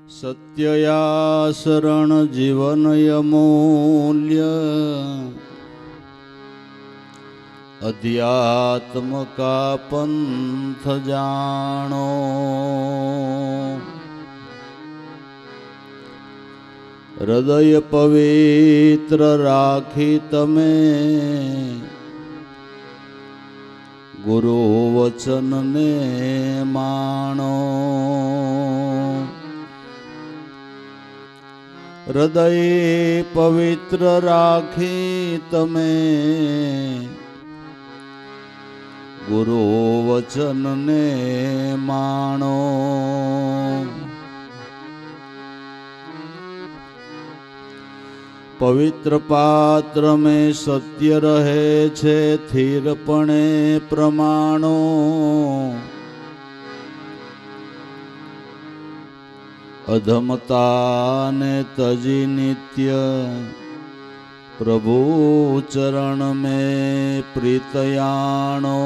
સત્યયા શરણ જીવનયમૂલ્ય અધ્યાત્મ કા પંથ જાણો. હૃદય પવિત્ર રાખી તમે ગુરુ વચનને માણો. હૃદય પવિત્ર રાખી તમે ગુરુ વચનને માણો. પવિત્ર પાત્ર में સત્ય રહે છે સ્થિરપણે પ્રમાણો. અધમતાને તજી નિત્ય પ્રભુ ચરણ में પ્રીતયાણો.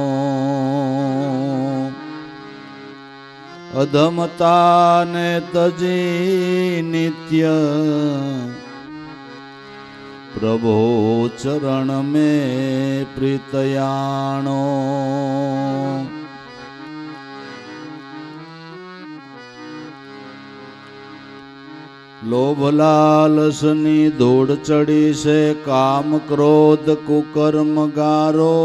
અધમતાને તજી નિત્ય પ્રભુ ચરણ में પ્રીતયાણો. લોભ લાલસની ધૂળ ચડી છે કામ ક્રોધ કુકર્મ ગારો.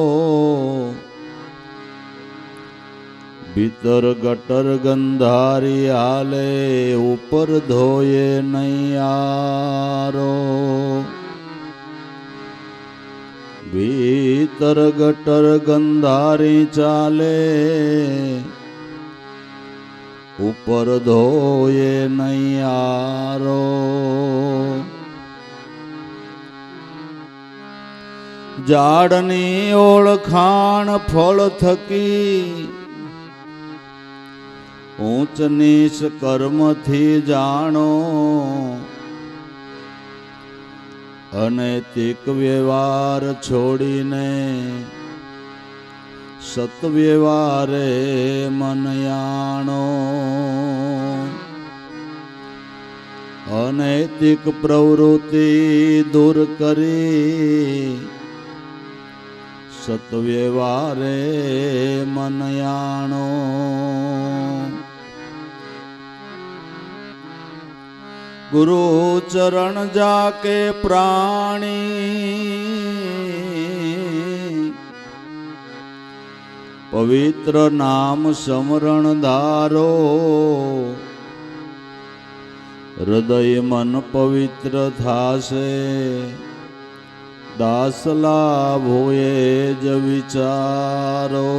ભીતર ગટર ગંધારી હાલે ઉપર ધોયે નહીં આરો. ભીતર ગટર ગંધારી ચાલે ઉપર ધોયે નહીં આરો. ઝાડની ઓળખાણ ફળ થકી ઊંચ નીચ કર્મથી જાણો. અનૈતિક વ્યવહાર છોડીને સત્વ્યવહારે મન યાણો. અનૈતિક પ્રવૃત્તિ દૂર કરી સત્વ્યવહારે મન યાણો. ગુરુ ચરણ જાકે પ્રાણી પવિત્ર નામ સમરણ ધારો. હૃદય મન પવિત્ર થાશે દાસલા ભોએ જ વિચારો.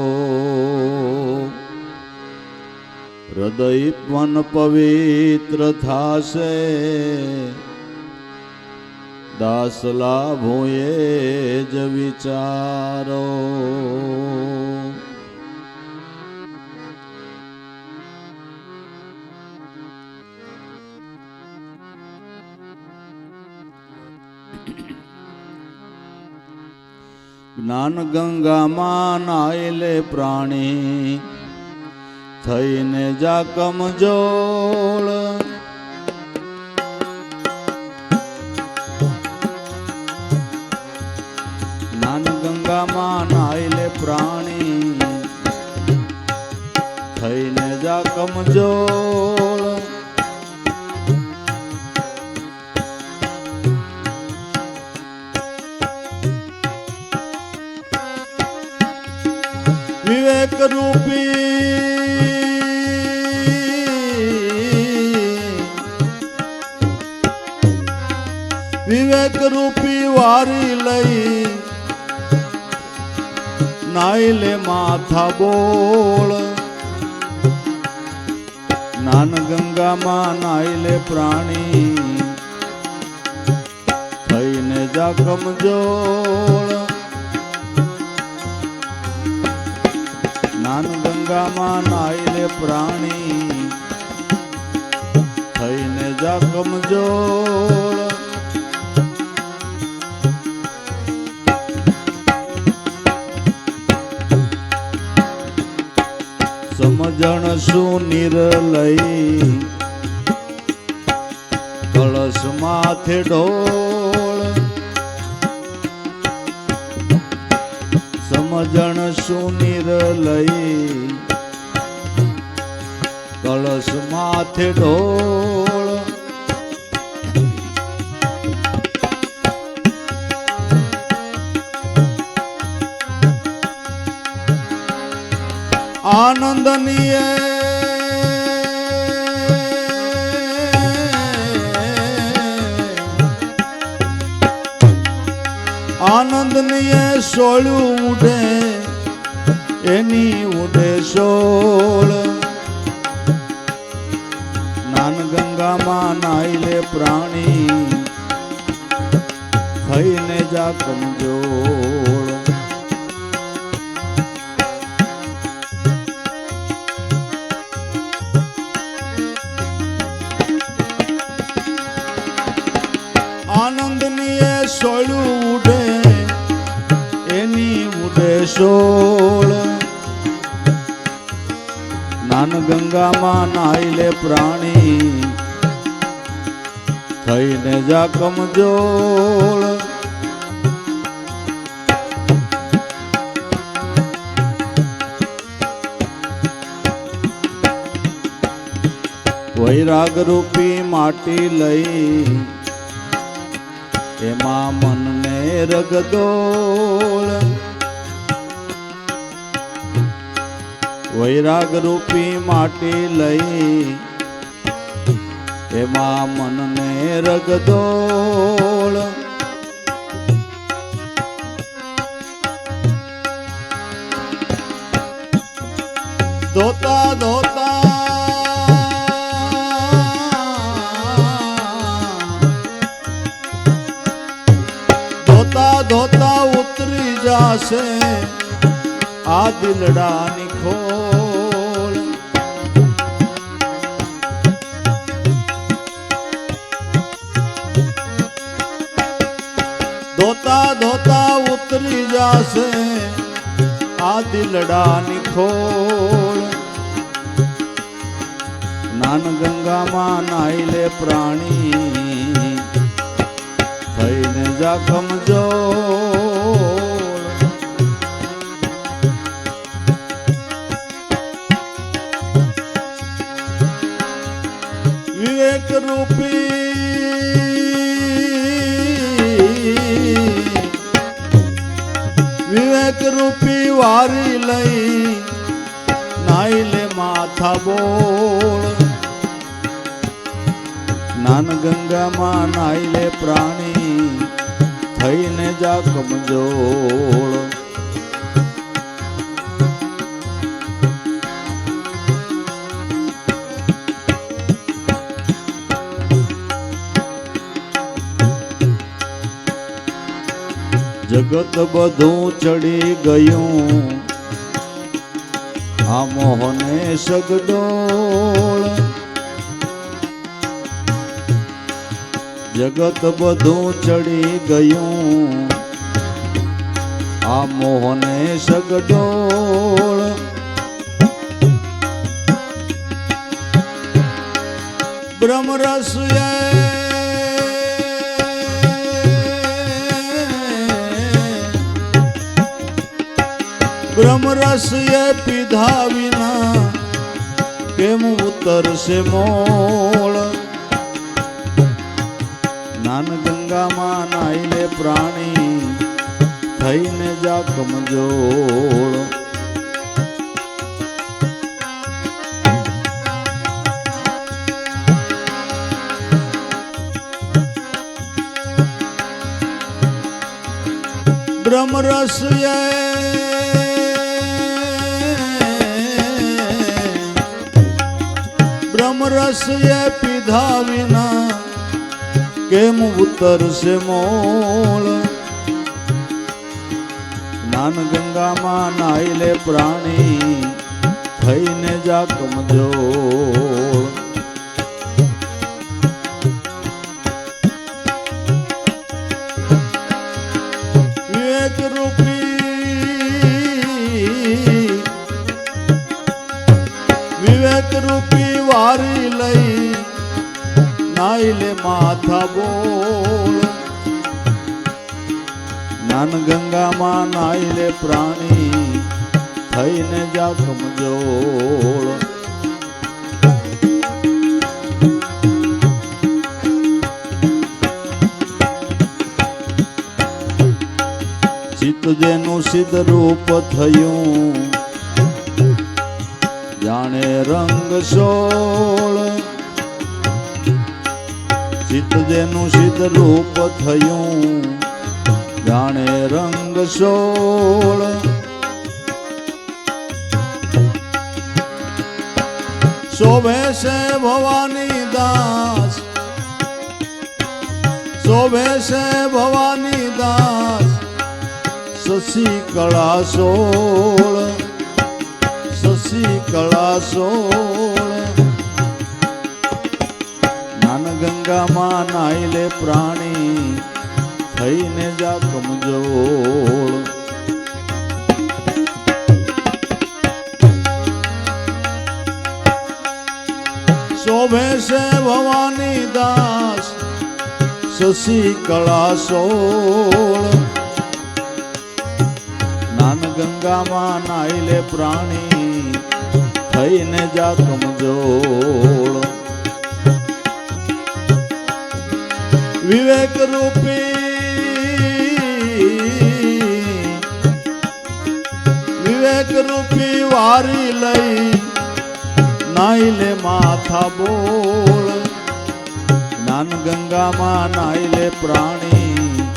હૃદય મન પવિત્ર થાશે દાસલા ભોએ જ વિચારો. જ્ઞાન ગંગામાં નાયલે પ્રાણી થઈને જા કમજોળ. જ્ઞાન ગંગામાં નાયલે પ્રાણી થઈને જા કમજોળ. વિવેક રૂપી વિવેક રૂપી વારી લઈ નાઈલે માથા બોળ. જ્ઞાન ગંગામાં નાઈલે પ્રાણી થઈને જા કમજોળ. જ્ઞાન ગંગામાં નાઈલે પ્રાણી થઈને જા કમજોળ. સમજણ શું નિર્લય માથે ઢોળ સમજણ સુનિર લઈ કળશ માથે ઢોળ આનંદનીય આનંદનીય સોળું ઉડે એની ઉડે સોળ નાન ગંગામાં નાઈ લે પ્રાણી થઈને જા કમજોળ આનંદની એ સોળું ઉડે એની ઉડે સોળ નાન ગંગામાં નાઈ લે પ્રાણી થઈને જા કમજોળ વૈરાગ રૂપી માટી લઈ એમાં મનને રગદોળ વૈરાગ રૂપી માટી લઈ એમાં મનને રગદોળ ધોતા ધોતા ધોતા ઉતરી જાશે આ દિલડાની ખોળ ધોતા ધોતા ઉતરી જાશે આ દિલડાની ખોળ નાન ગંગામાં નાઈ લે પ્રાણી થઈને જા કમજોળ વિવેક રૂપી વિવેક રૂપી વારી લઈ નાઈ લે માથા બોળ નાન ગંગામાં નાઈ લે પ્રાણી થઈને જા કમજોળ જગત બધું ચડી ગયું આ મોહને સગડોળ જગત બધું ચડી ગયું આ મોહને સગડોળ બ્રહ્મરસ બ્રહ્મરસ એ પીધા વિના કેમ ઉતરશે મોળ નાન ગંગામાં નાઈ લે પ્રાણી થઈને જા કમજોળ બ્રહ્મરસ બ્રહ્મરસ એ પીધા વિના કેમ ઉતરશે મોળ નાન ગંગામાં નાઈ લે પ્રાણી થઈને જા કમજોળ વિવેક રૂપી વારી લઈ નાઈ લે માથા બોળ જ્ઞાન ગંગામાં નાઈ લે પ્રાણી થઈને જા કમજોર ચિત્ત જેનું સિદ્ધ રૂપ થયું જાણે રંગ સોળ ચિત્ત જેનું સિદ્ધ રૂપ થયું જાણે રંગ સોળ શોભે છે ભવાની દાસ શોભે છે ભવાની દાસ શશી કળા સોળ શશી કળા સોળ જ્ઞાન ગંગામાં નાઈ લે પ્રાણી થઈને જા કમજોર શોભે છે ભવાની દાસ શશી કળા સોળ જ્ઞાન ગંગામાં નાઈ લે પ્રાણી થઈને જા કમજોર વિવેક રૂપી વારી લઈ નાઈ લે માથા બોળ જ્ઞાન ગંગામાં નાઈ લે પ્રાણી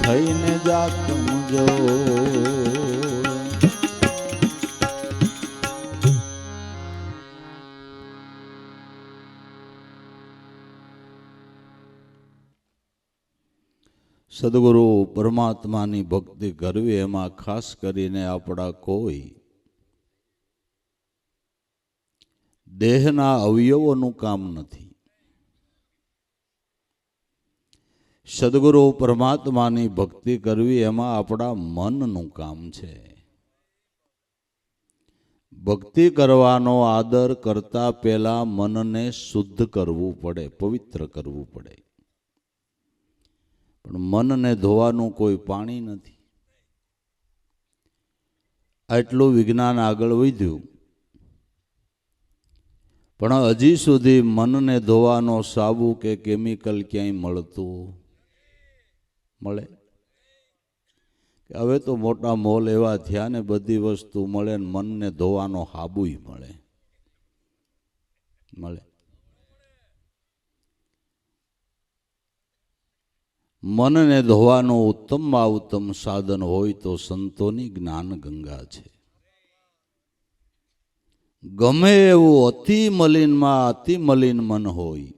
થઈને જા કમજોર સદગુરુ પરમાત્માની ભક્તિ કરવી એમાં ખાસ કરીને આપણા કોઈ દેહના અવયવોનું કામ નથી. સદગુરુ પરમાત્માની ભક્તિ કરવી એમાં આપણા મનનું કામ છે. ભક્તિ કરવાનો આદર કરતા પહેલા મનને શુદ્ધ કરવું પડે, પવિત્ર કરવું પડે. પણ મનને ધોવાનું કોઈ પાણી નથી. આટલું વિજ્ઞાન આગળ વધ્યું પણ હજી સુધી મનને ધોવાનો સાબુ કે કેમિકલ ક્યાંય મળતું મળે? હવે તો મોટા મોલ એવા થયા ને બધી વસ્તુ મળે ને મનને ધોવાનો સાબુય મળે. મનને ધોવાનું ઉત્તમમાં ઉત્તમ સાધન હોય તો સંતોની જ્ઞાન ગંગા છે. ગમે એવું અતિ મલિનમાં અતિ મલિન મન હોય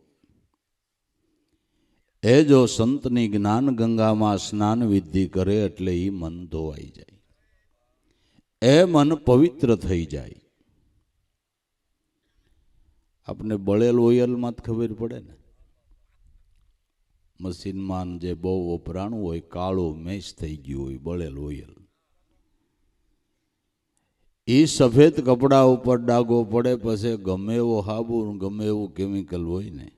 એ જો સંતની જ્ઞાન ગંગામાં સ્નાન વિધિ કરે એટલે એ મન ધોવાઈ જાય, એ મન પવિત્ર થઈ જાય. આપણે બળેલ ઓઇલમાં જ ખબર પડે ને, મશીનમાં જે બહુ વપરાણું હોય કાળું મેશ થઈ ગયું હોય બળેલ ઓઇલ, એ સફેદ કપડા ઉપર ડાઘો પડે પછી ગમે એવો સાબુ ગમે એવું કેમિકલ હોય ને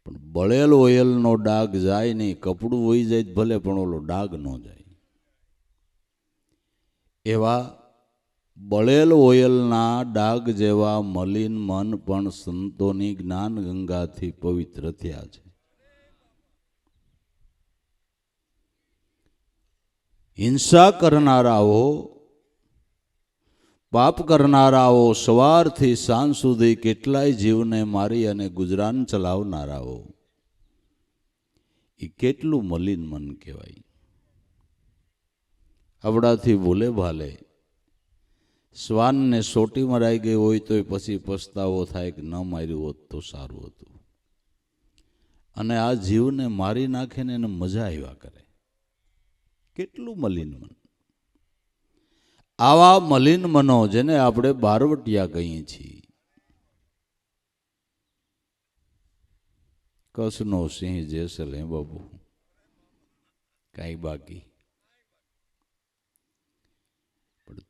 પણ બળેલ ઓઇલનો ડાઘ જાય નહીં. કપડું વહી જાય ભલે પણ ઓલો ડાઘ ન જાય. એવા બળેલ ઓઇલના ડાઘ જેવા મલિન મન પણ સંતોની જ્ઞાન ગંગાથી પવિત્ર થયા છે. હિંસા કરનારાઓ, પાપ કરનારાઓ, સવારથી સાંજ સુધી કેટલાય જીવને મારી અને ગુજરાન ચલાવનારાઓ, એ કેટલું મલિન મન કહેવાય. આવડાથી ભૂલે ભાલે શ્વાનને સોટી મરાઈ ગઈ હોય તો પછી પસ્તાવો થાય કે ન માર્યું હોત તો સારું હતું. અને આ જીવને મારી નાખે ને એને મજા આવ્યા કરે. કેટલું મલિન મન! આવા મલિન મનો જેને આપણે બારવટિયા કહીએ છીએ, કસનો સિંહ જેસલ હે બાબુ, કાંઈ બાકી.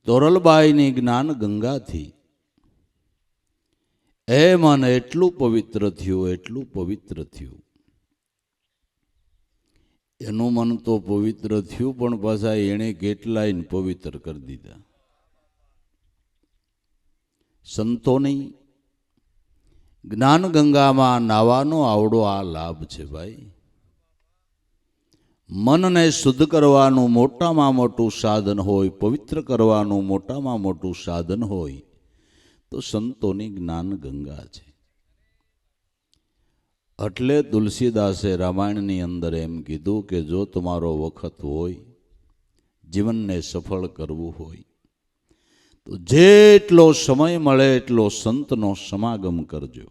તોરલબાઈની જ્ઞાન ગંગાથી એ મન એટલું પવિત્ર થયું, એટલું પવિત્ર થયું. એનું મન તો પવિત્ર થયું, પણ પાછા એણે કેટલાય પવિત્ર કરી દીધા. સંતોની જ્ઞાન ગંગામાં નાવાનો આવડો આ લાભ છે ભાઈ. મનને શુદ્ધ કરવાનું મોટામાં મોટું સાધન હોય, પવિત્ર કરવાનું મોટામાં મોટું સાધન હોય તો સંતોની જ્ઞાન ગંગા છે. એટલે તુલસીદાસે રામાયણની અંદર એમ કીધું કે જો તમારો વખત હોય, જીવનને સફળ કરવું હોય, તો જેટલો સમય મળે એટલો સંતનો સમાગમ કરજો.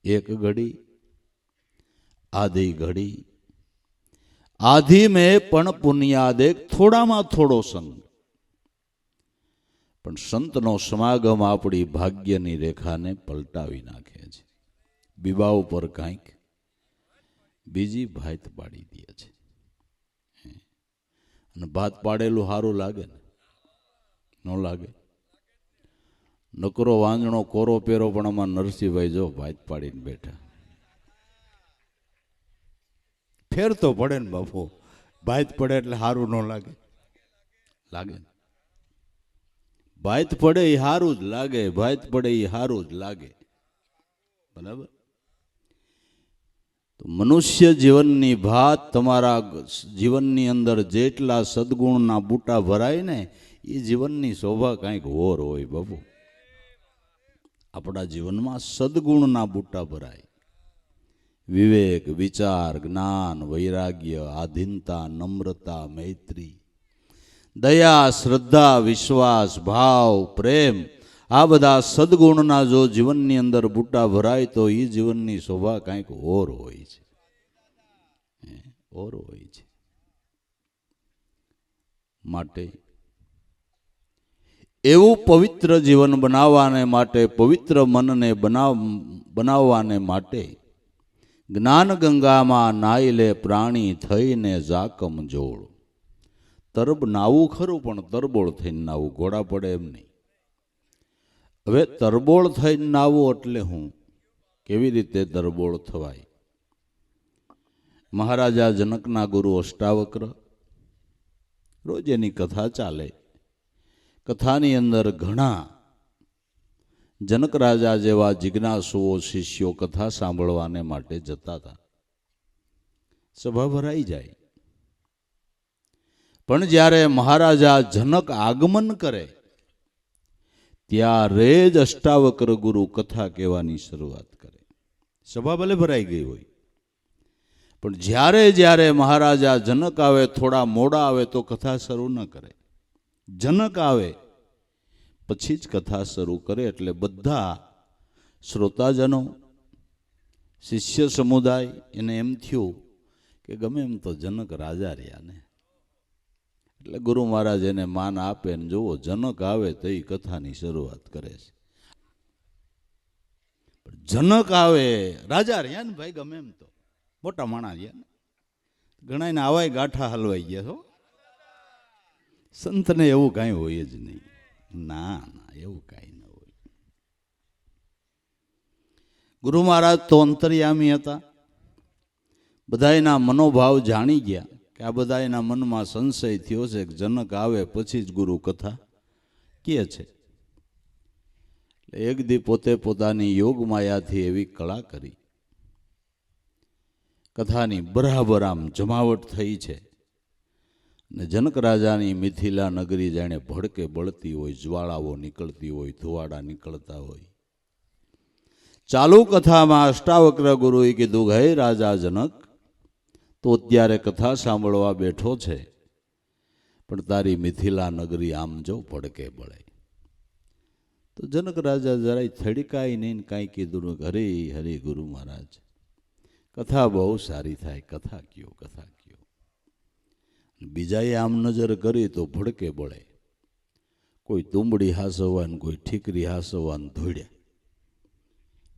એક ઘડી, આધી ઘડી, આધી મેં પણ પુણ્યાદેક, થોડામાં થોડો સંગ. પણ સંતનો સમાગમ આપણી ભાગ્યની રેખાને પલટાવી નાખે છે. બીબા ઉપર કાંઈક બીજી ભાત પાડી દે છે. અને ભાત પાડેલું સારું લાગે ને? ન લાગે? નકરો વાંજણો કોરો પેરો, પણ આમાં નરસિંહભાઈ જો ભાત પાડીને બેઠા. ફેર તો પડે ને બાપુ, ભાત પડે એટલે સારું ન લાગે? લાગે ને? ભાત પડે એ સારું જ લાગે, ભાત પડે એ સારું જ લાગે. બરાબર? તો મનુષ્ય જીવનની ભાત, તમારા જીવનની અંદર જેટલા સદગુણના બૂટા ભરાય ને, એ જીવનની શોભા કાંઈક ઓર હોય બાપુ. આપણા જીવનમાં સદગુણના બૂટા ભરાય. વિવેક, વિચાર, જ્ઞાન, વૈરાગ્ય, આધીનતા, નમ્રતા, મૈત્રી, દયા, શ્રદ્ધા, વિશ્વાસ, ભાવ, પ્રેમ, આ બધા સદગુણના જો જીવનની અંદર બૂટા ભરાય તો એ જીવનની શોભા કાંઈક ઓર હોય છે. ઓર હોય છે. માટે એવું પવિત્ર જીવન બનાવવાને માટે, પવિત્ર મનને બનાવવાને માટે જ્ઞાન ગંગામાં નાઈ લે પ્રાણી થઈને જાકમ જોડ. તરબ નાવું ખરું, પણ તરબોળ થઈને નાવું, ઘોડા પડે એમ નહીં. હવે તરબોળ થઈને નાવું એટલે હું? કેવી રીતે તરબોળ થવાય? મહારાજા જનકના ગુરુ અષ્ટાવક્ર, રોજ એની કથા ચાલે. કથાની અંદર ઘણા જનક રાજા જેવા જિજ્ઞાસુઓ, શિષ્યો કથા સાંભળવાને માટે જતા હતા. સભા ભરાઈ જાય. પણ જ્યારે મહારાજા જનક આગમન કરે ત્યારે જ અષ્ટાવક્ર ગુરુ કથા કહેવાની શરૂઆત કરે. સભા ભલે ભરાઈ ગઈ હોય, પણ જ્યારે જ્યારે મહારાજા જનક આવે, થોડા મોડા આવે તો કથા શરૂ ન કરે. જનક આવે પછી જ કથા શરૂ કરે. એટલે બધા શ્રોતાજનો, શિષ્ય સમુદાય, એને એમ થયું કે ગમે એમ તો જનક રાજા રહ્યા ને, એટલે ગુરુ મહારાજ એને માન આપે ને જુઓ જનક આવે તો એ કથાની શરૂઆત કરે છે. જનક આવે, રાજા રહ્યા ને ભાઈ, ગમે એમ તો મોટા માણા રહ્યા ને, ઘણાને આવાય ગાંઠા હલવાઈ ગયા છો. સંતને એવું કાંઈ હોય જ નહીં. ના ના, એવું કાંઈ ન હોય. ગુરુ મહારાજ તો અંતર્યામી હતા. બધાયના મનોભાવ જાણી ગયા કે આ બધાયના મનમાં સંશય થયો છે કે જનક આવે પછી જ ગુરુ કથા કહે છે. એક દી પોતે પોતાની યોગ માયાથી એવી કળા કરી, કથાની બરાબર આમ જમાવટ થઈ છે. ને જનક રાજાની મિથિલા નગરી જાણે ભડકે બળતી હોય, જ્વાળાઓ નીકળતી હોય, ધુવાડા નીકળતા હોય. ચાલુ કથામાં અષ્ટાવક્ર ગુરુએ કીધું, હે રાજા જનક, તો અત્યારે કથા સાંભળવા બેઠો છે, પણ તારી મિથિલા નગરી આમ જો ભડકે બળે. તો જનક રાજા જરાય થડકાય નહીં, કાંઈ કીધું, હરે હરે ગુરુ મહારાજ, કથા બહુ સારી થાય, કથા કયો, કથા કયો. બીજાએ આમ નજર કરી તો ભડકે બળે. કોઈ તુંબડી હાસવા ને કોઈ ઠીકરી હાસવા ને ધોડ્યા.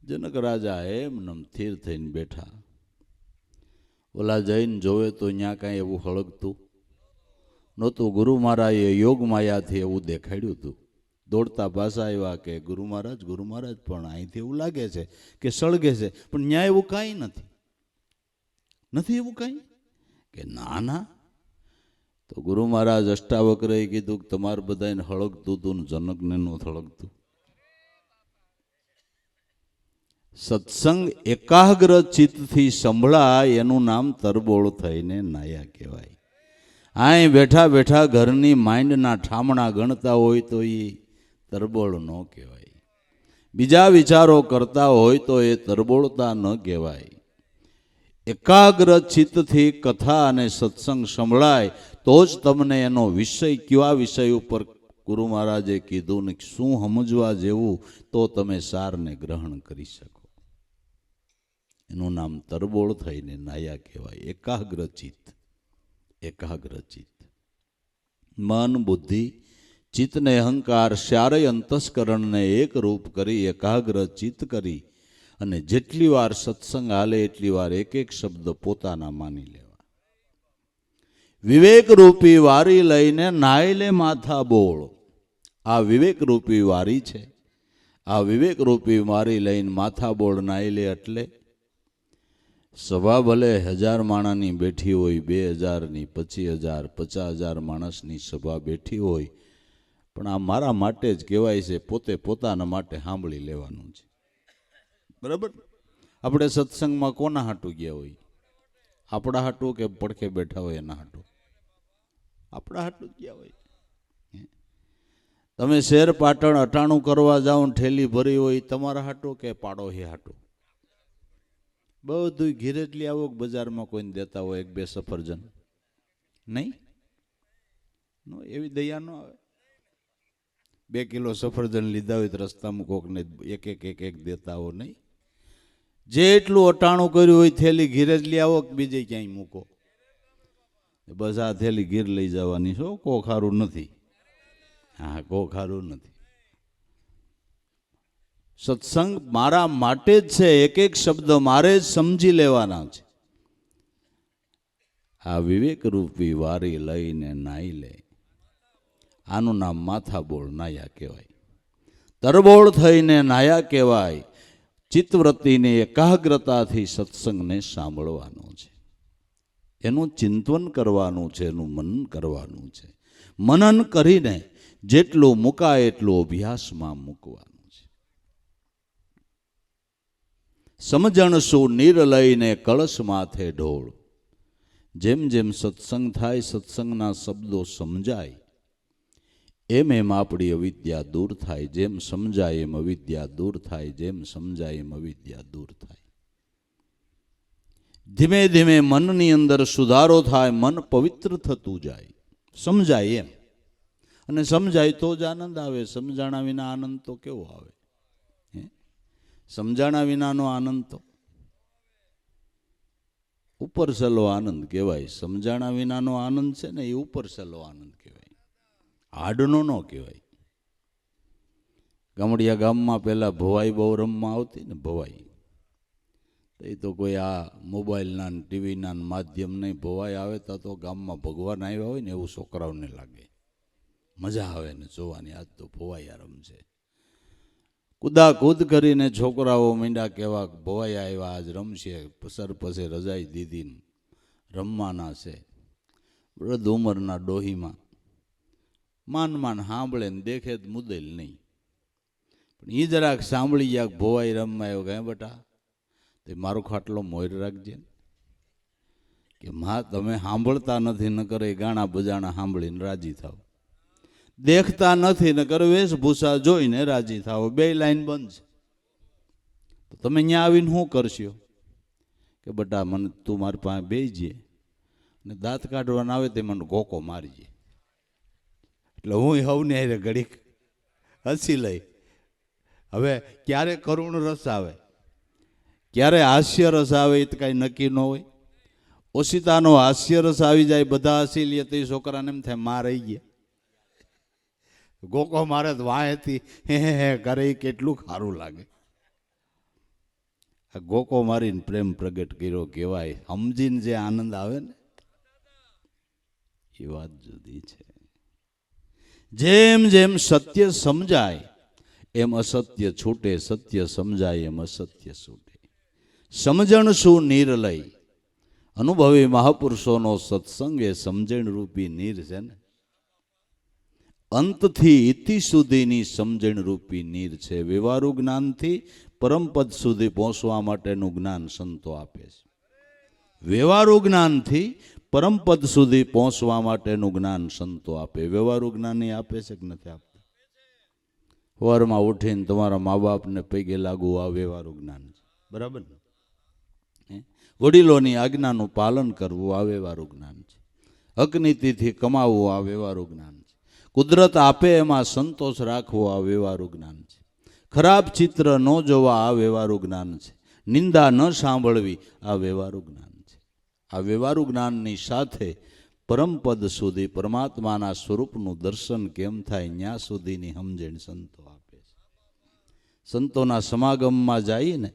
જનક રાજા એમ નમ થીર થઈને બેઠા. ઓલા જઈને જોવે તો ત્યાં કાંઈ એવું હળગતું નહોતું. ગુરુ મહારાજે યોગ માયાથી એવું દેખાડ્યું હતું દોડતા પાછા આવ્યા કે ગુરુ મહારાજ પણ અહીંથી એવું લાગે છે કે સળગે છે, પણ ન્યાય એવું કાંઈ નથી એવું કાંઈ કે ના ના. તો ગુરુ મહારાજ અષ્ટાવક્રએ કીધું કે તમારે બધાને હળગતું હતું ને જનકને નો થળગતું. સત્સંગ એકાગ્ર ચિત્તથી સંભળાય એનું નામ તરબોળ થઈને નાયા કહેવાય. અહીં બેઠા બેઠા ઘરની માઇન્ડના ઠામણા ગણતા હોય તો એ તરબોળ ન કહેવાય. બીજા વિચારો કરતા હોય તો એ તરબોળતા ન કહેવાય. એકાગ્ર ચિત્તથી કથા અને સત્સંગ સંભળાય તો જ તમને એનો વિષય કયા વિષય ઉપર ગુરુ મહારાજે કીધું ને શું સમજવા જેવું તો તમે સારને ગ્રહણ કરી શકો. એનું નામ તરબોળ થઈને નાયા કહેવાય. એકાગ્ર ચિત્ત. મન બુદ્ધિ ચિત્તને અહંકાર ચારેય અંતસ્કરણને એક રૂપ કરી એકાગ્ર ચિત્ત કરી અને જેટલી વાર સત્સંગ હાલે એટલી વાર એક એક શબ્દ પોતાના માની લેવા. વિવેક રૂપી વારી લઈને નાય લે માથા બોળ. આ વિવેક રૂપી વારી છે. આ વિવેક રૂપી વારી લઈને માથા બોળ નાય લે એટલે સભા ભલે 1000 માણસની બેઠી હોય, 2000ની, 25000, 50,000 માણસની સભા બેઠી હોય, પણ આ મારા માટે જ કહેવાય છે. પોતે પોતાના માટે સાંભળી લેવાનું છે. બરાબર. આપણે સત્સંગમાં કોના હાટું ગયા હોય? આપણા હાટું કે પડખે બેઠા હોય એના હાટું? આપણા હાટું ગયા હોય. તમે શેર પાટણ અટાણું કરવા જાઓ ને ઠેલી ભરી હોય તમારા હાટું કે પાડોશી હાટું? બધું ઘેરે જ લઈ આવો કે બજારમાં કોઈને દેતા હોય 1-2 સફરજન? નહીં, એવી દયા ન આવે. 2 કિલો સફરજન લીધા હોય તો રસ્તામાં કોકને એક દેતા હો નહીં. જેટલું અટાણું કર્યું હોય થેલી ઘેરે જ લઈ આવો કે બીજે ક્યાંય મૂકો. બસ આ થેલી ઘેર લઈ જવાની. શું કોખારું નથી? હા, કોખારું નથી. સત્સંગ મારા માટે જ છે. એક એક શબ્દ મારે જ સમજી લેવાના છે. આ વિવેક રૂપી વારી લઈને નાઈ લે. આનું નામ માથાબોળ નાયા કહેવાય. તરબોળ થઈને નાયા કહેવાય. ચિત્તવૃત્તિની એકાગ્રતાથી સત્સંગને સાંભળવાનો છે. એનું ચિંતન કરવાનું છે, એનું મનન કરવાનું છે. મનન કરીને જેટલું મુકાય એટલું અભ્યાસમાં મૂકવાનું. સમજણ શું નીર લઈને કળશ માથે ઢોળ. જેમ જેમ સત્સંગ થાય, સત્સંગના શબ્દો સમજાય, એમ એમ આપણી અવિદ્યા દૂર થાય. જેમ સમજાય એમ અવિદ્યા દૂર થાય. જેમ સમજાય એમ અવિદ્યા દૂર થાય. ધીમે ધીમે મનની અંદર સુધારો થાય. મન પવિત્ર થતું જાય. સમજાય એમ. અને સમજાય તો જ આનંદ આવે. સમજાણા વિના આનંદ તો કેવો આવે? સમજાણા વિનાનો આનંદ તો ઉપરસલો આનંદ કહેવાય. સમજાણા વિનાનો આનંદ છે ને એ ઉપરસલો આનંદ કહેવાય, હાડનો ન કહેવાય. ગામડિયા ગામમાં પહેલા ભવાઈ બહુ રમવા આવતી ને, ભવાઈ. એ તો કોઈ આ મોબાઈલના ટીવીના માધ્યમ નહીં. ભવાઈ આવે તો ગામમાં ભગવાન આવ્યા હોય ને એવું છોકરાઓને લાગે. મજા આવે ને જોવાની. આજ તો ભવાઈ આ રમશે. કૂદાકૂદ કરીને છોકરાઓ મીંડા કહેવા ભવાઈ આવ્યા, આજ રમશે. સર પછી રજાઈ દીધી, રમવાના છે. વૃદ્ધ ઉંમરના ડોહીમાં માન સાંભળે ને દેખે જ મુદેલ નહીં. પણ એ જરાક સાંભળી ગયા ભવાઈ રમવા આવ્યો. કહે બેટા તે મારો ખાટલો મોર રાખજે કે માં તમે સાંભળતા નથી, ન કરે ગાણા બજાણા સાંભળીને રાજી થાવ. દેખતા નથી ને કરે વેશભૂષા જોઈને રાજી થાવ. 2 લાઈન બંધ છે. તો તમે અહીંયા આવીને શું કરશો? કે બેટા મને તું મારી પાસે બેસજે ને દાંત કાઢવાના આવે તે મને ગોકો મારીજે. એટલે હું હવને હારે ઘડીક હસી લઈ. હવે ક્યારે કરુણ રસ આવે, ક્યારે હાસ્ય રસ આવે એ તો કાંઈ નક્કી ન હોય. ઓશિતાનો હાસ્ય રસ આવી જાય, બધા હસી લે તો એ છોકરાને એમ થાય માં રહી ગયા. ગોકો મારે તો વાંહેથી હે કરે કેટલું સારું લાગે. આ ગોકો મારીને પ્રેમ પ્રગટ કર્યો કહેવાય. સમજીને જે આનંદ આવે ને એ વાત જુદી છે. જેમ જેમ સત્ય સમજાય એમ અસત્ય છૂટે, સત્ય સમજાય એમ અસત્ય છૂટે. સમજણ શું નિર્લય, અનુભવી મહાપુરુષોનો સત્સંગ એ સમજણ રૂપી નીર છે ને. અંતથી ઇતિ સુધીની સમજણ રૂપી નીર છે. વ્યવહારુ જ્ઞાનથી પરમપદ સુધી પહોંચવા માટેનું જ્ઞાન સંતો આપે છે. વ્યવહારુ જ્ઞાનથી પરમપદ સુધી પહોંચવા માટેનું જ્ઞાન સંતો આપે. વ્યવહારુ જ્ઞાન એ આપે છે કે નથી આપતા? સવારમાં ઉઠીને તમારા મા બાપને પૈગે લાગુ, આ વ્યવહારુ જ્ઞાન છે, બરાબર ને? વડીલોની આજ્ઞાનું પાલન કરવું, આ વ્યવહારુ જ્ઞાન છે. હકનીતિથી કમાવવું, આ વ્યવહારુ જ્ઞાન છે. કુદરત આપે એમાં સંતોષ રાખવો, આ વ્યવહારુ જ્ઞાન છે. ખરાબ ચિત્ર ન જોવા, આ વ્યવહારુ જ્ઞાન છે. નિંદા ન સાંભળવી, આ વ્યવહારુ જ્ઞાન છે. આ વ્યવહારુ જ્ઞાનની સાથે પરમપદ સુધી પરમાત્માના સ્વરૂપનું દર્શન કેમ થાય ત્યાં સુધીની સમજણ સંતો આપે છે. સંતોના સમાગમમાં જઈએ ને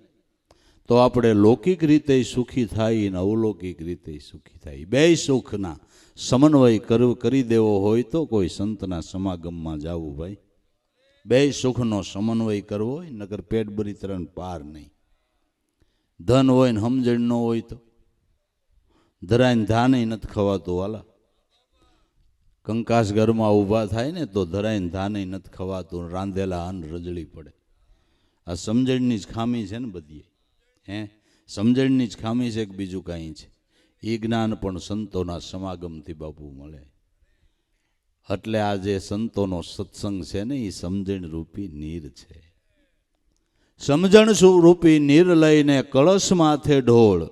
તો આપણે લૌકિક રીતે સુખી થાય ને અવલૌકિક રીતે સુખી થાય. બે સુખના સમન્વય કરી દેવો હોય તો કોઈ સંતના સમાગમમાં જવું ભાઈ. બે સુખનો સમન્વય કરવો હોય, નકર પેટ ભરી તરણ પાર નહીં. ધન હોય ને સમજણ ન હોય તો ધરાઈને ધાને નથી ખવાતું. વાલા કંકાસ ઘરમાં ઊભા થાય ને તો ધરાઈને ધાને નથી ખવાતું, રાંધેલા અન્ન રજળી પડે. આ સમજણની જ ખામી છે ને બધી. સમજણની જ ખામી છે કે બીજું કાંઈ છે? એ જ્ઞાન પણ સંતોના સમાગમથી બાપુ મળે. એટલે આ જે સંતોનો સત્સંગ છે ને એ સમજણ રૂપી નીર છે. સમજણ રૂપી નીર લઈને કળશ માથે ઢોળ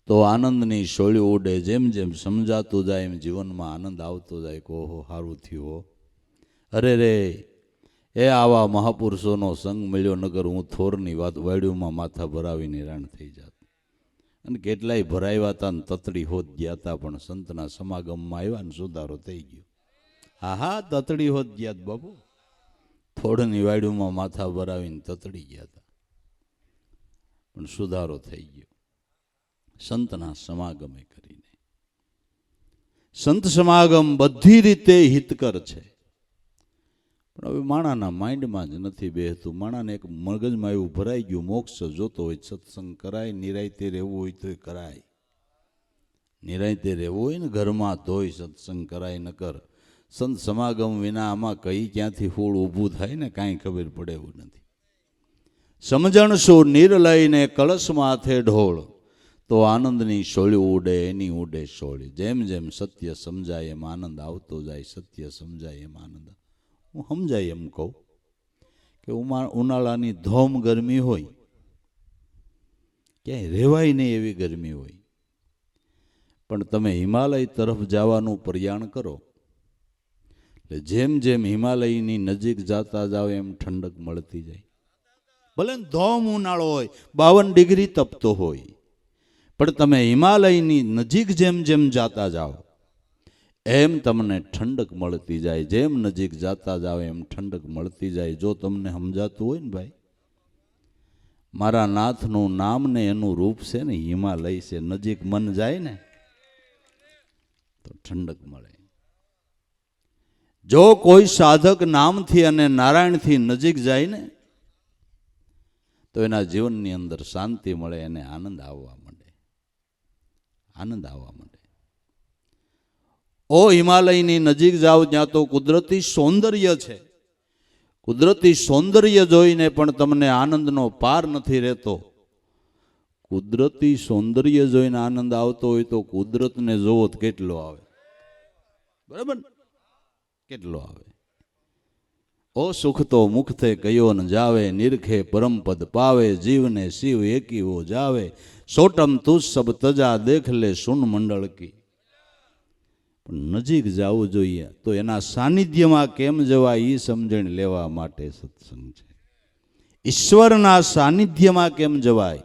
તો આનંદની શોળી ઉડે. જેમ જેમ સમજાતું જાય એમ જીવનમાં આનંદ આવતો જાય. ઓહો સારું થયું. અરે રે, એ આવા મહાપુરુષોનો સંગ મળ્યો, નગર હું થોરની વાત વાડ્યુંમાં માથા ભરાવીને હેરાન થઈ જાત. અને કેટલાય ભરાવ્યા હતા ને તતડી હોત ગયા હતા, પણ સંતના સમાગમમાં આવ્યા ને સુધારો થઈ ગયો. હા તતડી હોત ગયા બાપુ, થોડની વાડ્યુંમાં માથા ભરાવીને તતડી ગયા હતા, પણ સુધારો થઈ ગયો સંતના સમાગમે કરીને. સંત સમાગમ બધી રીતે હિતકર છે, પણ હવે માણાના માઇન્ડમાં જ નથી બેહતું. માણાને એક મગજમાં એવું ભરાઈ ગયું, મોક્ષ જોતો હોય સત્સંગ કરાય, નિરાયતે રહેવું હોય તો કરાય. નિરાયતે રહેવું હોય ને ઘરમાં તોય સત્સંગ કરાય, નકર સંત સમાગમ વિના આમાં કઈ ક્યાંથી ફૂળ ઊભું થાય ને કાંઈ ખબર પડે એવું નથી. સમજણ શું નીર લઈને કળશ માથે ઢોળ તો આનંદની શોળી ઉડે, એની ઉડે શોળી. જેમ જેમ સત્ય સમજાય એમ આનંદ આવતો જાય, સત્ય સમજાય એમ આનંદ. હું સમજાય એમ કહું કે ઉનાળાની ધોમ ગરમી હોય, ક્યાંય રહેવાય નહીં એવી ગરમી હોય, પણ તમે હિમાલય તરફ જવાનું પ્રયાણ કરો એટલે જેમ જેમ હિમાલયની નજીક જતા જાઓ એમ ઠંડક મળતી જાય. ભલે ધોમ ઉનાળો હોય, 52 ડિગ્રી તપતો હોય, પણ તમે હિમાલયની નજીક જેમ જેમ જાતા જાઓ એમ તમને ઠંડક મળતી જાય. જેમ નજીક જાતા જાઓ એમ ઠંડક મળતી જાય. જો તમને સમજાતું હોય ને ભાઈ, મારા નાથનું નામ ને એનું રૂપ છે ને હિમાલય છે. નજીક મન જાય ને તો ઠંડક મળે. જો કોઈ સાધક નામથી અને નારાયણથી નજીક જાય ને તો એના જીવનની અંદર શાંતિ મળે, એને આનંદ આવવા માંડે, આનંદ આવવા માંડે. ઓ હિમાલયની નજીક જાઓ ત્યાં તો કુદરતી સૌંદર્ય છે. કુદરતી સૌંદર્ય જોઈને પણ તમને આનંદનો પાર નથી રહેતો. કુદરતી સૌંદર્ય જોઈને આનંદ આવતો હોય તો કુદરતને જોવો તો કેટલો આવે, બરાબર? કેટલો આવે. ઓ સુખ તો મુખતે કયો ન જાવે, નિરખે પરમપદ પાવે, જીવને શિવ એકી વો જાવે, સોટમ તું સબ તજા દેખ લે સુન મંડળ કી. પણ નજીક જવું જોઈએ તો એના સાનિધ્યમાં કેમ જવાય એ સમજણ લેવા માટે સત્સંગ છે. ઈશ્વરના સાનિધ્યમાં કેમ જવાય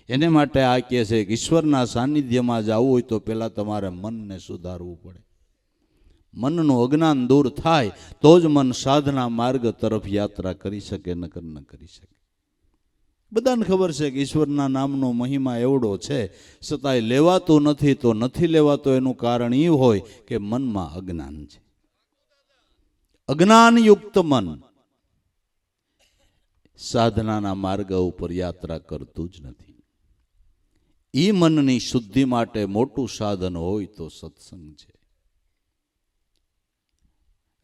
એને માટે આ કહે છે કે ઈશ્વરના સાનિધ્યમાં જવું હોય તો પહેલાં તમારે મનને સુધારવું પડે. મનનું અજ્ઞાન દૂર થાય તો જ મન સાધના માર્ગ તરફ યાત્રા કરી શકે, નકર ન કરી શકે. બધાને ખબર છે કે ઈશ્વરના નામનો મહિમા એવડો છે, છતાંય લેવાતું નથી. તો નથી લેવાતો એનું કારણ એ હોય કે મનમાં અજ્ઞાન છે. અજ્ઞાનયુક્ત મન સાધનાના માર્ગ ઉપર યાત્રા કરતું જ નથી. એ મનની શુદ્ધિ માટે મોટું સાધન હોય તો સત્સંગ છે.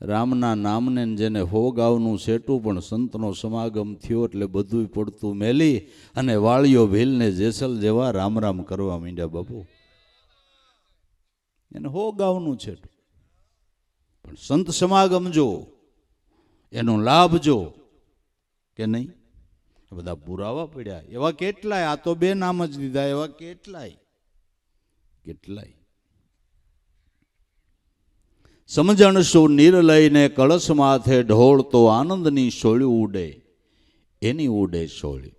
રામના નામને જેને હો ગાવનું સેટું, પણ સંતનો સમાગમ થયો એટલે બધું પડતું મેલી અને વાળીઓ ભીલને જેસલ જેવા રામ રામ કરવા માંડ્યા. બાપુ એને હો ગાવનું છેટું, પણ સંત સમાગમ જો, એનો લાભ જો કે નહીં. બધા પુરાવા પડ્યા એવા કેટલાય. આ તો 2 નામ જ દીધા, એવા કેટલાય. સમજણ શું નીર લઈને કળશ માથે ઢોળ, તો આનંદની સોળ્યું ઉડે એની ઉડે સોળી.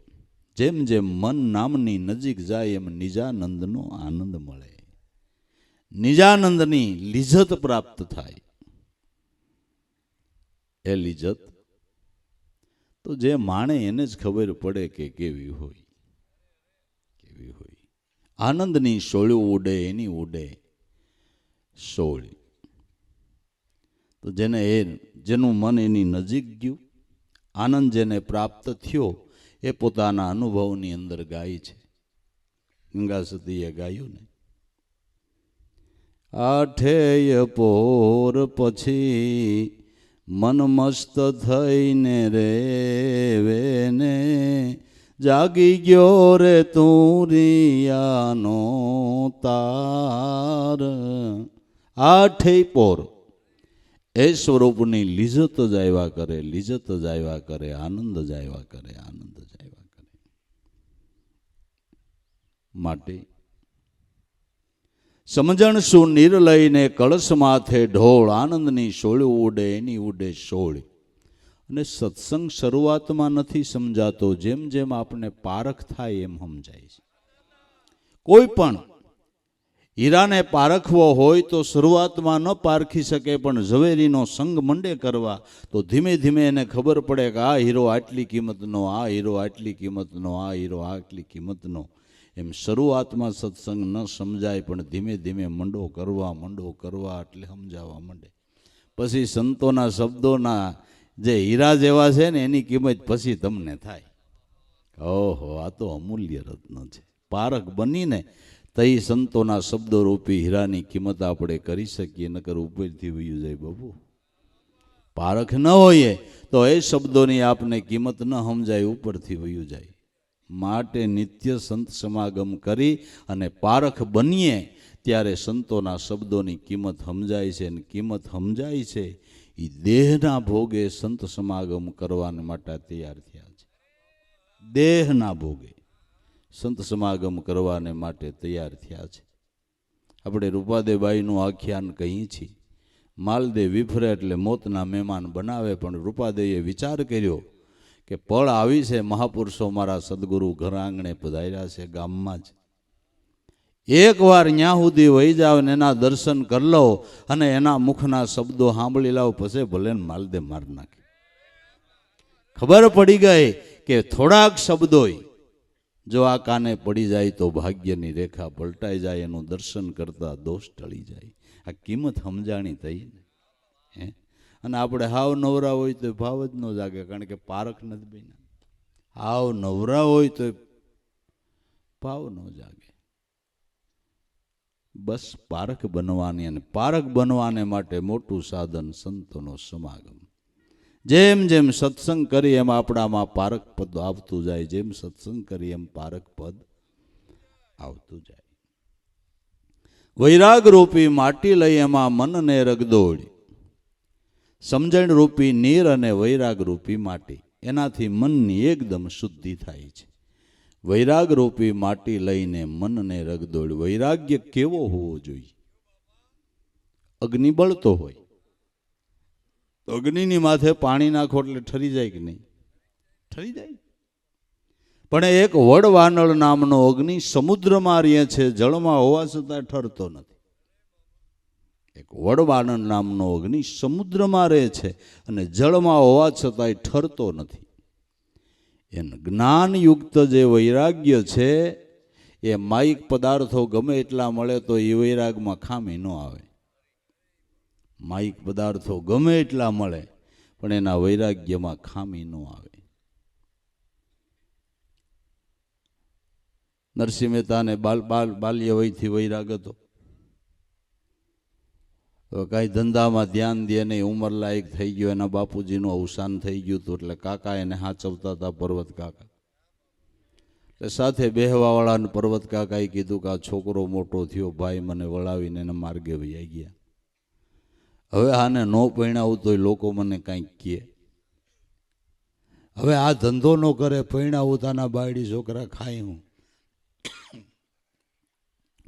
જેમ જેમ મન નામની નજીક જાય એમ નિજાનંદનો આનંદ મળે, નિજાનંદની લિજ્જત પ્રાપ્ત થાય. એ લિજ્જત તો જે માણે એને જ ખબર પડે કે કેવી હોય. આનંદની સોળ્યું ઉડે એની ઉડે સોળી. તો જેનું મન એની નજીક ગયું, આનંદ જેને પ્રાપ્ત થયો, એ પોતાના અનુભવની અંદર ગાય છે. ગંગા સતીએ ગાયું ને, આઠેય પોર પછી મન મસ્ત થઈને રેવેને, જાગી ગયો રે તુરિયાનો તાર. આઠેય પોર એ સ્વરૂપની લિજ્જત જ આવ્યા કરે, લિજ્જત જ આવ્યા કરે, આનંદ જ આવ્યા કરે, આનંદ જ આવ્યા કરે. માટે સમજણ શું નીર લઈને કળશ માથે ઢોળ, આનંદની સોળ્યું ઉડે એની ઉડે સોળી. અને સત્સંગ શરૂઆતમાં નથી સમજાતો, જેમ જેમ આપણે પારખ થાય એમ સમજાય છે. કોઈ પણ હીરાને પારખવો હોય તો શરૂઆતમાં ન પારખી શકે, પણ ઝવેરીનો સંગ મંડે કરવા તો ધીમે ધીમે એને ખબર પડે કે આ હીરો આટલી કિંમતનો, આ હીરો આટલી કિંમતનો, આ હીરો આટલી કિંમતનો. એમ શરૂઆતમાં સત્સંગ ન સમજાય, પણ ધીમે ધીમે મંડો કરવા એટલે સમજાવવા માંડે. પછી સંતોના શબ્દોના જે હીરા જેવા છે ને એની કિંમત પછી તમને થાય. ઓહો, આ તો અમૂલ્ય રત્ન છે. પારખ બનીને તઈ સંતોના શબ્દો રૂપી હીરાની કિંમત આપણે કરી શકીએ, નકર ઉપરથી વયું જાય. બાબુ પારખ ન હોય તો એ શબ્દોની આપને કિંમત ન સમજાય, ઉપરથી વયું જાય. માટે નિત્ય સંત સમાગમ કરી અને પારખ બનીએ ત્યારે સંતોના શબ્દોની કિંમત સમજાય છે. અને કિંમત સમજાય છે એ દેહના ભોગે સંત સમાગમ કરવાને માટે તૈયાર થયા છે. દેહના ભોગે સંત સમાગમ કરવાને માટે તૈયાર થયા છે. આપણે રૂપાદેબાઈનું આખ્યાન કહીએ છીએ. માલદે વિફરે એટલે મોતના મહેમાન બનાવે, પણ રૂપાદેએ વિચાર કર્યો કે પળ આવી છે, મહાપુરુષો મારા સદગુરુ ઘર આંગણે પધાર્યા છે, ગામમાં જ એકવાર ન્યા સુધી વહી જાવ ને એના દર્શન કરી લો અને એના મુખના શબ્દો સાંભળી લાવ, પછી ભલે માલદે માર નાખે. ખબર પડી ગઈ કે થોડાક શબ્દો જો આ કાને પડી જાય તો ભાગ્યની રેખા પલટાઈ જાય, એનું દર્શન કરતા દોષ ટળી જાય. આ કિંમત સમજાણી થઈ ને. અને આપણે હાવ નવરા હોય તો ભાવ જ ન જાગે, કારણ કે પારખ નથી બન્યા. હાવ નવરા હોય તો ભાવ ન જાગે. બસ પારખ બનવાની, અને પારખ બનવાને માટે મોટું સાધન સંતોનો સમાગમ. જેમ જેમ સત્સંગ કરી એમ આપણામાં પારખ પદ આવતું જાય, જેમ સત્સંગ કરી એમ પારખ પદ આવતું જાય. વૈરાગ રૂપી માટી લઈ એમાં મનને રગદોડી, સમજણ રૂપી નીર અને વૈરાગ રૂપી માટી, એનાથી મનની એકદમ શુદ્ધિ થાય છે. વૈરાગ રૂપી માટી લઈને મનને રગદોડ. વૈરાગ્ય કેવો હોવો જોઈએ? અગ્નિ બળતો હોય, અગ્નિની માથે પાણી નાખો એટલે ઠરી જાય કે નહીં? ઠરી જાય. પણ એક વડવાનળ નામનો અગ્નિ સમુદ્રમાં રહે છે, જળમાં હોવા છતાં ઠરતો નથી. એક વડવાનળ નામનો અગ્નિ સમુદ્રમાં રહે છે અને જળમાં હોવા છતાંય ઠરતો નથી. એનું જ્ઞાનયુક્ત જે વૈરાગ્ય છે એ માયિક પદાર્થો ગમે એટલા મળે તો એ વૈરાગમાં ખામી ન આવે. માયિક પદાર્થો ગમે એટલા મળે પણ એના વૈરાગ્યમાં ખામી ન આવે. નરસિંહ મહેતાને બાલ્ય વયથી વૈરાગ હતો. કાંઈ ધંધામાં ધ્યાન દે નહીં, ઉંમર લાયક થઈ ગયો, એના બાપુજીનું અવસાન થઈ ગયું હતું એટલે કાકા એને હાચવતા હતા, પર્વત કાકા. એટલે સાથે બેહવાવાળાને પર્વત કાકાએ કીધું કે આ છોકરો મોટો થયો, ભાઈ મને વળાવીને એને માર્ગે વહી ગયા. હવે આને ન પરણાવું તોય લોકો મને કાંઈક કહે. હવે આ ધંધો ન કરે, પરણાવું તાના બાયડી છોકરા ખાય હું.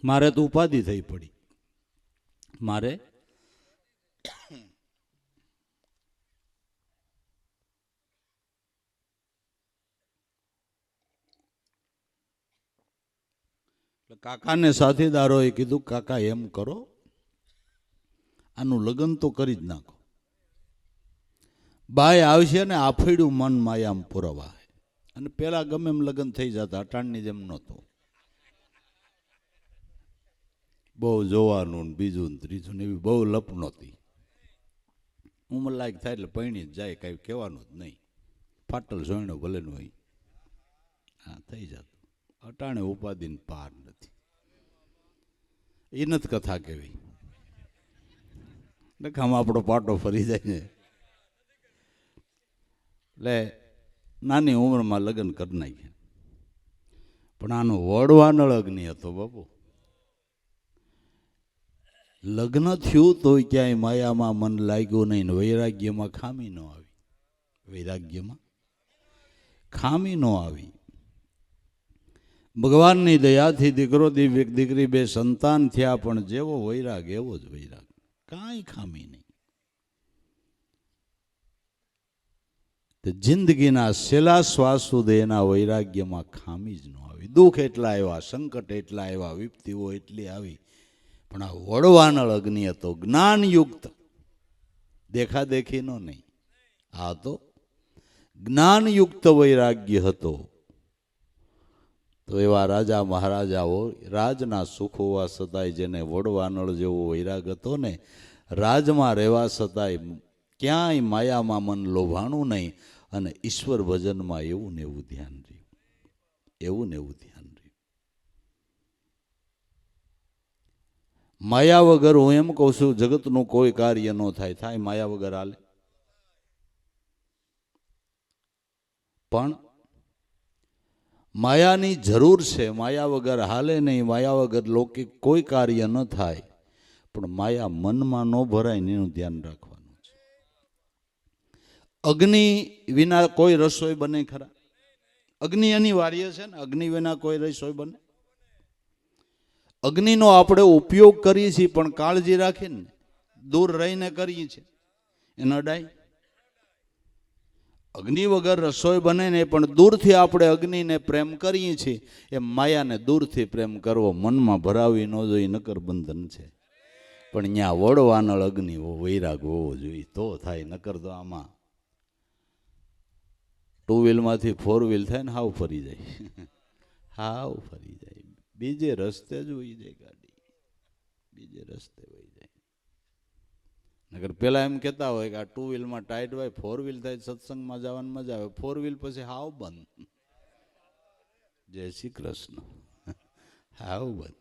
મારે તો ઉપાધિ થઈ પડી. મારે કાકાને સાથીદારોએ કીધું કાકા એમ કરો, આનું લગ્ન તો કરી જ નાખો. બાય આવશે ને આફેડ્યું મન માયામાં પુરવા. અને પેલા ગમે એમ લગ્ન થઈ જતા, અટાણની જેમ નહોતું. બહુ જોવાનું બીજું ત્રીજું ને એવી બહુ લપ નહોતી. ઉંમર લાયક થાય એટલે પૈણી જ જાય, કાંઈ કહેવાનું જ નહીં. ફાટલ સોયણો ભલે નું હોય, હા થઈ જતું. અટાણે ઉપાધિને પાર નથી. એ નથી કથા કેવી, આમાં આપણો પાટો ફરી જાય ને. એટલે નાની ઉંમરમાં લગ્ન કરી નાખ્યા. પણ આનો વડવાનળ અગ્નિ હતો બાપુ. લગ્ન થયું તોય ક્યાંય માયામાં મન લાગ્યું નહીં ને વૈરાગ્યમાં ખામી ન આવી. વૈરાગ્યમાં ખામી ન આવી. ભગવાનની દયાથી દીકરો દીકરી બે સંતાન થયા, પણ જેવો વૈરાગ એવો જ વૈરાગ, કાંઈ ખામી નહીં. જિંદગીના છેલ્લા શ્વાસ સુધી એના વૈરાગ્યમાં ખામી જ ન આવી. દુઃખ એટલા આવ્યા, સંકટ એટલા આવ્યા, વિપત્તિઓ એટલી આવી, પણ આ વડવાનળ અગ્નિ હતો, જ્ઞાનયુક્ત, દેખાદેખીનો નહીં. આ તો જ્ઞાનયુક્ત વૈરાગ્ય હતો. તો એવા રાજા મહારાજાઓ રાજના સુખ હોવા છતાંય જેને વડવાનળ જેવો વૈરાગ હતો ને, રાજમાં રહેવા છતાંય ક્યાંય માયામાં મન લોભાણું નહીં, અને ઈશ્વર ભજનમાં એવું ને એવું ધ્યાન રહ્યું, એવું ને એવું ધ્યાન રહ્યું. માયા વગર હું એમ કહું છું જગતનું કોઈ કાર્ય ન થાય. થાય માયા વગર હાલે? પણ માયાની જરૂર છે, માયા વગર હાલે નહીં. માયા વગર લૌકિક કોઈ કાર્ય ન થાય. પણ માયા મનમાં ન ભરાય ને એનું ધ્યાન રાખવાનું છે. અગ્નિ વિના કોઈ રસોઈ બને ખરા? અગ્નિ અનિવાર્ય છે ને, અગ્નિ વિના કોઈ રસોઈ બને? અગ્નિનો આપણે ઉપયોગ કરીએ છીએ પણ કાળજી રાખીને દૂર રહીને કરીએ છીએ, એને અડાય. અગ્નિ વગર રસોઈ બને ને, પણ દૂરથી આપણે અગ્નિને પ્રેમ કરીએ છીએ. એમ માયાને દૂરથી પ્રેમ કરવો, મનમાં ભરાવી ન જોઈએ, નકર બંધન છે. પણ ત્યાં વડવાનળ અગ્નિ વૈરાગ હોવો જોઈએ તો થાય. નકર તો આમાં 2 વ્હીલમાંથી 4 વ્હીલ થાય ને હાવ ફરી જાય, હાવ ફરી જાય. બીજે રસ્તે જ વહી જાય ગાડી, બીજે રસ્તે વહી જાય. નગર પેલા એમ કહેતા હોય કે આ 2 વ્હીલમાં ટાઈટ હોય, 4 વ્હીલ થાય સત્સંગમાં જવાની મજા આવે. 4 વ્હીલ પછી હાવ બંધ. જય શ્રી કૃષ્ણ. હાવ બંધ.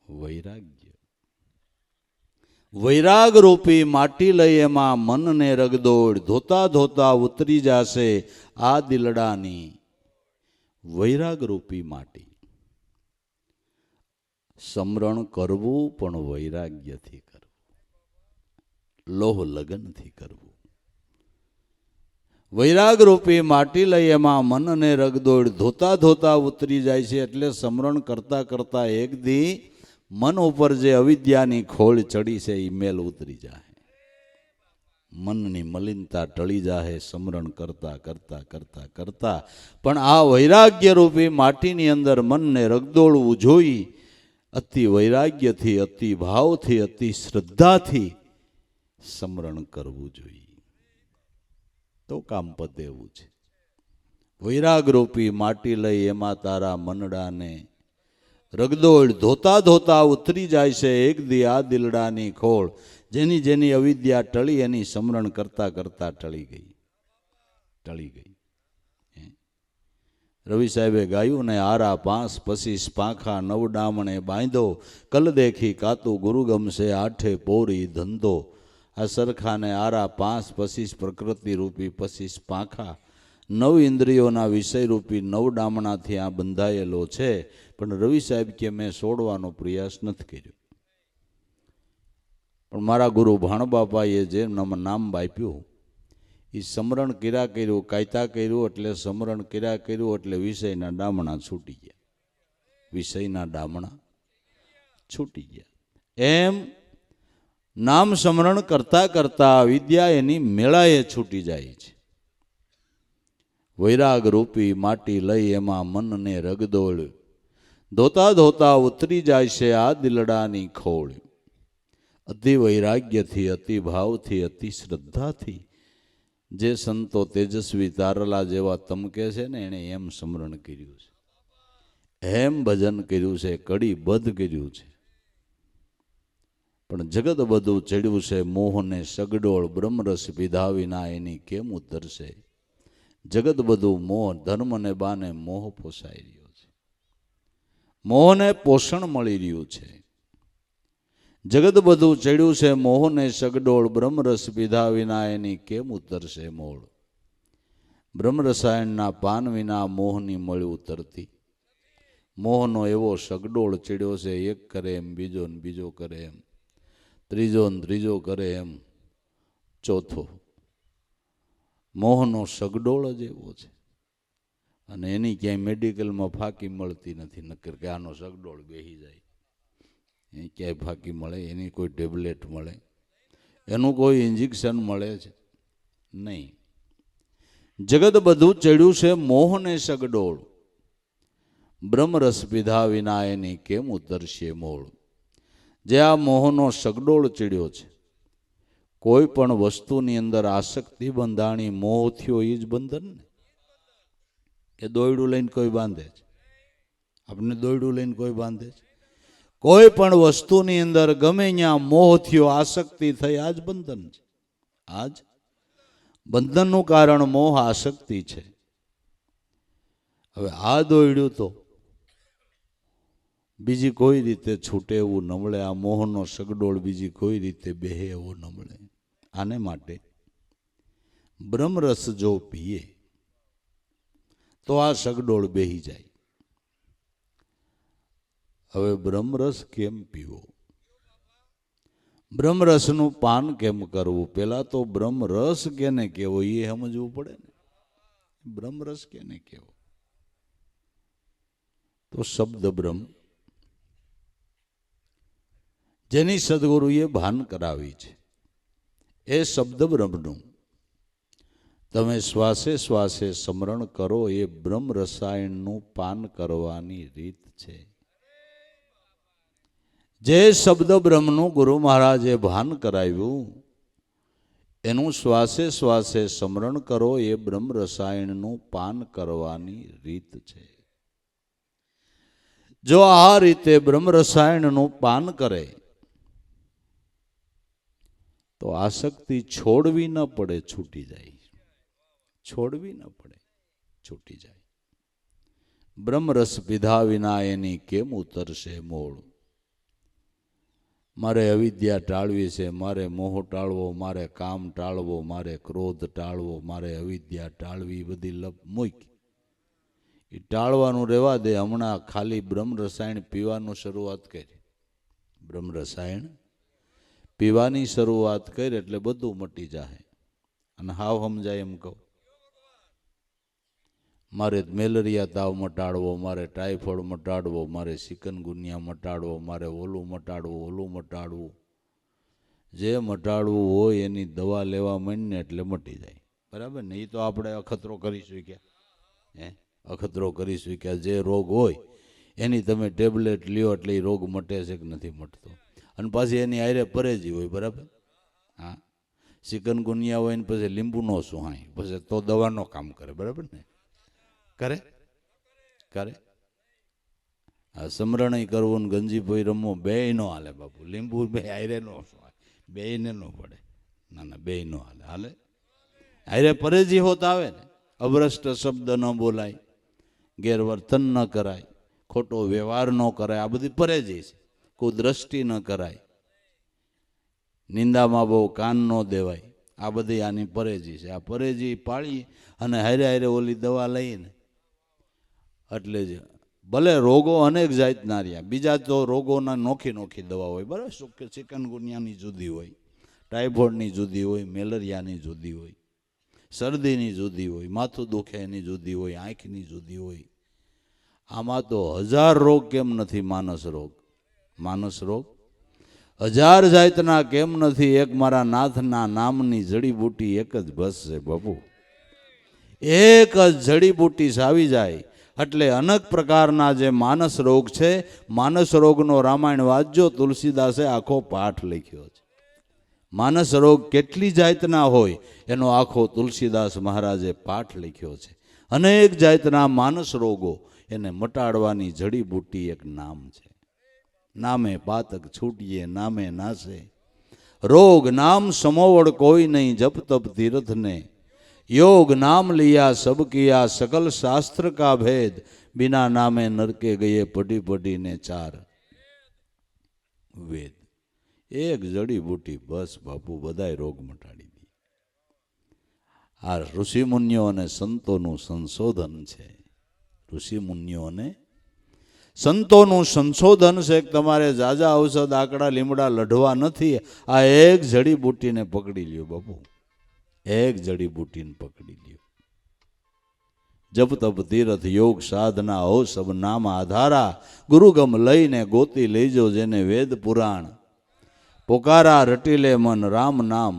વૈરાગ્ય, વૈરાગ રૂપી માટી લઈ એમાં મનને રગદોડ, ધોતા ધોતા ઉતરી જશે આ દિલડાની વૈરાગ રૂપી માટી. સમરણ કરવું પણ વૈરાગ્યથી કરવું, લોહ લગનથી કરવું. વૈરાગ રૂપી માટી લઈ એમાં મનને રગદોડ, ધોતા ધોતા ઉતરી જાય છે. એટલે સમરણ કરતા કરતા એક દી મન ઉપર જે અવિદ્યાની ખોળ ચડી છે એ મેલ ઉતરી જાય, મનની મલિનતા ટળી જાય સમરણ કરતા કરતા કરતા કરતા. પણ આ વૈરાગ્ય રૂપી માટીની અંદર મનને રગદોળવું જોઈ, અતિ વૈરાગ્યથી, અતિ ભાવથી, અતિ શ્રદ્ધાથી સમરણ કરવું જોઈએ, તો કામ પતે એવું છે. વૈરાગ રૂપી માટી લઈ એમાં તારા મનડાને રગદોળ ધોતા ધોતા ઉતરી જાય છે એક દી આ દિલડાની ખોળ. જેની જેની અવિદ્યા ટળી એની સમરણ કરતા કરતા ટળી ગઈ. રવિ સાહેબે ગાયું ને આરા પાંસ પચીસ પાંખા નવ ડામણે બાંધો કલ દેખી કાતું ગુરુ ગમશે આઠે પોરી ધંધો. આ સરખાને આરા પાંચ પચીસ પ્રકૃતિ રૂપી પચીસ પાંખા નવ ઇન્દ્રિયોના વિષય રૂપી નવ ડામણાથી આ બંધાયેલો છે. પણ રવિ સાહેબ કે મેં છોડવાનો પ્રયાસ નથી કર્યો. પણ મારા ગુરુ ભાણબાપાએ જે નામ આપ્યું એ સમરણ કર્યા કર્યું કાયતા કર્યું એટલે સમરણ કર્યા કર્યું એટલે વિષયના ડામણા છૂટી ગયા. વિષયના ડામણા છૂટી ગયા. એમ નામ સમરણ કરતા કરતા વિદ્યા એની મેળાએ છૂટી જાય છે. વૈરાગ રૂપી માટી લઈ એમાં મનને રગદોળ ધોતા ધોતા ઉતરી જાય છે આ દિલડાની ખોળ. અતિ વૈરાગ્યથી અતિ ભાવથી અતિ શ્રદ્ધાથી જે સંતો તેજસ્વી તારલા જેવા તમકે છે ને એણે એમ સ્મરણ કર્યું છે, એમ ભજન કર્યું છે, કડી બધ કર્યું છે. પણ જગત બધું ચડ્યું છે મોહને સગડોળ બ્રહ્મરસ પીધા વિના એની કેમ ઉતરશે. જગત બધું મોહ ધર્મને બાને મોહ પોસાઈ રહ્યો છે, મોહને પોષણ મળી રહ્યું છે. જગત બધું ચડ્યું છે મોહને સગડોળ બ્રહ્મરસ પીધા વિના એની કેમ ઉતરશે મોળ. બ્રહ્મરસાયણના પાન વિના મોહની મળી ઉતરતી. મોહનો એવો સગડોળ ચડ્યો છે, એક કરે એમ બીજો ને બીજો કરે એમ ત્રીજો ને ત્રીજો કરે એમ ચોથો. મોહનો સગડોળ જ એવો છે અને એની ક્યાંય મેડિકલમાં ફાંકી મળતી નથી. નક્કર કે આનો સગડોળ બેસી જાય એ ક્યાંય ફાંકી મળે, એની કોઈ ટેબ્લેટ મળે, એનું કોઈ ઇન્જેક્શન મળે છે નહીં. જગત બધું ચડ્યું છે મોહને સગડોળ બ્રહ્મરસ પીધા વિના એની કેમ ઉતરશે મોળ. જે આ મોહનો સગડોળ ચડ્યો છે, કોઈ પણ વસ્તુની અંદર આસક્તિ બંધાણી મોહ થયો એ જ બંધન ને. એ દોયડું લઈને કોઈ બાંધે છે, આપણે દોયડું લઈને કોઈ બાંધે છે. કોઈ પણ વસ્તુની અંદર ગમે ત્યાં મોહ થયો આસક્તિ થઈ આ જ બંધન છે. આ જ બંધનનું કારણ મોહ આસક્તિ છે. હવે આ દોયડું તો બીજી કોઈ રીતે છૂટે એવું ન મળે. આ મોહનો સગડોળ બીજી કોઈ રીતે બેહે એવું ન મળે. આને માટે બ્રહ્મરસ જો પીએ તો આ સગડોળ બેહી જાય. હવે બ્રહ્મરસ કેમ પીવો, બ્રહ્મરસનું પાન કેમ કરવું? પેલા તો બ્રહ્મરસ કેને કેવો એ સમજવું પડે ને. બ્રહ્મરસ કેને કેવો? તો શબ્દ બ્રહ્મ જેની સદગુરુએ ભાન કરાવી છે એ શબ્દ બ્રહ્મનું તમે શ્વાસે શ્વાસે સ્મરણ કરો. એ બ્રહ્મ રસાયણનું પાન કરવાની રીત છે. જે શબ્દ બ્રહ્મનું ગુરુ મહારાજે ભાન કરાવ્યું એનું શ્વાસે શ્વાસે સ્મરણ કરો. એ બ્રહ્મ રસાયણનું પાન કરવાની રીત છે. જો આ રીતે બ્રહ્મ રસાયણનું પાન કરે તો આસક્તિ છોડવી ન પડે, છૂટી જાય. છોડવી ન પડે, છૂટી જાય. બ્રહ્મરસ પીધા વિના એની કેમ ઉતરશે મોળ. મારે અવિદ્યા ટાળવી છે, મારે મોહ ટાળવો, મારે કામ ટાળવો, મારે ક્રોધ ટાળવો, મારે અવિદ્યા ટાળવી. બધી લપ મૂક, એ ટાળવાનું રહેવા દે. હમણાં ખાલી બ્રહ્મ રસાયણ પીવાનું શરૂઆત કરી. બ્રહ્મ રસાયણ પીવાની શરૂઆત કરી એટલે બધું મટી જાય. અને હાવ સમજાય એમ કહું, મારે મેલેરિયા તાવ મટાડવો, મારે ટાઇફોઇડ મટાડવો, મારે ચિકનગુનિયા મટાડવો, મારે ઓલું મટાડવું, ઓલું મટાડવું. જે મટાડવું હોય એની દવા લેવા માંડીને એટલે મટી જાય. બરાબર ને? એ તો આપણે અખતરો કરી શક્યા. અખતરો કરી શક્યા. જે રોગ હોય એની તમે ટેબ્લેટ લ્યો એટલે એ રોગ મટે છે કે નથી મટતો. અને પાછી એની આયરે પરેજી હોય. બરાબર? હા, ચિકનગુનિયા હોય ને પછી લીંબુનો સુહાય પછી તો દવાનો કામ કરે. બરાબર ને? કરે કરે આ સમરણી કરવું ને ગંજી પોઈ રમવું બે નો હાલે બાપુ. લીંબુ બે હારે નો બે ને નો પડે. ના ના બે નો હાલે. હાલે હારે પરેજી હોત આવે ને. અભ્રષ્ટ શબ્દ ન બોલાય, ગેરવર્તન ન કરાય, ખોટો વ્યવહાર ન કરાય, આ બધી પરેજી છે. કુદ્રષ્ટિ ન કરાય, નિંદામાં બહુ કાન ન દેવાય, આ બધી આની પરેજી છે. આ પરેજી પાળી અને હારે હારે ઓલી દવા લઈને એટલે જ ભલે રોગો અનેક જાતના રહ્યા. બીજા તો રોગોના નોખી નોખી દવા હોય બરાબર. ચિકનગુનિયાની જુદી હોય, ટાઇફોઇડની જુદી હોય, મેલેરિયાની જુદી હોય, શરદીની જુદી હોય, માથું દુખે એની જુદી હોય, આંખની જુદી હોય. આમાં તો 1000 રોગ કેમ નથી માનસ રોગ? માનસ રોગ 1000 જાતના કેમ નથી? એક મારા નાથના નામની જડીબુટી એક જ બસ છે બાપુ. એક જ જડીબુટી આવી જાય એટલે અનેક પ્રકારના જે માનસ રોગ છે, માનસ રોગનો રામાયણ વાંચજો. તુલસીદાસે આખો પાઠ લખ્યો છે. માનસ રોગ કેટલી જાતના હોય એનો આખો તુલસીદાસ મહારાજે પાઠ લખ્યો છે. અનેક જાતના માનસ રોગો એને મટાડવાની જડીબુટી એક નામ છે. નામે પાતક છૂટીએ, નામે નાશે રોગ, નામ સમોવડ કોઈ નહીં, જપ તપ તીર્થ ને योग, नाम लिया सब किया सकल शास्त्र का भेद, बिना नामे नरके गए पढ़ी पढ़ी ने 4 वेद. एक जड़ी बूटी बस बापू बधाय रोग मटाड़ी दी. आ ऋषि मुनिओ ने संतों संशोधन है. ऋषि मुनिओ ने संतों संशोधन से तमारे जाजा औषध आकड़ा લીમડા લઢવા નથી. आ एक जड़ी बूटी ने पकड़ी लियो बापू. एक जड़ी बूटी ने पकड़ी लियो. जब तब तीर्थ योग साधना हो सब नाम आधारा, गुरुगम लईने गोती लेजो जेने वेद पुराण, पुकारा रटीले मन राम नाम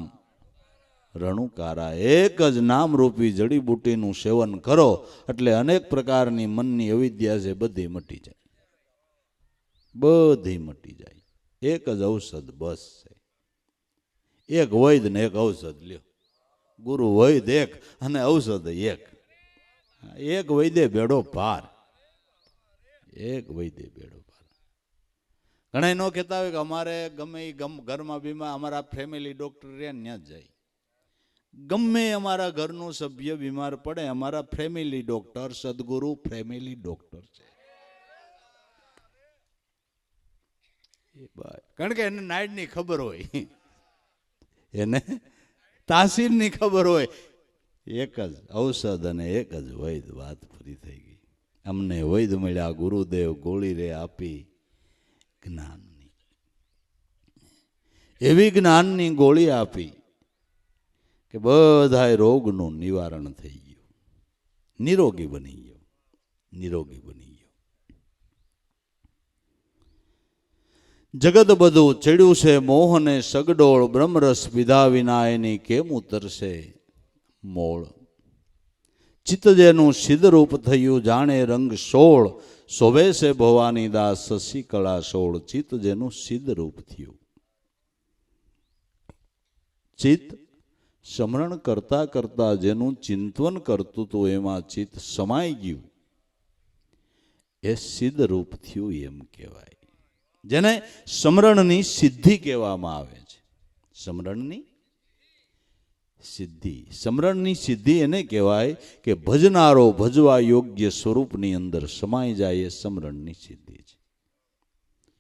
रણુકારા. एक ज नाम रूपी जड़ी बूटी નું સેવન કરો એટલે અનેક પ્રકારની મનની અવિદ્યા છે બધી મટી જાય. બધી મટી જાય. એક જ ઔષધ બસ છે. એક વૈદ ને એક ઔષધ લ્યો. ગુરુ વૈદ એક અને ઔષધ એક. એક વૈદે બેડો પાર. એક વૈદે બેડો પાર. ઘણા નો કહેતા હોય કે અમારે ગમે ઘરમાં બીમાર અમારા ફેમિલી ડોક્ટર રે ત્યાં જ જાય. ગમે અમારા ઘરનું સભ્ય બીમાર પડે, અમારા ફેમિલી ડોક્ટર સદગુરુ ફેમિલી ડોક્ટર છે. કારણ કે એને નાઈડની ખબર હોય, એને તાસીરની ખબર હોય. એક જ ઔષધ અને એક જ વૈદ. વાત પૂરી થઈ ગઈ. અમને વૈદ મળ્યા ગુરુદેવ ગોળી રે આપી જ્ઞાનની. એવી જ્ઞાનની ગોળી આપી કે બધાય રોગનું નિવારણ થઈ ગયું. નિરોગી બની ગયો. નિરોગી બની ગયો. જગત બધું ચડ્યું છે મોહને સગડોળ, બ્રહ્મરસ પીધા વિના એની કેમ ઉતરશે મોળ. ચિત્ત જેનું સિદ્ધ રૂપ થયું જાણે રંગ 16, શોભે છે ભવાની દાસ શશી કળા 16. ચિત્ત જેનું સિદ્ધ રૂપ થયું. ચિત્ત સ્મરણ કરતા કરતા જેનું ચિંતન કરતું હતું એમાં ચિત્ત સમાઈ ગયું એ સિદ્ધ રૂપ થયું એમ કહેવાય. જેને સ્મરણની સિદ્ધિ કહેવામાં આવે છે. સ્મરણની સિદ્ધિ. સ્મરણની સિદ્ધિ એને કહેવાય કે ભજનારો ભજવા યોગ્ય સ્વરૂપની અંદર સમાઈ જાય એ સ્મરણની સિદ્ધિ છે.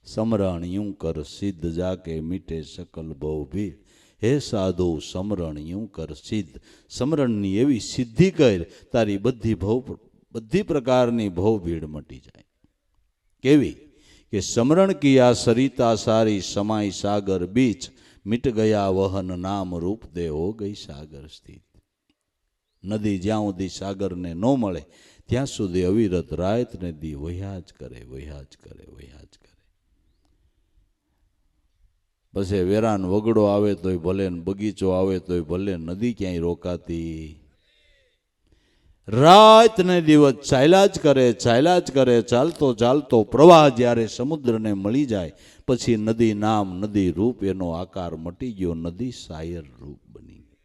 સ્મરણ યું કર સિદ્ધ જાકે મીટે સકલ ભવ ભીડ, હે સાધુ સ્મરણ યું કર સિદ્ધ. સ્મરણની એવી સિદ્ધિ કર તારી બધી પ્રકારની ભવ ભીડ મટી જાય. કેવી કે સ્મરણ કિયા સરિતા સારી, સમાઈ સાગર બીચ, મિટ ગયા વહન નામ રૂપ દે હો ગઈ સાગર સ્થિત. નદી જ્યાં સુધી સાગરને ન મળે ત્યાં સુધી અવિરત રાત ને દી વહ્યા જ કરે, વહ્યા જ કરે, વહ્યા જ કરે. પછી વેરાન વગડો આવે તોય ભલે, બગીચો આવે તોય ભલે, નદી ક્યાંય રોકાતી. રાત ને દિવસ ચાલ્યા જ કરે, ચાલ્યા જ કરે. ચાલતો ચાલતો પ્રવાહ જ્યારે સમુદ્રને મળી જાય પછી નદી નામ, નદી રૂપ, એનો આકાર મટી ગયો. નદી શાયર રૂપ બની ગઈ.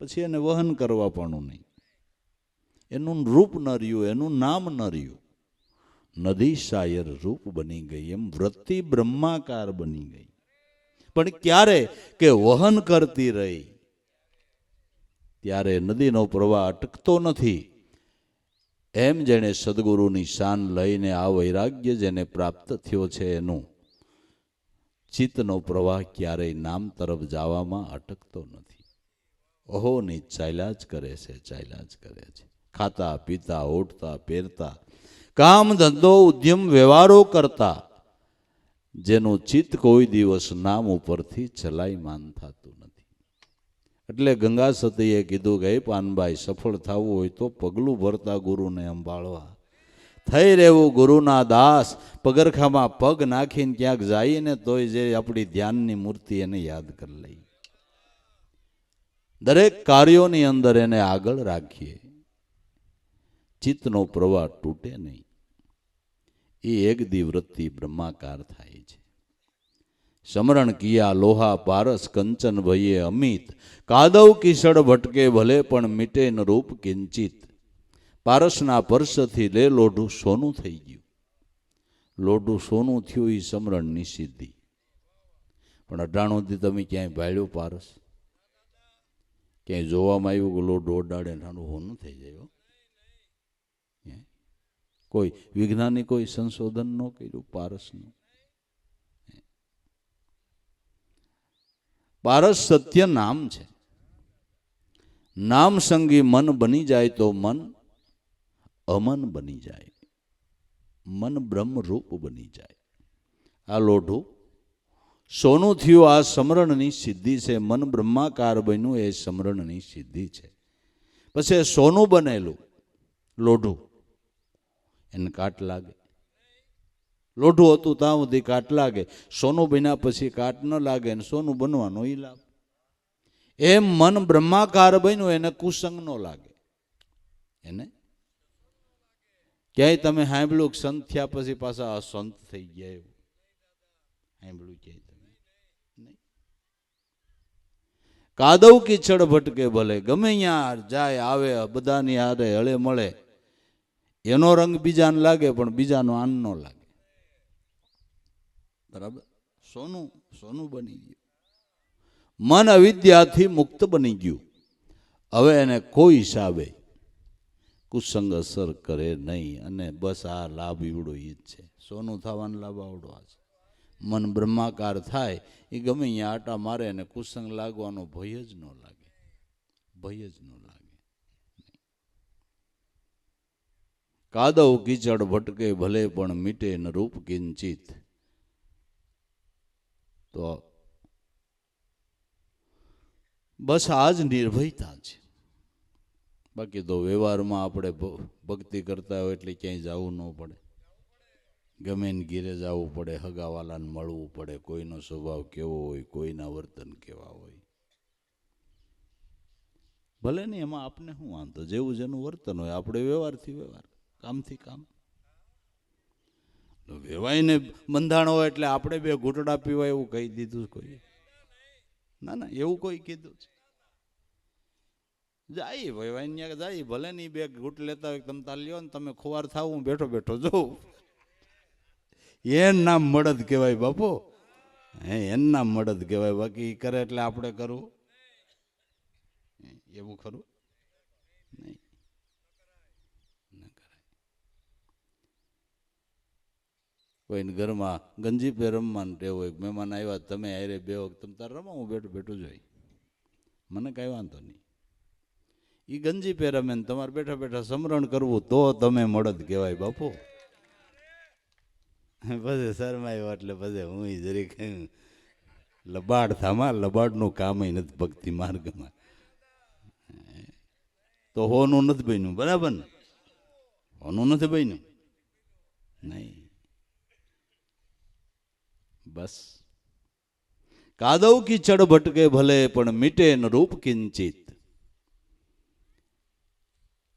પછી એને વહન કરવા પણ નહીં. એનું રૂપ ન રહ્યું, એનું નામ ન રહ્યું. નદી શાયર રૂપ બની ગઈ, એમ વૃત્તિ બ્રહ્માકાર બની ગઈ. પણ ક્યારે કે વહન કરતી રહી ત્યારે નદીનો પ્રવાહ અટકતો નથી. એમ જેણે સદગુરુની શાન લઈને આ વૈરાગ્ય જેને પ્રાપ્ત થયો છે એનું ચિત્તનો પ્રવાહ ક્યારેય નામ તરફ જવામાં અટકતો નથી. ઓહોની ચાલ્યા જ કરે છે, ચાલ્યા જ કરે છે. ખાતા પીતા ઉઠતા પહેરતા કામ ધંધો ઉદ્યમ વ્યવહારો કરતા જેનું ચિત્ત કોઈ દિવસ નામ ઉપરથી ચલાયમાન થતું નથી. એટલે ગંગા સતીએ કીધું કે હે પાનભાઈ, સફળ થવું હોય તો પગલું ભરતા ગુરુને સંભાળવા, થઈ રહેવું ગુરુના દાસ. પગરખામાં પગ નાખીને ક્યાંક જઈએ ને તોય જે આપણી ધ્યાનની મૂર્તિ એને યાદ કરી લઈ. દરેક કાર્યોની અંદર એને આગળ રાખીએ, ચિત્તનો પ્રવાહ તૂટે નહીં. એ એક દિવૃત્તિ બ્રહ્માકાર થાય છે. સમરણ કિયા લોહા પારસ કંચન ભયે અમિત, કાદવ કિસડ ભટકે ભલે પણ મીટે ન રૂપ કિંચિત. પારસના પર્શથી લે લોઢું સોનું થઈ ગયું. લોઢું સોનું થયું એ સમરણની સિદ્ધિ. પણ 98થી તમે ક્યાંય ભાળ્યો પારસ? ક્યાંય જોવામાં આવ્યું કે લોઢું ઓડાડે નાનું હોનું થઈ જાય? કોઈ વિજ્ઞાની કોઈ સંશોધન ન કર્યું પારસનું? પારસ સત્ય નામ છે. નામ સંગી મન બની જાય તો મન અમન બની જાય, મન બ્રહ્મ રૂપ બની જાય. આ લોઢું સોનું થયું, આ સમરણની સિદ્ધિ છે. મન બ્રહ્માકાર બન્યું એ સમરણની સિદ્ધિ છે. પછી સોનું બનેલું લોઢું એને કાટ લાગે. લોઢું હતું ત્યાં સુધી કાટ લાગે, સોનું બન્યા પછી કાટ ન લાગે ને સોનું બનવાનો ઈ લાભ. એમ મન બ્રહ્માકાર બન્યું એને કુસંગ ન લાગે. એને ક્યાંય તમે સાંભળ્યું સંત થયા પછી પાછા અસંત થઈ ગયા એવું સાંભળ્યું ક્યાંય તમે? નહીં. કાદવ કીચડ ભટકે ભલે, ગમે ત્યાં જાય આવે બધાની હારે હળે મળે, એનો રંગ બીજાને લાગે પણ બીજાનો આન ન લાગે. બરાબર? સોનું સોનું બની ગયું. મન અવિદ્યાથી મુક્ત બની ગયું. હવે એને કોઈ હિસાબે કુસંગ અસર કરે નહીં. અને બસ આ લાભ ઈવડો ઈ જ છે. સોનું થવાનો લાભ આવડો આ છે. મન બ્રહ્માકાર થાય એ ગમે અહીંયા આટા મારે અને કુસંગ લાગવાનો ભય જ ન લાગે, ભય જ ન લાગે. કાદવ કીચડ ભટકે ભલે પણ મીટે ન રૂપ કિંચિત. તો બસ આ જ નિર્ભયતા છે. બાકી તો વ્યવહારમાં આપણે ભક્તિ કરતા હોય એટલે ક્યાંય જવું ન પડે, ગમે ને ઘીરે જવું પડે, હગાવાલાને મળવું પડે, કોઈનો સ્વભાવ કેવો હોય, કોઈના વર્તન કેવા હોય. ભલે નહીં, એમાં આપને શું વાંધો? જેવું જેનું વર્તન હોય, આપણે વ્યવહારથી વ્યવહાર, કામથી કામ. વેવાઈને બંધાણો હોય એટલે આપણે બે ઘૂંટડા પીવાય એવું કહી દીધું કોઈ? ના ના, એવું કોઈ કીધું છે? જાય વેવાઈને ત્યાં જાય, ભલે નહીં બે ઘૂંટ લેતા હોય, તમે તાર લ્યો ને તમે ખુવાર થાવ, હું બેઠો બેઠો જોઉં. એન નામ મળદ કહેવાય બાપો. એન નામ મળદ કહેવાય. બાકી કરે એટલે આપણે કરવું એવું ખરું નહીં. કોઈને ઘરમાં ગંજી પે રમવાનું ટેવ હોય, મહેમાન આવ્યા તમે હારે બે વખત તમે તાર રમો, હું બેઠું બેઠું જોઈ, મને કાંઈ વાંધો નહીં. એ ગંજી પે રમે ને તમારે બેઠા બેઠા સમરણ કરવું તો તમે મળદ કહેવાય બાપુ. પછી શરમાયો એટલે પછી હું જરીક લબાડ થામાં, લબાડનું કામ નથી ભક્તિ માર્ગમાં. તો હોનું નથી બન્યું, બરાબર ને? હોનું નથી બન્યું નહીં. બસ કાદવ કીચડ ભટકે ભલે પણ મીટે ન રૂપ કિંચિત.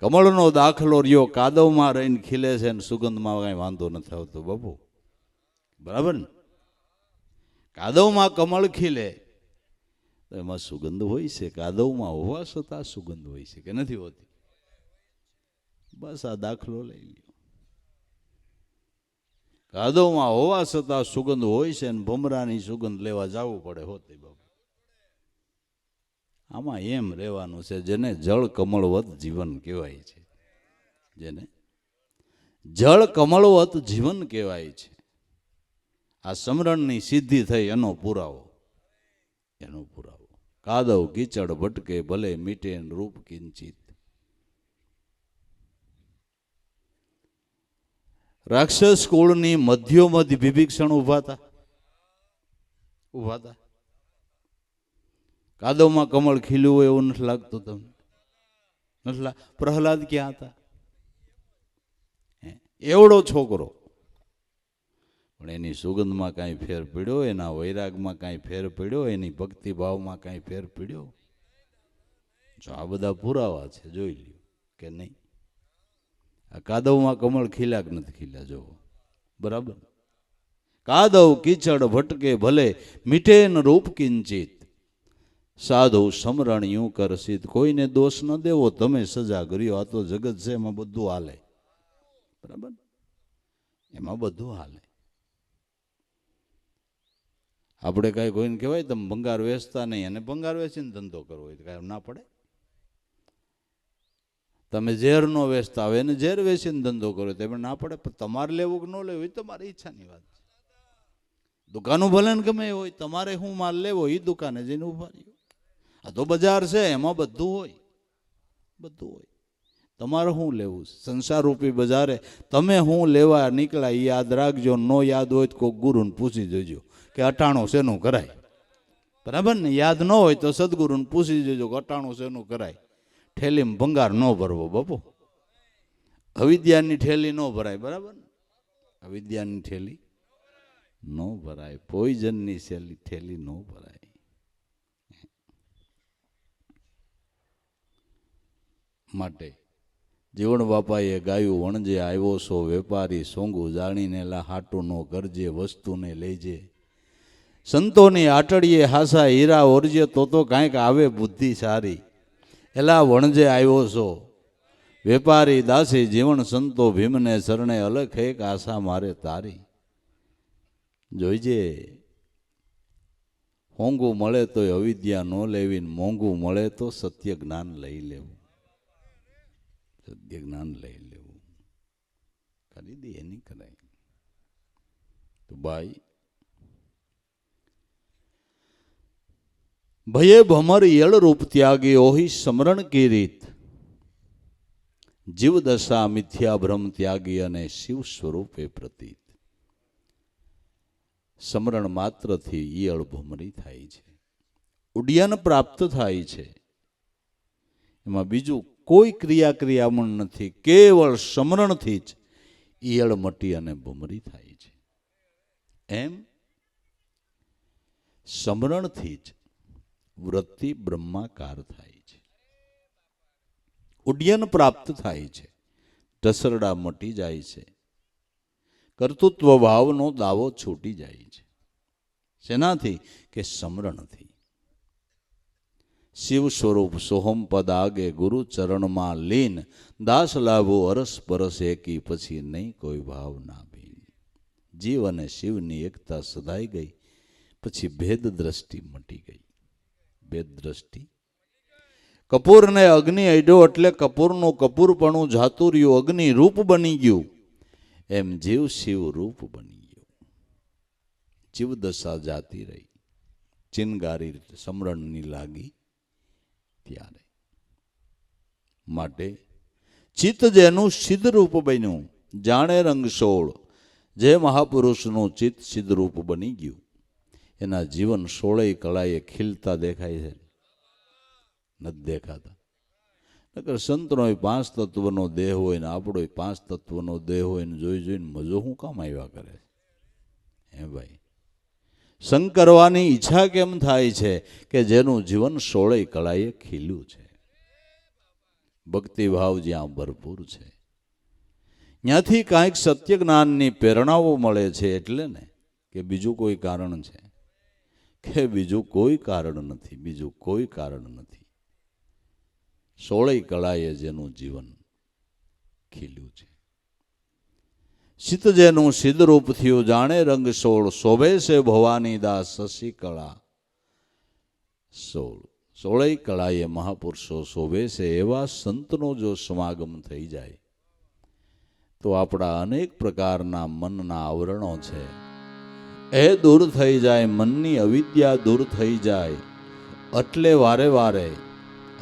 કમળનો દાખલો રહ્યો, કાદવમાં રહીને ખીલે છે ને સુગંધમાં કાંઈ વાંધો નથી આવતો બાપુ, બરાબર ને? કાદવમાં કમળ ખીલે તો એમાં સુગંધ હોય છે, કાદવમાં હોવા છતાં સુગંધ હોય છે કે નથી હોતી? બસ આ દાખલો લઈ લ્યો. કાદવમાં હોવા છતાં સુગંધ હોય છે ને ભમરાની સુગંધ લેવા જવું પડે હોતે બાબુ. આમાં એમ રહેવાનું છે જેને જળ કમળવત જીવન કહેવાય છે, જેને જળ કમળવત જીવન કહેવાય છે. આ સમરણની સિદ્ધિ થઈ એનો પુરાવો, એનો પુરાવો. કાદવ કીચડ ભટકે ભલે મીટે રૂપ કિંચિત. રાક્ષસ કુળની મધ્યોમધ વિભીક્ષણ ઉભા હતા. કાદવમાં કમળ ખીલ્યું હોય એવું નથી લાગતું તમને? નથી. પ્રહલાદ ક્યાં હતા? એવડો છોકરો, પણ એની સુગંધમાં કાંઈ ફેર પડ્યો? એના વૈરાગમાં કાંઈ ફેર પડ્યો? એની ભક્તિભાવમાં કાંઈ ફેર પડ્યો? જો આ બધા પુરાવા છે, જોઈ લ્યો કે નહીં. આ કાદવમાં કમળ ખીલ્યા કે નથી ખીલ્યા જોવો બરાબર. કાદવ કીચડ ભટકે ભલે મીઠે ન રૂપ કિંચિત. સાધુ સમરણ યું કરશિત. કોઈને દોષ ન દેવો, તમે સજા કર્યો. આ તો જગત છે, એમાં બધું હાલે બરાબર, એમાં બધું હાલે. આપણે કાંઈ કોઈને કહેવાય તમે ભંગાર વેચતા નહીં અને ભંગાર વેચીને ધંધો કરવો હોય તો કાંઈ ના પડે? તમે ઝેર નો વેચતા હોય એને ઝેર વેચીને ધંધો કરો તો એમાં ના પડે? પણ તમારે લેવું કે ન લેવું એ તમારી ઈચ્છાની વાત છે. દુકાનો ભલે ને ગમે હોય, તમારે શું માલ લેવો એ દુકાને જઈને ઉભા રહ્યો. આ તો બજાર છે, એમાં બધું હોય, બધું હોય. તમારે શું લેવું? સંસાર રૂપી બજારે તમે શું લેવા નીકળ્યા એ યાદ રાખજો. ન યાદ હોય તો કોઈ ગુરુને પૂછી જોજો કે અટાણું શેનું કરાય, બરાબર ને? યાદ ન હોય તો સદગુરુને પૂછી જોજો કે અટાણું શેનું કરાય. ઠેલીમાં ભંગાર ન ભરવો બાપુ. અવિદ્યાની ઠેલી ન ભરાય, બરાબર ને? અવિદ્યાની ઠેલી ન ભરાય, પોઈઝનની ઠેલી ન ભરાય. માટે જીવણ બાપાએ ગાયું વણજે આવ્યો છો વેપારી સોંગું જાણીને લા હાટું નો કરજે વસ્તુને લેજે. સંતોની આટડીએ હાસા હીરા ઓરજે તો કાંઈક આવે બુદ્ધિ સારી. એલા વણજે આવ્યો છો વેપારી દાસી જીવણ સંતો ભીમને શરણે અલખ એક આશા મારે તારી. જોઈજે હોંગું મળે તો અવિદ્યા ન લેવી, મોંઘું મળે તો સત્ય જ્ઞાન લઈ લેવું. સત્ય જ્ઞાન લઈ લેવું. કરી દે એની કરાય તો ભાઈ. ભયે ભમર યળ રૂપ ત્યાગી ઓહી સમરણ કી રીત. જીવ દશા મિથ્યા ભ્રમ ત્યાગી અને શિવ સ્વરૂપે પ્રતીત. સમરણ માત્રથી ઈયળ ભમરી થાય છે, ઉડ્ડયન પ્રાપ્ત થાય છે. એમાં બીજું કોઈ ક્રિયામણ નથી, કેવળ સમરણથી જ ઈયળ મટી અને ભમરી થાય છે. એમ સમરણથી જ વૃત્તિ બ્રહ્માકાર થાય છે, ઉડ્ડયન પ્રાપ્ત થાય છે, ઢસરડા મટી જાય છે, કર્તૃત્વ ભાવનો દાવો છૂટી જાય છે. શેનાથી? કે સમરણથી. શિવ સ્વરૂપ સોહમ પદ આગે ગુરુ ચરણમાં લીન. દાસ લાભો અરસ પરસ એકી પછી નહીં કોઈ ભાવ ના ભીન. જીવ અને શિવની એકતા સધાઈ ગઈ પછી ભેદ દ્રષ્ટિ મટી ગઈ. ભેદ દ્રષ્ટિ. કપૂરને અગ્નિ અડ્યો એટલે કપૂરનું કપૂરપણું જાતું રહ્યું, અગ્નિ રૂપ બની ગયું. એમ જીવ શિવ રૂપ બની ગયું. જીવ દશા જાતી રહી, ચિનગારી સમરણની લાગી ત્યારે. માટે ચિત્ત જેનું સિદ્ધ રૂપ બન્યું, જાણે રંગ સોળ. જે મહાપુરુષનું ચિત્ત સિદ્ધ રૂપ બની ગયું એના જીવન સોળેય કળાએ ખીલતા દેખાય છે, નથી દેખાતા? નકર સંતનો 5 તત્વનો દેહ હોય ને આપણો 5 તત્વનો દેહ હોય ને જોઈ જોઈને મજો શું કામ આવ્યા કરે? હે ભાઈ, સંગ કરવાની ઈચ્છા કેમ થાય છે? કે જેનું જીવન સોળેય કળાએ ખીલ્યું છે, ભક્તિભાવ જ્યાં ભરપૂર છે, ત્યાંથી કાંઈક સત્ય જ્ઞાનની પ્રેરણાઓ મળે છે. એટલે ને કે બીજું કોઈ કારણ છે? કે બીજું કોઈ કારણ નથી, બીજું કોઈ કારણ નથી. સોળેય કળાએ જેનું જીવન ખીલ્યું છે. શીતજેનું સિદ્ધરૂપ થયું જાણે રંગ સોળ, શોભે છે ભવાની દાસ શશી કળા સોળ. સોળેય કળાએ મહાપુરુષો શોભે છે. એવા સંતનો જો સમાગમ થઈ જાય તો આપણા અનેક પ્રકારના મનના આવરણો છે એ દૂર થઈ જાય, મનની અવિદ્યા દૂર થઈ જાય. એટલે વારે વારે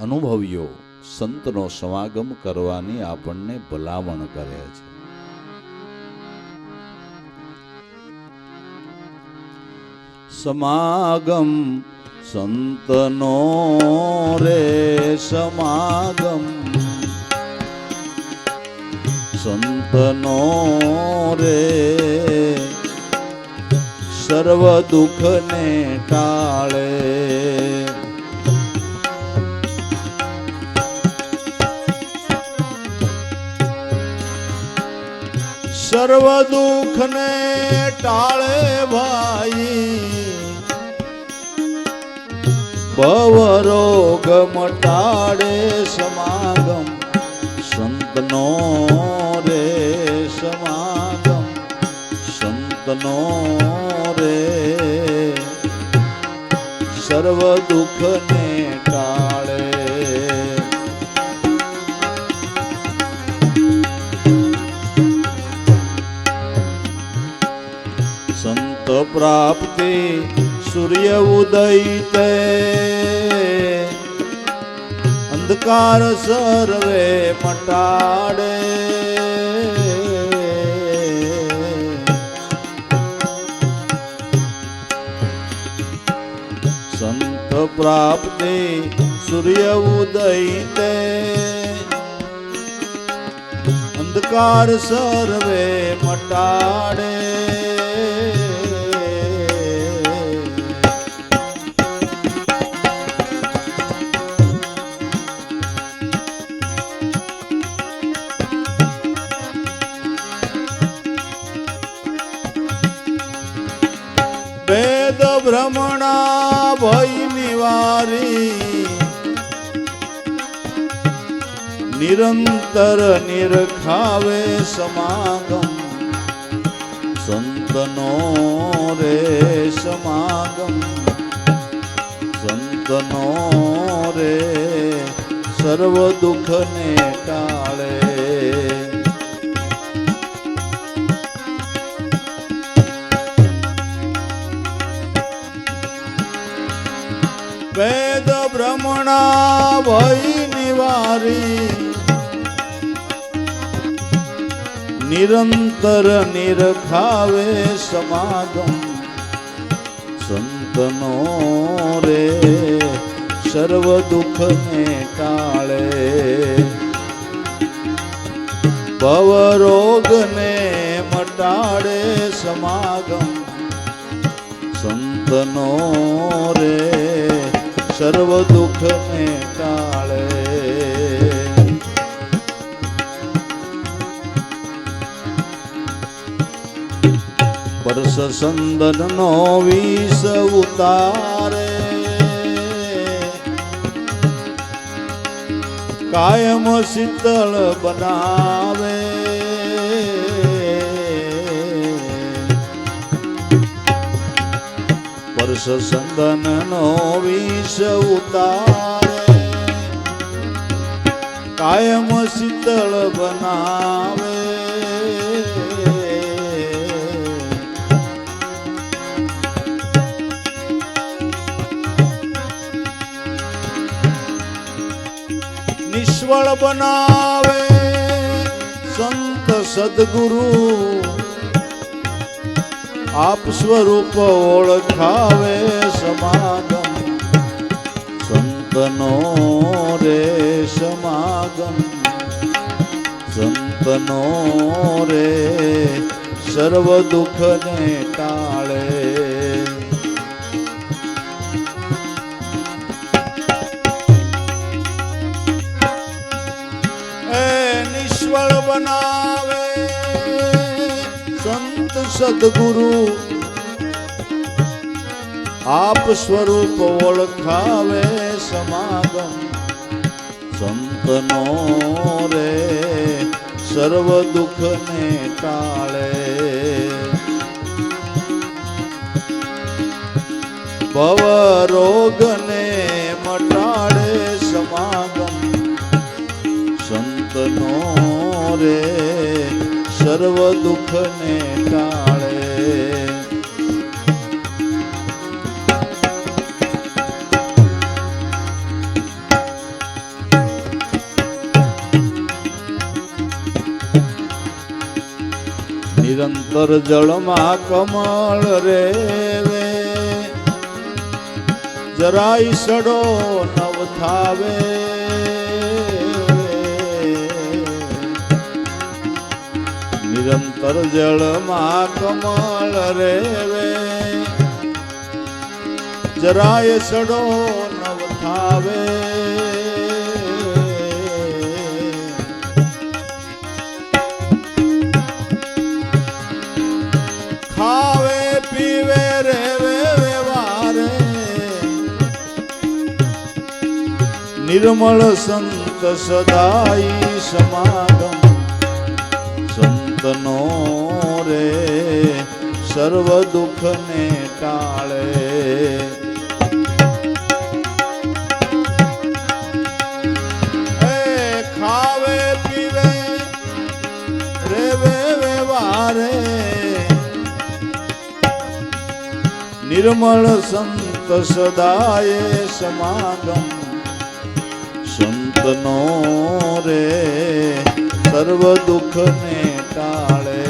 અનુભવીઓ સંતનો સમાગમ કરવાની આપણને ભલામણ કરે છે. સમાગમ સંતનો રે સમાગમ, સંતનો રે સર્વ દુઃખને ટાળે. સર્વ દુઃખને ટાળે ભાઈ, ભવરોગ મટાડે. સમાગમ સંતનો રે સમાગમ, સંતનો રે સર્વ દુઃખને ટાળે. સંત પ્રાપ્તિ સૂર્ય ઉદય તે, અંધકાર સર્વે મટાડે. સંત પ્રાપ્તિ સૂર્ય ઉદય તે, અંધકાર સર્વે મટાડે. વેદ ભ્રમણા ભય નિવારી, નિરંતર નિરખાવે. સમાગમ સંતનો રે સમાગમ, સંતનો રે સર્વ દુઃખને ટાળે. વેદ ભ્રમણા ભય નિવારી, નિરંતર નિરખાવે. સમાગમ સંતનો રે સર્વ દુઃખને ટાળે. ભવરોગને મટાડે. સમાગમ સંતનો રે સર્વ દુઃખને ટાળે. પરસ સંદનનો વિષ ઉતારે, કાયમ શીતળ બનાવે. પરસ સંદનનો વિષ ઉતારે, કાયમ શીતળ બનાવે. નિષ્ફળ બનાવે સંત સદગુરુ, આપ સ્વરૂપ ઓળખાવે. સમાગમ સંતનો રે સમાગમ, સંતનો રે સર્વ દુઃખને ટાળે. નિષ્ફળ બનાવે સંત સદગુરુ, આપ સ્વરૂપ ઓળખાવે. સમાગમ સંતનો રે સર્વ દુઃખને ટાળે. ભવ રોગને મટાડે સમાગમ સંતનો રે સર્વ દુઃખને ટાળે. નિરંતર જળમાં કમળ રેવે જરાય સડો નવ થાવે. નિરંતર જળમાં કમળ રેવે જરાય સડો નવ થાવે. ખાવે પીવે રેવે વ્યવહારે નિર્મળ સંત સદાઈ સમાગમ સંતનો રે સર્વ દુઃખને ટાળે. ખાવે પીવે રેવે વ્યવહારે નિર્મળ સંત સદાય સમાગમ સંતનો રે સર્વ દુઃખને ટાળે.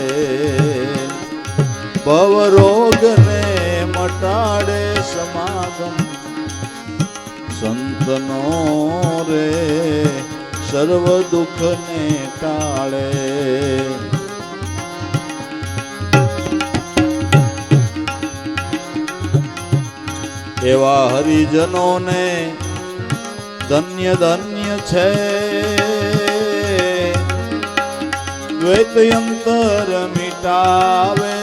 ભવ રોગને મટાડે સમાગમ સંતનો રે સર્વ દુઃખને ટાળે. એવા હરિજનોને ધન્ય ધન્ય છે દ્વૈત અંતર મિટાવે.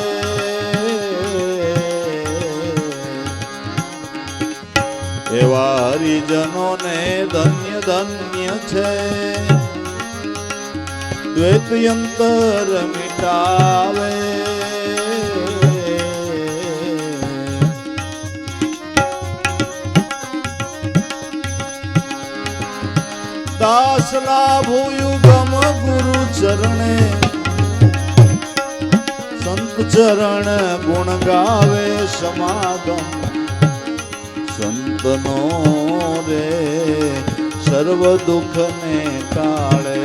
એવા હરિજનોને ધન્ય ધન્ય છે દ્વૈત અંતર મિટાવે. દાસ લાભુયું ગમ ગુરુ ચરણે સંત ચરણ ગુણ ગાવે સમાગમ સંતનો રે સર્વ દુઃખને ટાળે.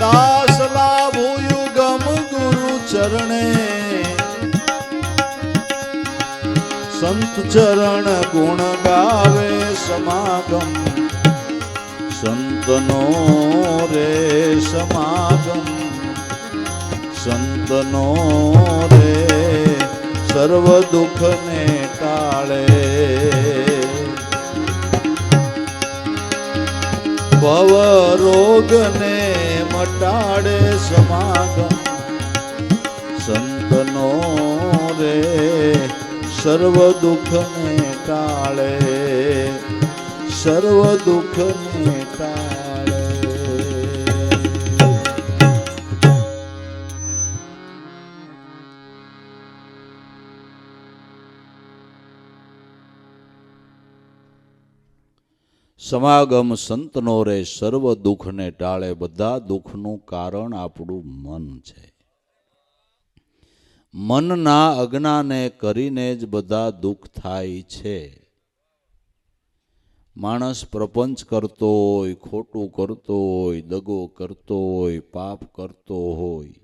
દાસ લાભુયું ગમ ગુરુ ચરણે સંત ચરણ ગુણ ગાવે સમાગમ સંતનો રે સમાગમ સંતનો રે સર્વ દુઃખને ટાળે. ભવ રોગને મટાડે સમાગમ સંતનો રે સર્વ દુઃખને ટાળે. સર્વ દુઃખને ટાળે. સમાગમ સંતનો રે સર્વ દુઃખને ટાળે. બધા દુઃખનું કારણ આપણું મન છે. મનના અજ્ઞાને કરીને જ બધા દુઃખ થાય છે. માણસ પ્રપંચ કરતો હોય, ખોટું કરતો હોય, દગો કરતો હોય, પાપ કરતો હોય,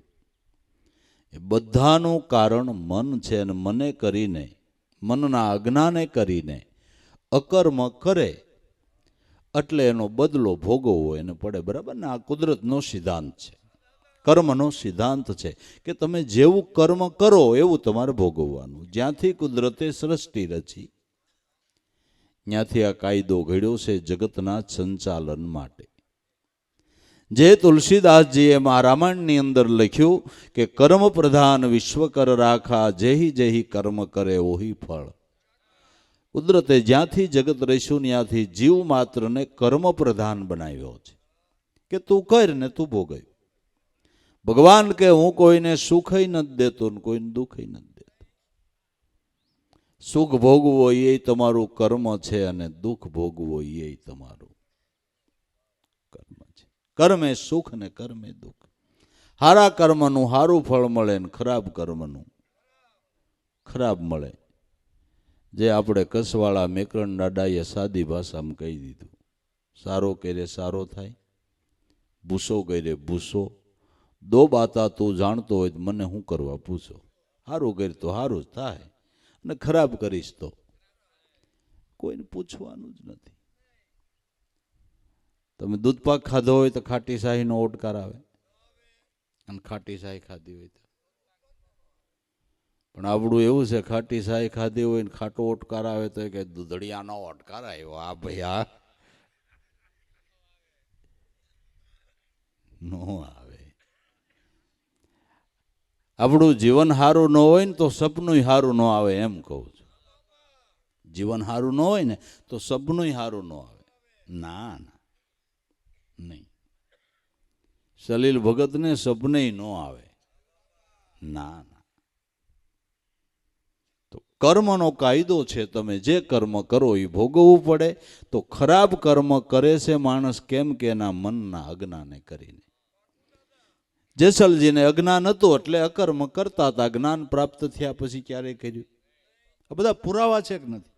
એ બધાનું કારણ મન છે. અને મને કરીને, મનના અજ્ઞાને કરીને અકર્મ કરે એટલે એનો બદલો ભોગવવો એને પડે. બરાબર ને? આ કુદરતનો સિદ્ધાંત છે, કર્મનો સિદ્ધાંત છે કે તમે જેવું કર્મ કરો એવું તમારે ભોગવવાનું. જ્યાંથી કુદરતે સૃષ્ટિ રચી ત્યાંથી આ કાયદો ઘડ્યો છે જગતના સંચાલન માટે. જે તુલસીદાસજીએ રામાયણની અંદર લખ્યું કે કર્મ પ્રધાન વિશ્વ કર રાખા જેહી જેહી કર્મ કરે ઓહી ફળ. કુદરતે જ્યાંથી જગત રહીશું ત્યાંથી જીવ માત્રને કર્મ પ્રધાન બનાવ્યો છે કે તું કર ને તું ભોગવ. ભગવાન કે હું કોઈને સુખય નથી દેતો ને કોઈને દુઃખય નથી દેતો. સુખ ભોગવો એ તમારું કર્મ છે અને દુઃખ ભોગવો એ તમારું કર્મ છે. કર્મે સુખ ને કર્મે દુઃખ. સારા કર્મનું સારું ફળ મળે ને ખરાબ કર્મનું ખરાબ મળે. જે આપણે કસવાળા મેકરણ દાદાએ સાદી ભાષામાં કહી દીધું, સારો કરે સારો થાય, ભૂસો કરે ભૂસો. દો બાતા તું જાણતો હોય તો મને શું કરવા પૂછો. સારું કરે તો સારું જ થાય અને ખરાબ કરીશ તો કોઈને પૂછવાનું જ નથી. તમે દૂધપાક ખાધો હોય તો ખાટી શાહીનો ઓડકાર આવે અને ખાટી શાહી ખાધી હોય તો. પણ આપણું એવું છે, ખાટી શાહી ખાધી હોય ને ખાટો ઓટકાર આવે તો કે દૂધડિયાનો ઓટકાર આવ્યો. આ ભાઈ આ નો આવે. આપણું જીવન સારું ન હોય ને તો સપનું સારું ન આવે એમ કહું છું. જીવન સારું ન હોય ને તો સપનું સારું ન આવે. ના ના નહીં. સલીલ ભગતને સપને ન આવે. ના ના. તો કર્મનો કાયદો છે, તમે જે કર્મ કરો એ ભોગવવું પડે. તો ખરાબ કર્મ કરે છે માણસ કેમ કે એના મનના અજ્ઞાને કરીને. જેસલજીને અજ્ઞાન હતું એટલે અકર્મ કરતા હતા. જ્ઞાન પ્રાપ્ત થયા પછી ક્યારેય કર્યું? આ બધા પુરાવા છે કે નથી?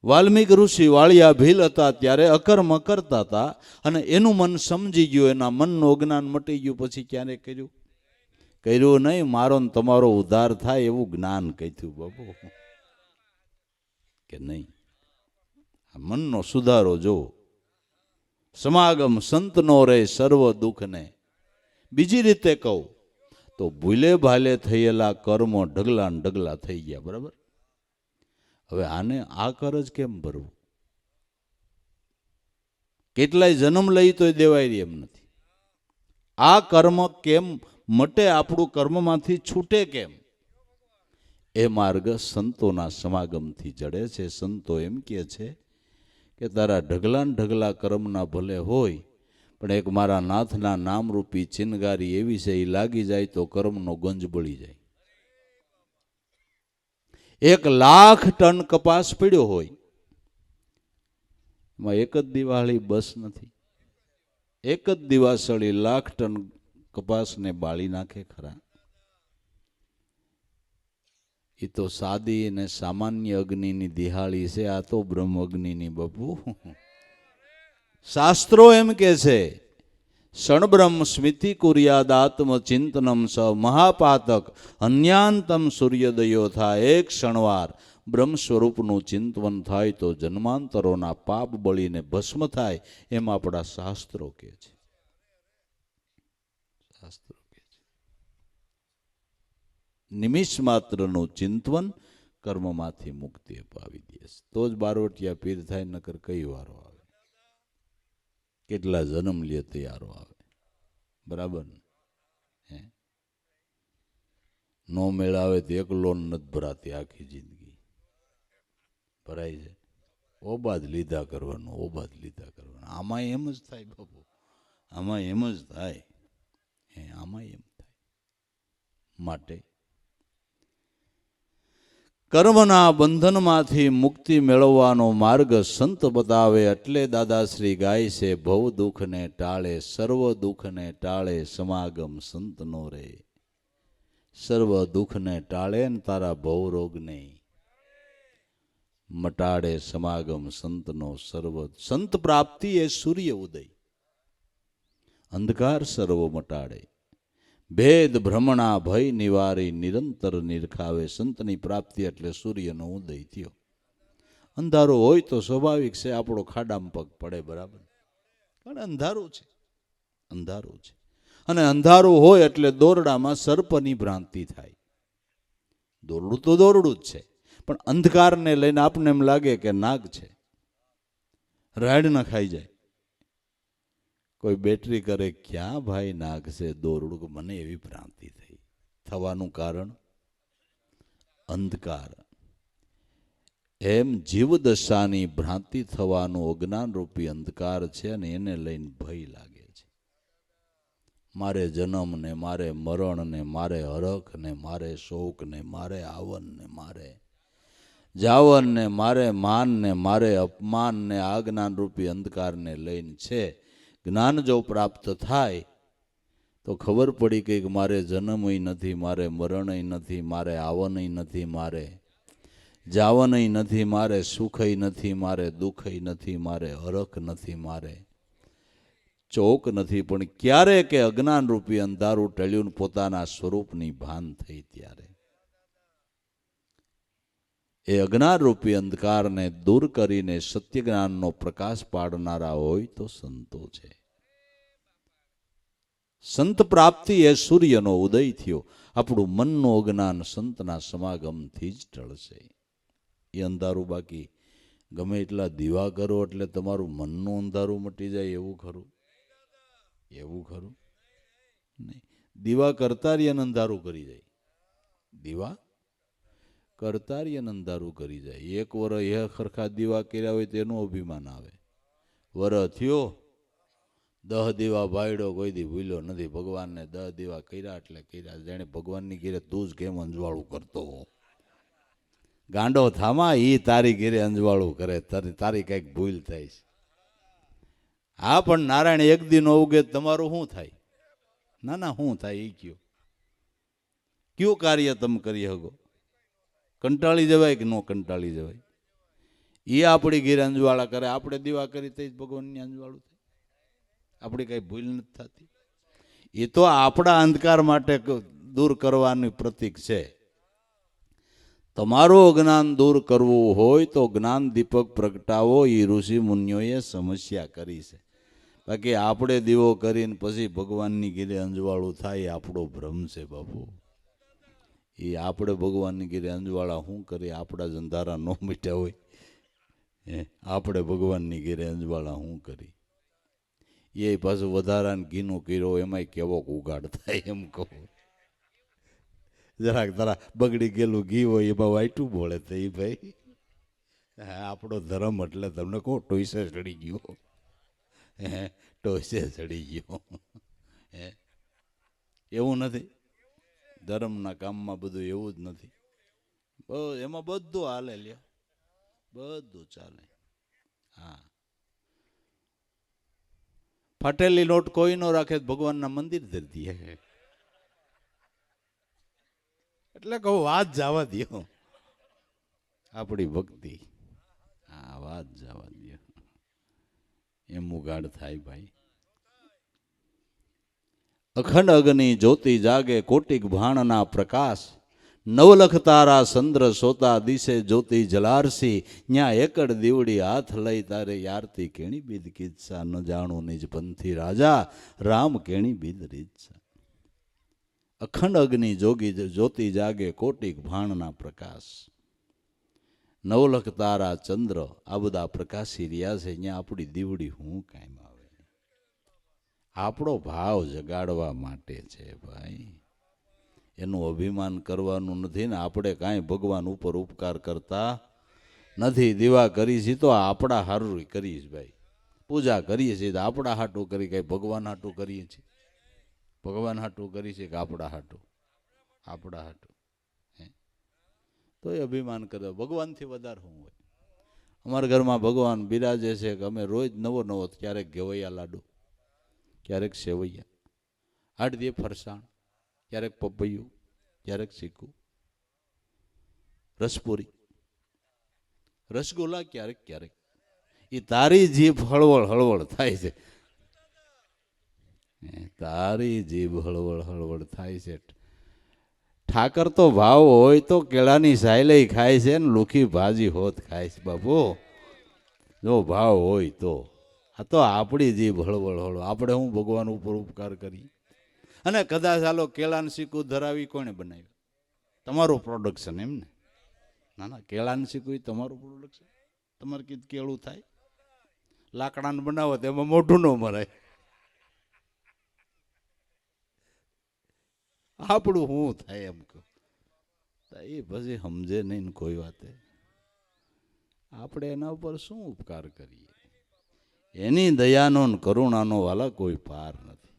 વાલ્મીક ઋષિ વાળિયા ભીલ હતા ત્યારે અકર્મ કરતા હતા અને એનું મન સમજી ગયું, એના મનનું અજ્ઞાન મટી ગયું. પછી ક્યારેય કર્યું? કર્યું નહીં. મારો ને તમારો ઉદ્ધાર થાય એવું જ્ઞાન કહ્યું બાબુ કે નહીં. આ મનનો સુધારો જો. સમાગમ સંતનો રે સર્વ દુઃખને. બીજી રીતે કહું તો ભૂલે ભાલે થયેલા કર્મો ઢગલા ને ઢગલા થઈ ગયા. બરાબર? હવે આને આ કરજ કેમ ભરવું? કેટલાય જન્મ લઈ તો દેવાય એમ નથી. આ કર્મ કેમ મટે? આપણું કર્મમાંથી છૂટે કેમ? એ માર્ગ સંતોના સમાગમથી જડે છે. સંતો એમ કહે છે કે તારા ઢગલા ને ઢગલા કર્મના ભલે હોય પણ એક મારા નાથના નામરૂપી ચિનગારી એવી છે, એ લાગી જાય તો કર્મનો ગંજ બળી જાય. 1,00,000 ટન કપાસ પડ્યો હોય એમાં એક જ દિવાળી બસ નથી. એક જ દિવાસળી 1,00,000 ટન કપાસને બાળી નાખે ખરા? એ તો સાદી અને સામાન્ય અગ્નિની દિહાળી છે. આ તો બ્રહ્મ અગ્નિની બાપુ. શાસ્ત્રો એમ કે છે, ક્ષણબ્રહ્મ સ્મૃતિ કુર્યાદાત્મ ચિંતનમ સ મહાપાતક અન્યાંતમ સૂર્યોદયો થાય. એક ક્ષણવાર બ્રહ્મ સ્વરૂપનું ચિંતન થાય તો જન્માંતરોના પાપ બળીને ભસ્મ થાય. એમ આપણા શાસ્ત્રો કે છે. શાસ્ત્રો કે છે નિમિષ માત્રનું ચિંતન કર્મમાંથી મુક્તિ અપાવી દે. તો જ બારોટિયા પીર થાય, નકર કઈ વારો આવે? કેટલા જન્મ લે તૈયારો આવે? બરાબર ને? નો મેળાવે તો એક લોન નથી ભરાતી. આખી જિંદગી ભરાય છે. ઓબાદ લીધા કરવાનું, ઓબાદ લીધા કરવાનું. આમાં એમ જ થાય બાપુ. આમાં એમ જ થાય. આમાં એમ થાય. માટે કર્મના બંધનમાંથી મુક્તિ મેળવવાનો માર્ગ સંત બતાવે. એટલે દાદાશ્રી ગાય છે, ભવ દુઃખને ટાળે સર્વ દુઃખને ટાળે સમાગમ સંતનો રે. સર્વ દુઃખને ટાળે ને તારા ભવ રોગને મટાડે સમાગમ સંતનો. સર્વ સંત પ્રાપ્તિ એ સૂર્ય ઉદય. અંધકાર સર્વ મટાડે. ભેદ ભ્રમણા ભય નિવારી નિરંતર નિરખાવે. સંતની પ્રાપ્તિ એટલે સૂર્યનો ઉદય થયો. અંધારો હોય તો સ્વાભાવિક છે આપણો ખાડામાં પગ પડે. બરાબર? પણ અંધારું છે. અંધારું છે. અને અંધારું હોય એટલે દોરડામાં સર્પની ભ્રાંતિ થાય. દોરડું તો દોરડું જ છે, પણ અંધકારને લઈને આપણને એમ લાગે કે નાગ છે, રાડ ન ખાઈ જાય. કોઈ બેટરી કરે, ક્યાં ભાઈ નાગ છે દોરડું? મને એવી ભ્રાંતિ થઈ. થવાનું કારણ અંધકાર. એમ જીવદશાની ભ્રાંતિ થવાનો અજ્ઞાનરૂપી અંધકાર છે અને એને લઈને ભય લાગે છે. મારે જન્મ ને મારે મરણ ને મારે હરખ ને મારે શોક ને મારે આવન ને મારે જાવન ને મારે માન ને મારે અપમાન ને આ જ્ઞાનરૂપી અંધકારને લઈને છે. જ્ઞાન જો પ્રાપ્ત થાય તો ખબર પડી કે મારે જન્મય નથી, મારે મરણય નથી, મારે આવનય નથી, મારે જાવનય નથી, મારે સુખય નથી, મારે દુઃખય નથી, મારે હરખ નથી, મારે ચોક નથી. પણ ક્યારે કે અજ્ઞાન રૂપી અંધારું ટળ્યું પોતાના સ્વરૂપની ભાન થઈ ત્યારે એ અજ્ઞાન રૂપી અંધકારને દૂર કરીને સત્ય જ્ઞાનનો પ્રકાશ પાડનારા હોય તો સંતો છે. સંત પ્રાપ્તિ એ સૂર્યનો ઉદય થયો. આપણું મનનું અજ્ઞાન સંતના સમાગમથી જ ટળશે. એ અંધારું બાકી ગમે એટલા દીવા કરો એટલે તમારું મનનું અંધારું મટી જાય એવું ખરું? એવું ખરું નહીં. દીવા કરતા રહ્યા અંધારું કરી જાય. દીવા કરતા રહ્યા અંધારું કરી જાય. એક વર એ ખરખા દીવા કર્યા હોય તેનું અભિમાન આવે. વર થયો 10 દીવા ભાડ્યો, કોઈ દી ભૂલ્યો નથી. ભગવાનને 10 દીવા કર્યા એટલે કર્યા. જાણે ભગવાનની ઘેરે તું જ કેમ અંજવાળું કરતો હો. ગાંડો થામા ઈ તારી ઘેરે અંજવાળું કરે, તારી કઈક ભૂલ થાય છે. હા પણ નારાયણ એક દી નો ઉગે તમારું શું થાય? ના ના શું થાય એ કયું કાર્ય તમે કરી શકો? કંટાળી જવાય કે ન કંટાળી જવાય? એ આપણી ઘેરે અંજવાળા કરે, આપણે દીવા કરી તો ભગવાનની અંજવાળું થાય. આપણી કઈ ભૂલ નથી થતી. એ તો આપણા અંધકાર માટે દૂર કરવાની પ્રતીક છે. તમારું અજ્ઞાન દૂર કરવું હોય તો જ્ઞાન દીપક પ્રગટાવો. એ ઋષિ મુનિઓએ સમસ્યા કરી છે. બાકી આપણે દીવો કરીને પછી ભગવાનની ઘેરે અંજવાળું થાય આપણો ભ્રમ છે બાપુ. એ આપણે ભગવાનની ઘેરે અંજવાળા શું કરીએ? આપણા જ અંધારા ન મીઠ્યા હોય. આપણે ભગવાનની ઘેરે અંજવાળા શું કરી? એ પાછું વધારાને ઘીનું કર્યો એમાંય કેવો ઉગાડ થાય એમ કહું. જરાક તારા બગડી ગયેલું ઘી હોય એમાં વાઈટું બોલે તો એ ભાઈ આપણો ધર્મ એટલે તમને કહું ટોઈસે ચડી ગયો. ટોઈસે ચડી ગયો. એવું નથી. ધર્મના કામમાં બધું એવું જ નથી. એમાં બધું હાલે લ્યો, બધું ચાલે. હા, ફાટેલી નોટ કોઈ નો રાખે ભગવાનના મંદિર ધરી દે. એટલે કહું વાત જવા દો આપણી ભક્તિ. હા, વાત જવા દો. એમ ઉગાડ થાય ભાઈ. અખંડ અગ્નિ જ્યોતિ જાગે કોટિક ભાણના પ્રકાશ. નવલખ તારા ચંદ્ર સોતા દિશે જ્યોતિ જલારસી. ન્યા એકડ દીવડી હાથ લઈ તારે યારતી કેણી બીદ કિસ્સા. ન જાણું નિજ પંથી રાજા રામ કેણી બીદ રીતસા. અખંડ અગ્નિ જોગી જ્યોતિ જાગે કોટિક ભાણના પ્રકાશ. નવલખ તારા ચંદ્ર આ બધા પ્રકાશી રહ્યા છે. ત્યાં આપણી દીવડી હું કાયમ આવે? આપણો ભાવ જગાડવા માટે છે ભાઈ. એનું અભિમાન કરવાનું નથી ને. આપણે કાંઈ ભગવાન ઉપર ઉપકાર કરતા નથી. દીવા કરી છે તો આપણા હારું કરીએ છીએ ભાઈ. પૂજા કરીએ છીએ તો આપણા હાટું કરી, કઈ ભગવાન હાટું કરીએ છીએ? ભગવાન હાટું કરી છે કે આપણા હાટું? આપણા હાટું. તો એ અભિમાન કરે. ભગવાનથી વધારે શું હોય? અમારા ઘરમાં ભગવાન બિરાજે છે કે અમે રોજ નવો નવો, ક્યારેક ઘેવૈયા લાડુ, ક્યારેક સેવૈયા, આઠ દે ફરસાણ, ક્યારેક પપૈયું, ક્યારેક શીખું, રસપુરી, રસગુલ્લા, ક્યારેક ક્યારેક. એ તારી જીભ હળવળ હળવળ થાય છે. તારી જીભ હળવળ હળવળ થાય છે. ઠાકર તો ભાવ હોય તો કેળાની સાયલે ખાય છે ને લુખી ભાજી હોત ખાય છે બાપુ. જો ભાવ હોય તો. આ તો આપણી જીભ હળવળ હળવળ. આપણે હું ભગવાન ઉપર ઉપકાર કરી. અને કદાચ હાલો કેળાનું શીકું ધરાવી કોણે બનાવ્યું? તમારું પ્રોડક્શન એમ ને? ના ના, કેળાનું શીકું તમારું પ્રોડક્શન. તમારે કીધું કેળું થાય, લાકડાનું બનાવો તો એમાં મોઢું ન મરાય. આપણું શું થાય એમ કહું. એ પછી સમજે નહીં કોઈ વાતે. આપણે એના ઉપર શું ઉપકાર કરીએ? એની દયાનો ને કરુણાનો વાલા કોઈ પાર નથી.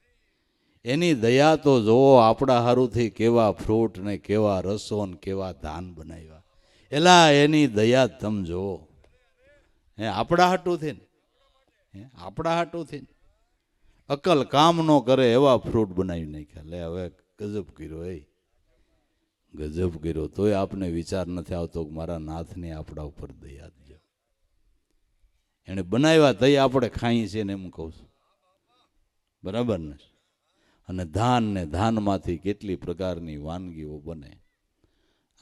એની દયા તો જોવો, આપણા હારુથી કેવા ફ્રૂટ ને કેવા રસો ને કેવા ધાન બનાવ્યા. એલા એની દયા તમે જોવો. હે આપણા હાટુથી ને, આપણા હાટુથી ને અકલ કામ ન કરે એવા ફ્રૂટ બનાવી નાખ્યા. લે હવે ગજબ કર્યો, ગજબ કર્યો. તોય આપને વિચાર નથી આવતો કે મારા નાથને આપણા ઉપર દયા દે. એને બનાવ્યા તઈ આપણે ખાઈએ છીએ ને એમ કહું છું, બરાબર ને? અને ધાન ને ધાનમાંથી કેટલી પ્રકારની વાનગીઓ બને.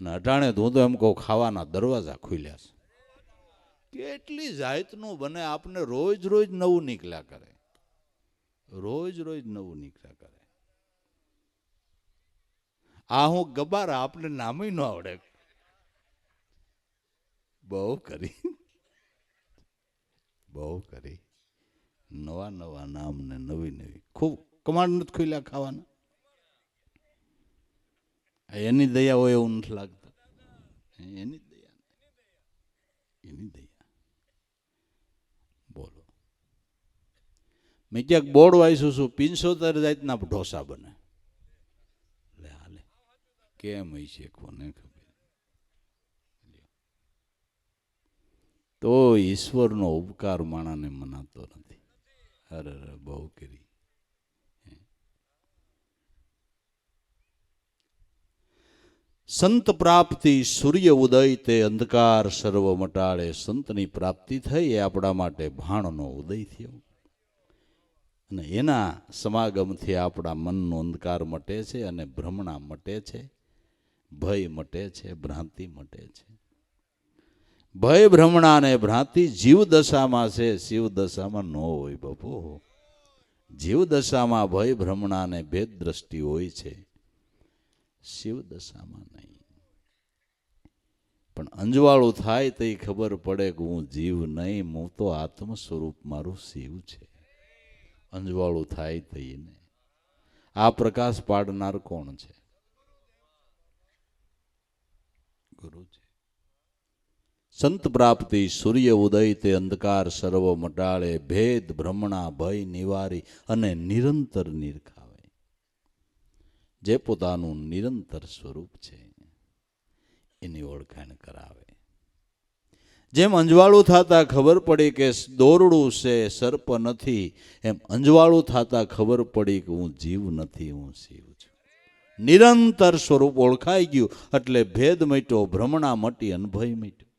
અને અટાણે હું તો એમ કહું ખાવાના દરવાજા ખુલ્યા છે. કેટલી જાતનું બને, આપને રોજ રોજ નવું નીકળ્યા કરે, રોજ રોજ નવું નીકળ્યા કરે. આ હું ગબારા, આપને નામે ન આવડે. બહુ કરી, બહુ કરી. નવા નવા નામ ને નવી નવી ખૂબ કમાડ નથી ખુલ્યા ખાવાના. એની દયા હોય એવું નથી લાગતું. એની દયા, એની દયા. બોલો, મેં ક્યાંક બોર્ડ વાંચ્યું છું 75 જાતના ઢોસા બને. લે હાલે કેમ હોય છે કોને ખબર. તો ઈશ્વરનો ઉપકાર માણાને મનાતો નથી. અરે બહુ કરી. સંત પ્રાપ્તિ સૂર્ય ઉદય તે અંધકાર સર્વ મટાડે. સંતની પ્રાપ્તિ થઈ એ આપણા માટે ભાણનો ઉદય થયો. અને એના સમાગમથી આપણા મનનો અંધકાર મટે છે અને ભ્રમણા મટે છે, ભય મટે છે, ભ્રાંતિ મટે છે. ભય ભ્રમણા ને ભ્રાંતિ જીવ દશામાં છે, શિવ દશામાં ન હોય બાપુ. જીવ દશામાં ભય ભ્રમણા ને ભેદ દ્રષ્ટિ હોય છે, શિવ દશામાં નહીં. પણ અંજવાળું થાય તો ખબર પડે કે હું જીવ નહીં, હું તો આત્મ સ્વરૂપ મારું શિવ છે. અંજવાળું થાય તો એને આ પ્રકાશ પાડનાર કોણ છે? ગુરુ છે. સંત પ્રાપ્તિ સૂર્ય ઉદય તે અંધકાર સર્વ મટાળે. ભેદ ભ્રમણા ભય નિવારી અને નિરંતર નિરખાવે. જે પોતાનું નિરંતર સ્વરૂપ છે એની ઓળખાણ કરાવે. જેમ અંજવાળું થતા ખબર પડી કે દોરડું છે, સર્પ નથી, એમ અંજવાળું થતા ખબર પડી કે હું જીવ નથી, હું શિવ છું. નિરંતર સ્વરૂપ ઓળખાઈ ગયું એટલે ભેદ મટ્યો, ભ્રમણા મટી અને ભય મટ્યો.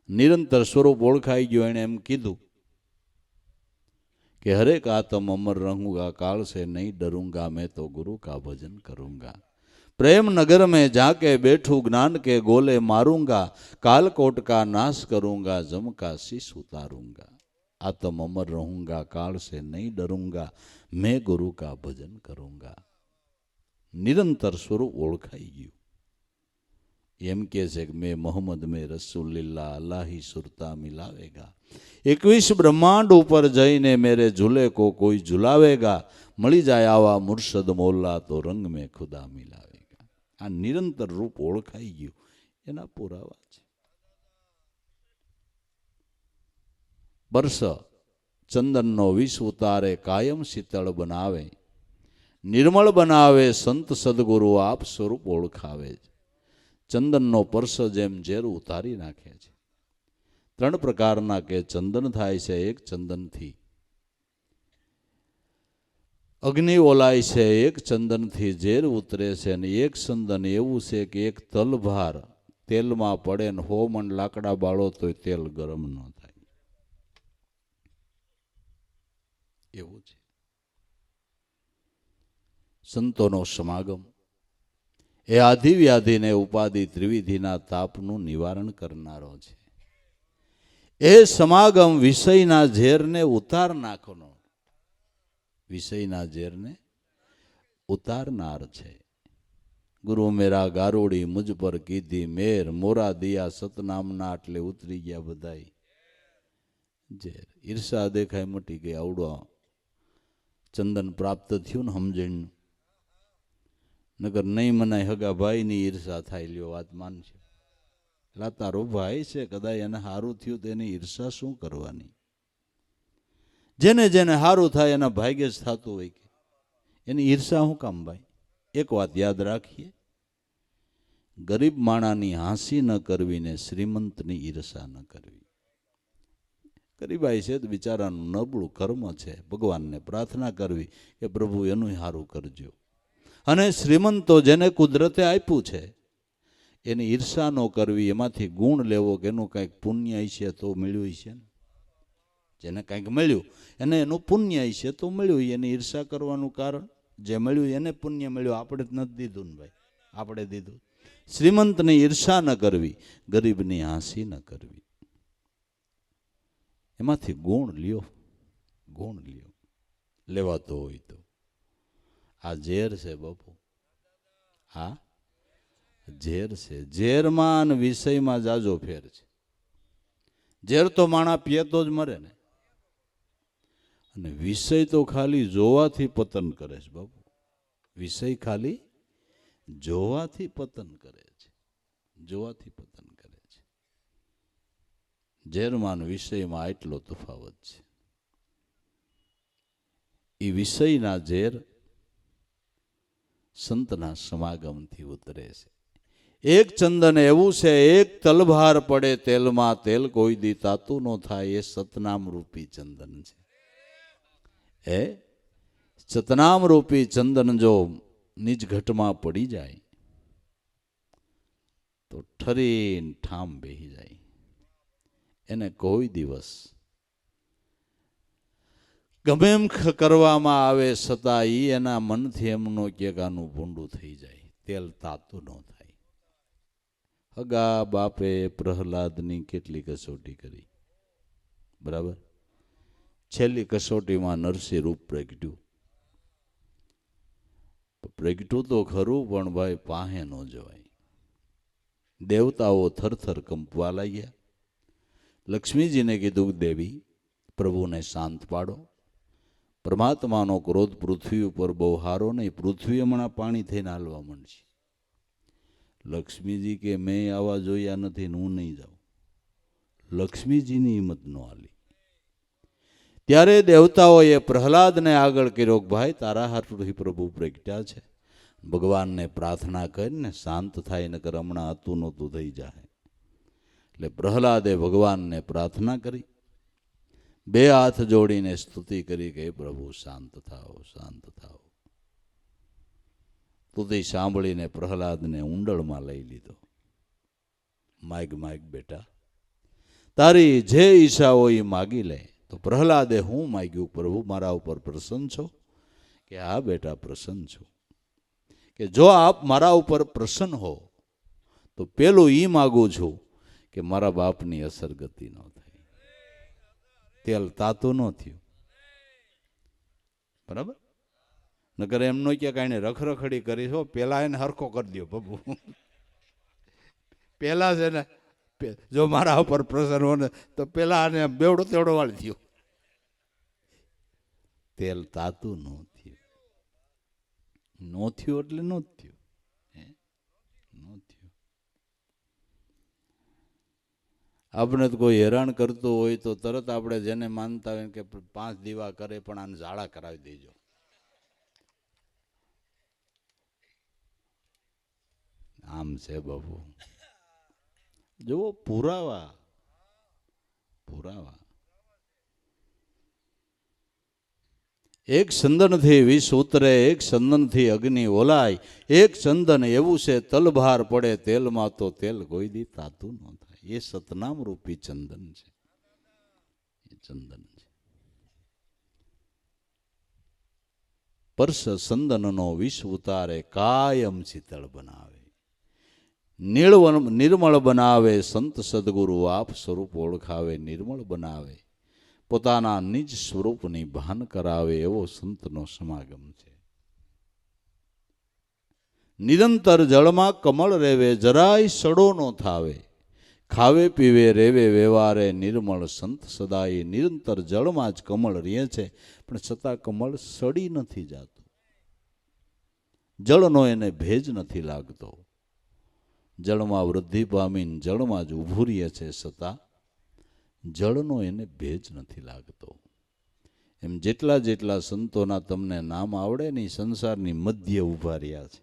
નિરંતર સ્વરૂપ ઓળખાઈ ગયું. એણે એમ કીધું કે હરેક આત્મ અમર રહूंगा, काल से नहीं डरूंगा, मैं तो गुरु का भजन करूंगा. प्रेम नगर में जाके बैठूं, ज्ञान के गोले मारूंगा, कालकोट का नाश करूंगा, जम का शीश उतारूंगा. आत्म अमर रहूंगा, काल से नहीं डरूंगा, मैं गुरु का भजन करूंगा. निरंतर स्वरूप ओळखाई गયું. એમ કે છે કે મેં મોહમ્મદ મેં રસૂલિલ્લાહ, અલ્લાહ ही सुरता मिलावेगा. 21 બ્રહ્માંડ ઉપર જઈને મેરે ઝૂલે કો કોઈ ઝુલાવેગા. મળી જાય આવા મુર્શદ મોલ્લા તો રંગ મેં ખુદા મિલાવેગા. આ નિરંતર રૂપ ઓળખાઈ ગયું એના પુરાવા છે. બરસ ચંદનનો વિષ ઉતારે, કાયમ શીતળ બનાવે, નિર્મળ બનાવે, સંત સદગુરુ આપ સ્વરૂપ ઓળખાવે. ચંદનનો પરસ જેમ ઝેર ઉતારી નાખે છે. 3 પ્રકારના કે ચંદન થાય છે. એક ચંદનથી અગ્નિ ઓલાય છે, એક ચંદનથી ઝેર ઉતરે છે, અને એક ચંદન એવું છે કે એક તલભાર તેલમાં પડે ને 100 મણ લાકડા બાળો તો તેલ ગરમ ન થાય, એવું છે. સંતોનો સમાગમ એ આધિ વ્યાધિને ઉપાધિ ત્રિવિધિના તાપનું નિવારણ કરનારો છે. એ સમાગમ વિષયના ઝેરને ઉતાર નાખનો, વિષયના ઝેરને ઉતારનાર છે. ગુરુ મેરા ગારોડી મુજ પર કીધી મેર, મોરા દિયા સતનામના એટલે ઉતરી ગયા બધાય ઝેર. ઈર્ષા દેખાય મટી ગઈ. આવડો ચંદન પ્રાપ્ત થયું ને સમજણનું, નગર નહીં મનાય હગા ભાઈની ઈર્ષા થાય. લ્યો વાત માનશે. એટલે તારો ભાઈ છે, કદાચ એને સારું થયું તો એની ઈર્ષા શું કરવાની? જેને જેને સારું થાય એના ભાગ્ય જ થતું હોય કે એની ઈર્ષા શું કામ ભાઈ? એક વાત યાદ રાખીએ, ગરીબ માણાની હાંસી ન કરવી ને શ્રીમંતની ઈર્ષા ન કરવી. ગરીબાઈ છે તો બિચારાનું નબળું કર્મ છે, ભગવાનને પ્રાર્થના કરવી કે પ્રભુ એનું સારું કરજો. અને શ્રીમંતો જેને કુદરતે આપ્યું છે એની ઈર્ષા ન કરવી, એમાંથી ગુણ લેવો કે એનું કંઈક પુણ્ય છે તો મળ્યું છે ને. જેને કંઈક મળ્યું એને એનું પુણ્ય છે તો મળ્યું, એની ઈર્ષા કરવાનું કારણ જે મળ્યું એને પુણ્ય મળ્યું, આપણે જ નથી દીધું ને ભાઈ, આપણે દીધું. શ્રીમંતની ઈર્ષા ન કરવી, ગરીબની હાંસી ન કરવી, એમાંથી ગુણ લ્યો, ગુણ લ્યો, લેવાતો હોય તો. આ ઝેર છે બાપુ, આ ઝેર છે. ઝેરમાં અને વિષયમાં જાજો ફેર છે. ઝેર તો માણા પીએ તો જ મરે ને, અને વિષય તો ખાલી જોવાથી પતન કરે છે બાપુ. વિષય ખાલી જોવાથી પતન કરે છે, જોવાથી પતન કરે છે. ઝેરમાં વિષયમાં આટલો તફાવત છે. એ વિષયના ઝેર સંતના સમાગમથી ઉતરે છે. એક ચંદન એવું છે, એક તલભાર પડે તેલમાં, તેલ કોઈ દી તાતું ન થાય, એ સતનામ રૂપી ચંદન છે. એ સતનામ રૂપી ચંદન જો નિજ ઘટમાં પડી જાય તો ઠરીને ઠામ બેહી જાય. એને કોઈ દિવસ ગમે એમ કરવામાં આવે છતાં એ એના મનથી એમનો કેગાનું ભૂંડું થઈ જાય, તેલ તાતું ન થાય. હગા બાપે પ્રહલાદની કેટલી કસોટી કરી, બરાબર? છેલ્લી કસોટીમાં નરસિંહ રૂપ પ્રગટ્યું. પ્રગટ્યું તો ખરું, પણ ભાઈ પાહે ન જવાય. દેવતાઓ થરથર કંપવા લાગ્યા. લક્ષ્મીજીને કીધું, દેવી પ્રભુને શાંત પાડો. પરમાત્માનો ક્રોધ પૃથ્વી ઉપર બહુ હારો નહીં, પૃથ્વી હમણાં પાણી થઈને હાલવા માંડશે. લક્ષ્મીજી કે મેં આવા જોયા નથી ને હું નહીં જાઉં. લક્ષ્મીજીની હિંમત ન હાલી. ત્યારે દેવતાઓએ પ્રહલાદને આગળ કર્યો, ભાઈ તારા હાથથી પ્રભુ પ્રગટ્યા છે, ભગવાનને પ્રાર્થના કરીને શાંત થાય, નકર હમણાં હતું નહોતું થઈ જાય. એટલે પ્રહલાદે ભગવાનને પ્રાર્થના કરી, બે હાથ જોડીને સ્તુતિ કરી કે પ્રભુ શાંત થાઓ, શાંત થાઓ. સ્તુતિ સાંભળીને પ્રહલાદને ઊંડળમાં લઈ લીધો. માગ માગ બેટા, તારી જે ઈચ્છા હોય એ માગી લે. તો પ્રહલાદે હું માગ્યું, પ્રભુ મારા ઉપર પ્રસન્ન છો? કે હા બેટા પ્રસન્ન છું. કે જો આપ મારા ઉપર પ્રસન્ન હો તો પેલું ઈ માગું છું કે મારા બાપની અસર ગતિ ન થાય, તેલ તાતું ન થયું, બરાબર? નકર એમ નો કે કાંઈ રખરખડી કરી છો, પેલા એને હરખો કરી દો બાબુ. પેલા છે ને, જો મારા ઉપર પ્રસન્ન હો ને તો પેલા આને બેવડો તેવડો વાળી થયો. તેલ તાતું ન થયું, નો થયું એટલે નો થયું, નો થયું. આપણે તો કોઈ હેરાન કરતું હોય તો તરત આપણે જેને માનતા હોય કે 5 દીવા કરે પણ આને ઝાડા કરાવી દેજો. આમ છે બાબુ. જુઓ પુરાવા, પુરાવા. એક ચંદનથી વિષ ઉતરે, એક ચંદનથી અગ્નિ ઓલાય. એક ચંદન એવું છે, તલભાર પડે તેલમાં તો તેલ કોઈ દી તાતું ન થાય. એ સતનામ રૂપી ચંદન છે, એ ચંદન છે. પરસ ચંદનનો વિષ ઉતારે, કાયમ શીતળ બનાવે, નિર્મળ બનાવે. સંત સદગુરુ આપ સ્વરૂપ ઓળખાવે, નિર્મળ બનાવે, પોતાના નિજ સ્વરૂપની ભાન કરાવે. એવો સંતનો સમાગમ છે. નિરંતર જળમાં કમળ રેવે, જરાય સડો નો થાવે. ખાવે પીવે રેવે વ્યવહારે, નિર્મળ સંત સદાય. નિરંતર જળમાં જ કમળ રહે છે, પણ છતાં કમળ સડી નથી જાતું. જળનો એને ભેજ નથી લાગતો. જળમાં વૃદ્ધિ પામીને જળમાં જ ઊભું રહે છે, છતાં જળનો એને ભેજ નથી લાગતો. એમ જેટલા જેટલા સંતોના તમને નામ આવડે ને સંસારની મધ્ય ઊભા રહ્યા છે,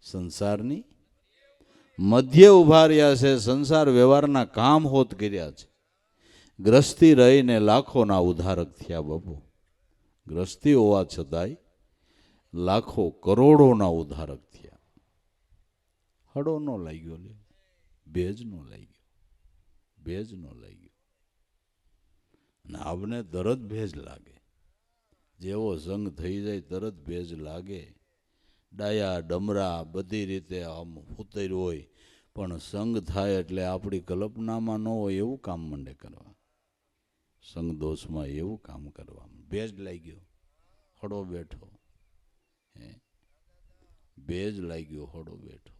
સંસારની મધ્ય ઊભા રહ્યા છે, સંસાર વ્યવહારના કામ હોત કર્યા છે. ગ્રસ્તી રહીને લાખોના ઉદ્ધારક થયા બાપુ. ગ્રસ્તી હોવા છતાંય લાખો કરોડોના ઉદ્ધારક થયા. હડો નો લાગ્યો, લે ભેજ નો લાગ્યો, ભેજ નો લાગ્યો. અને આવને તરત ભેજ લાગે, જેવો સંગ થઈ જાય તરત ભેજ લાગે. ડાયા ડમરા બધી રીતે આમ ઉતર્યું હોય, પણ સંગ થાય એટલે આપણી કલ્પનામાં ન હોય એવું કામ માંડે કરવા. સંગ દોષમાં એવું કામ કરવા ભેજ લાગ્યો, હડો બેઠો. ભેજ લાગ્યો, હડો બેઠો.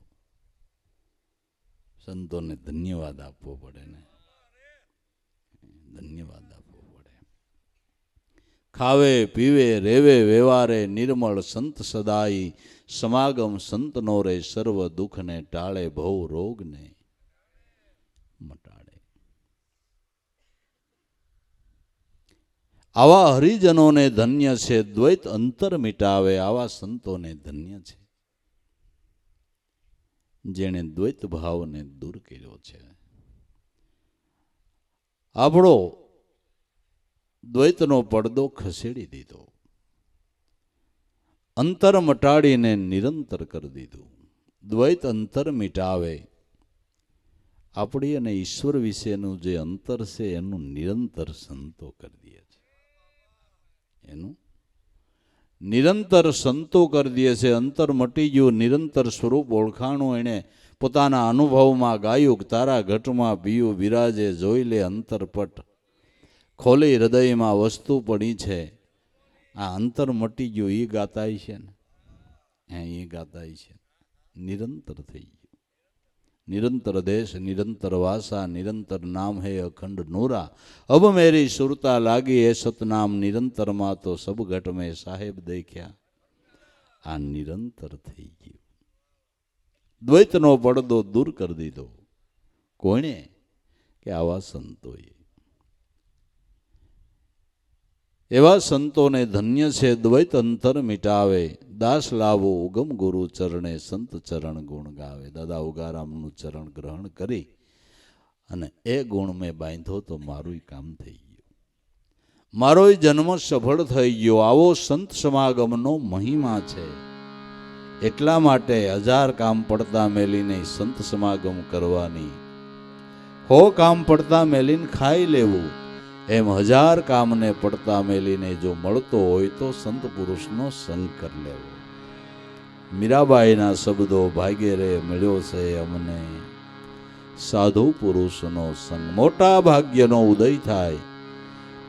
સંતોને ધન્યવાદ આપવો પડે ને, ધન્યવાદ આપવો પડે. ખાવે પીવે રેવે વ્યવહારે નિર્મળ સંત સદાઈ, સમાગમ સંતનો રે સર્વ દુઃખને ટાળે, ભવ રોગને મટાડે. આવા હરિજનોને ધન્ય છે, દ્વૈત અંતર મિટાવે. આવા સંતોને ધન્ય છે જેણે દ્વૈત ભાવને દૂર કર્યો છે. આપણો દ્વૈતનો પડદો ખસેડી દીધો, અંતર મટાડીને નિરંતર કરી દીધું. દ્વૈત અંતર મિટાવે. આપણી અને ઈશ્વર વિશેનું જે અંતર છે એનું નિરંતર સંતો કરી દે છે, એનું નિરંતર સંતો કરી દે છે. અંતર મટી ગયું, નિરંતર સ્વરૂપ ઓળખાણું એણે પોતાના અનુભવમાં ગાયું. તારા ઘટમાં પીયું બિરાજે, જોઈ લે અંતરપટ, ખોલી હૃદયમાં વસ્તુ પડી છે. આ અંતર મટી ગયું એ ગાતાય છે ને, એ ગાતાય છે. નિરંતર થઈ ગયું. નિરંતર દેશ નિરંતર વાસા, નિરંતર નામ હે અખંડ નૂરા. અબ મેરી સુરતા લાગી એ સતનામ, નિરંતરમાં તો સબ ઘટ મેં સાહેબ દેખ્યા. આ નિરંતર થઈ ગયું. દ્વૈતનો પડદો દૂર કરી દીધો. કોણે? કે આવા સંતોએ. એવા સંતોને ધન્ય છે, દ્વૈત અંતર મિટાવે. દાસ લાવો ઉગમ ગુરુ ચરણે, સંત ચરણ ગુણ ગાવે. દાદા ઉગારામનું ચરણ ગ્રહણ કરી અને એ ગુણ મેં બાંધ્યો તો મારું કામ થઈ ગયું, મારો જન્મ સફળ થઈ ગયો. આવો સંત સમાગમનો મહિમા છે. એટલા માટે 1000 કામ પડતા મેલીને સંત સમાગમ કરવાની, 100 કામ પડતા મેલીને ખાઈ લેવું, એમ 1000 કામને પડતા મેલીને જો મળતો હોય તો સંત પુરુષનો સંગ કરી લેવો. મીરાબાઈના શબ્દો, ભાગ્ય રે મળ્યો છે અમને સાધુ પુરુષનો સંગ. મોટા ભાગ્યનો ઉદય થાય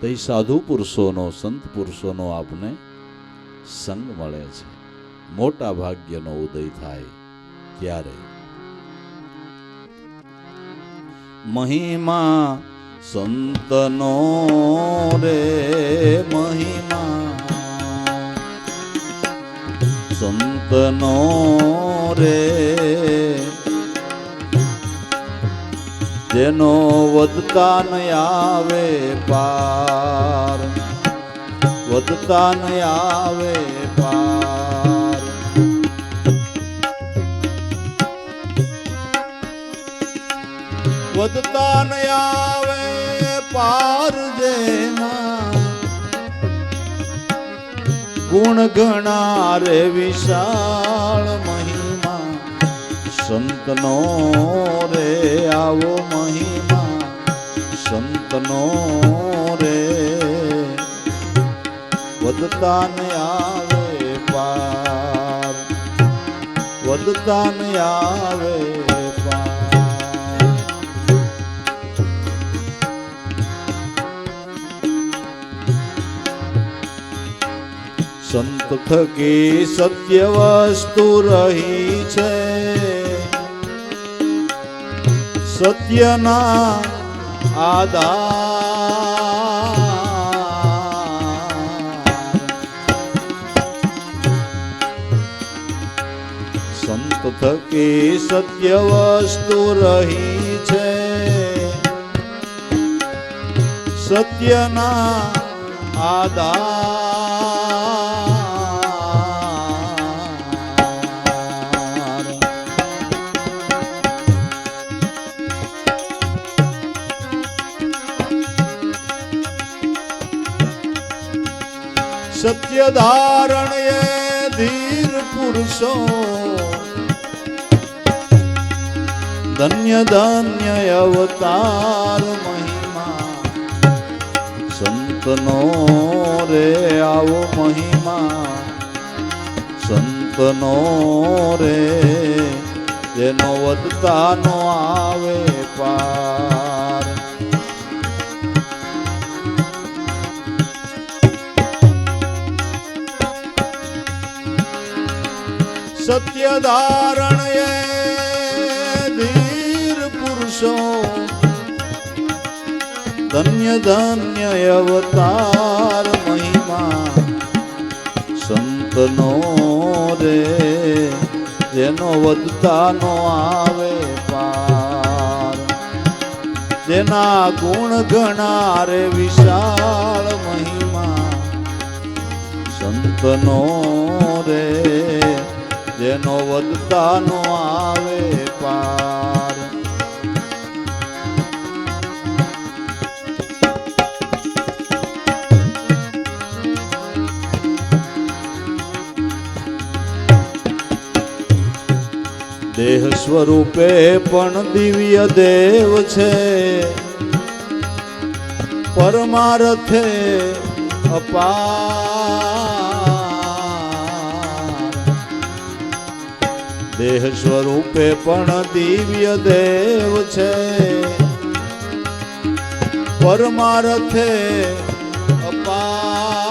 તો સાધુ પુરુષોનો, સંત પુરુષોનો આપને સંગ મળે છે. મોટા ભાગ્યનો ઉદય થાય ત્યારે મહિમા સંતનો રે, મહિમા સંતનો રે, જેનો વધતા ન આવે પાર, વધતા ન આવે પાર. વધતા ન આવે પાર, જેના ગુણ ઘણા રે વિશાળ. મહિમા સંતનો રે, આવો મહિમા સંતનો રે. વધતા ન આવે પાર, વધતા ન આવે પાર. સંત થકી સત્ય વસ્તુ રહી છે, સત્યના આધાર. સંત થકી સત્ય વસ્તુ રહી છે, સત્યના આધાર સત્ય ધારણ એ ધીર પુરુષો ધન્ય ધન્ય અવતાર મહિમા સંતનો રે આવો મહિમા સંતનો રે જેનો વધતાનો આવે પાર સત્ય ધારણ એ ધીર પુરુષો ધન્ય ધન્ય અવતાર મહિમા સંતનો રે જેનો વધતાનો આવે પાર જેના ગુણ ઘણા રે વિશાળ મહિમા સંતનો રે જેનો વધતાનો આવે પાર દેહ સ્વરૂપે પણ દિવ્ય દેવ છે, પરમાર્થે અપાર દેહ સ્વરૂપે પણ દિવ્ય દેવ છે, પરમાર્થે અપાર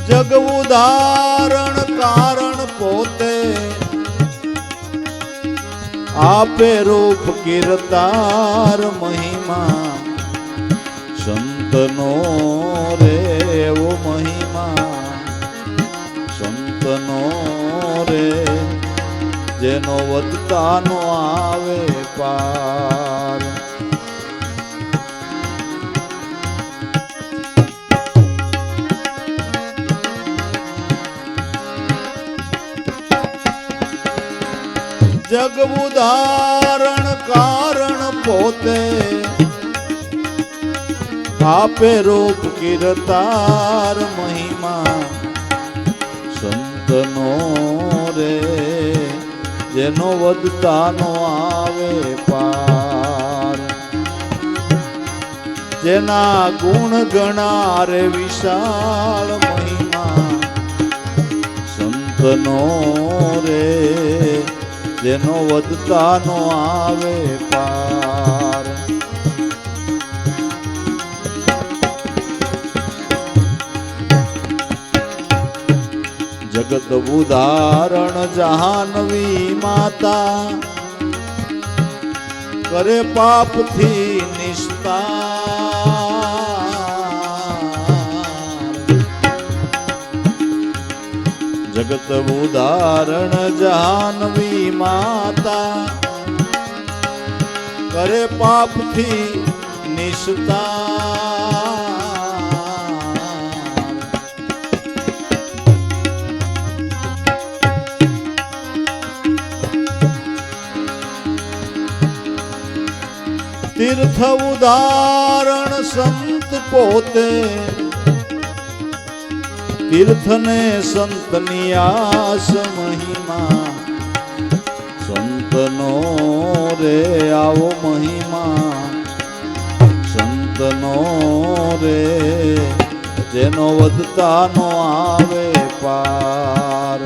જગ ઉદાહરણ કારણ પોતે આપે રૂપ કીર્તાર મહિમા સંતનો રે એવો મહિમા સંતનો રે જેનો વધતાનો આવે પાર જગ ઉદાહરણ કારણ પોતે આપે રૂપ કીર્તાર મહિમા સંતનો રે જેનો વધતાનો આવે પાર જેના ગુણ ગણા રે વિશાળ મહિમા સંતનો રે જેનો વધતાનો આવે પાર જગત ઉદાહરણ જહાનવી માતા કરે પાપથી નિસ્તાર જગત ઉદાહરણ જહાનવી માતા કરે પાપથી નિસ્તાર તીર્થ ઉદાહરણ સંત પોતે તીર્થને સંતની આસ મહિમા સંતનો રે આવો મહિમા સંતનો રે જેનો વધતાનો આવે પાર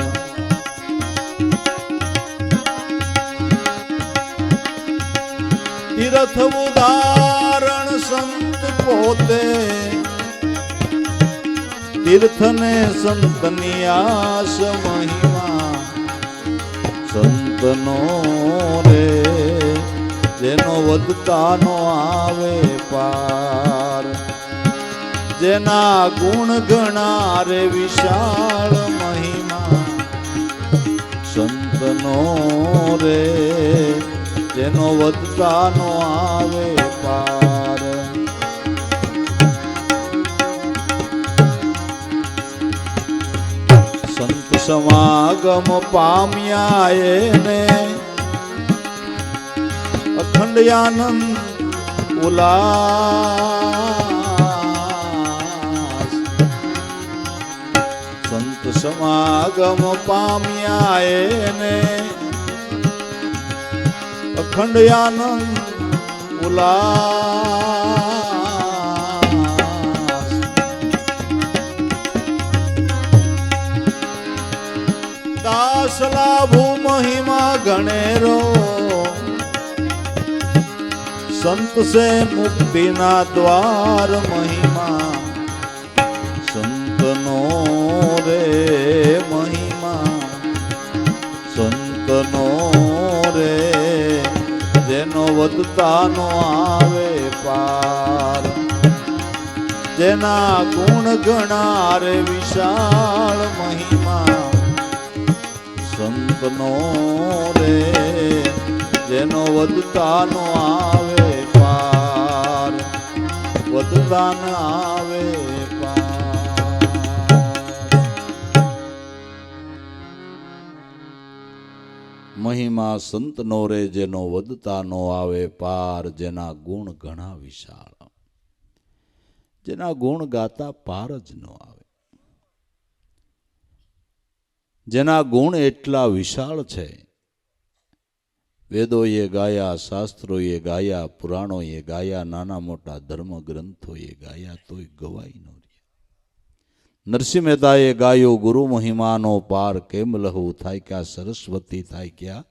તીર્થ ઉદાહરણ સંત પોતે તીર્થને સંતની આસ મહિમા સંતનો રે જેનો વધતાનો આવે પાર જેના ગુણ ઘણા રે વિશાળ મહિમા સંતનો રે જેનો વધતા નો આવે પાર સંત સમાગમ પામ્યા એને અખંડ આનંદ ઉલ્લાસ સંત સમાગમ પામ્યા એને અખંડ આનંદ ઉલ્લાસ દાસ લાભુ મહિમા ગણેરો संत से मुक्ति ना द्वार महिमा संतनो रे महिमा संतनो रे जेनो वदता नो आवे पार जेना गुण गणा रे विशाल महिमा संतनो रे जेनो वदता नो आवे વધતા ન આવે મહિમા સંતનો રે જેનો વધતા નો આવે પાર જેના ગુણ ઘણા વિશાળ જેના ગુણ ગાતા પાર જ ન આવે જેના ગુણ એટલા વિશાળ છે વેદોએ ગાયા શાસ્ત્રોએ ગાયા પુરાણોએ ગાયા નાના મોટા ધર્મ ગ્રંથોએ ગાયા તોય ગવાઈ ન રહ્યા નરસિંહ મહેતાએ ગાયો ગુરુ મહિમાનો પાર કેમ લહુ થાય ક્યાં સરસ્વતી થાય ક્યાં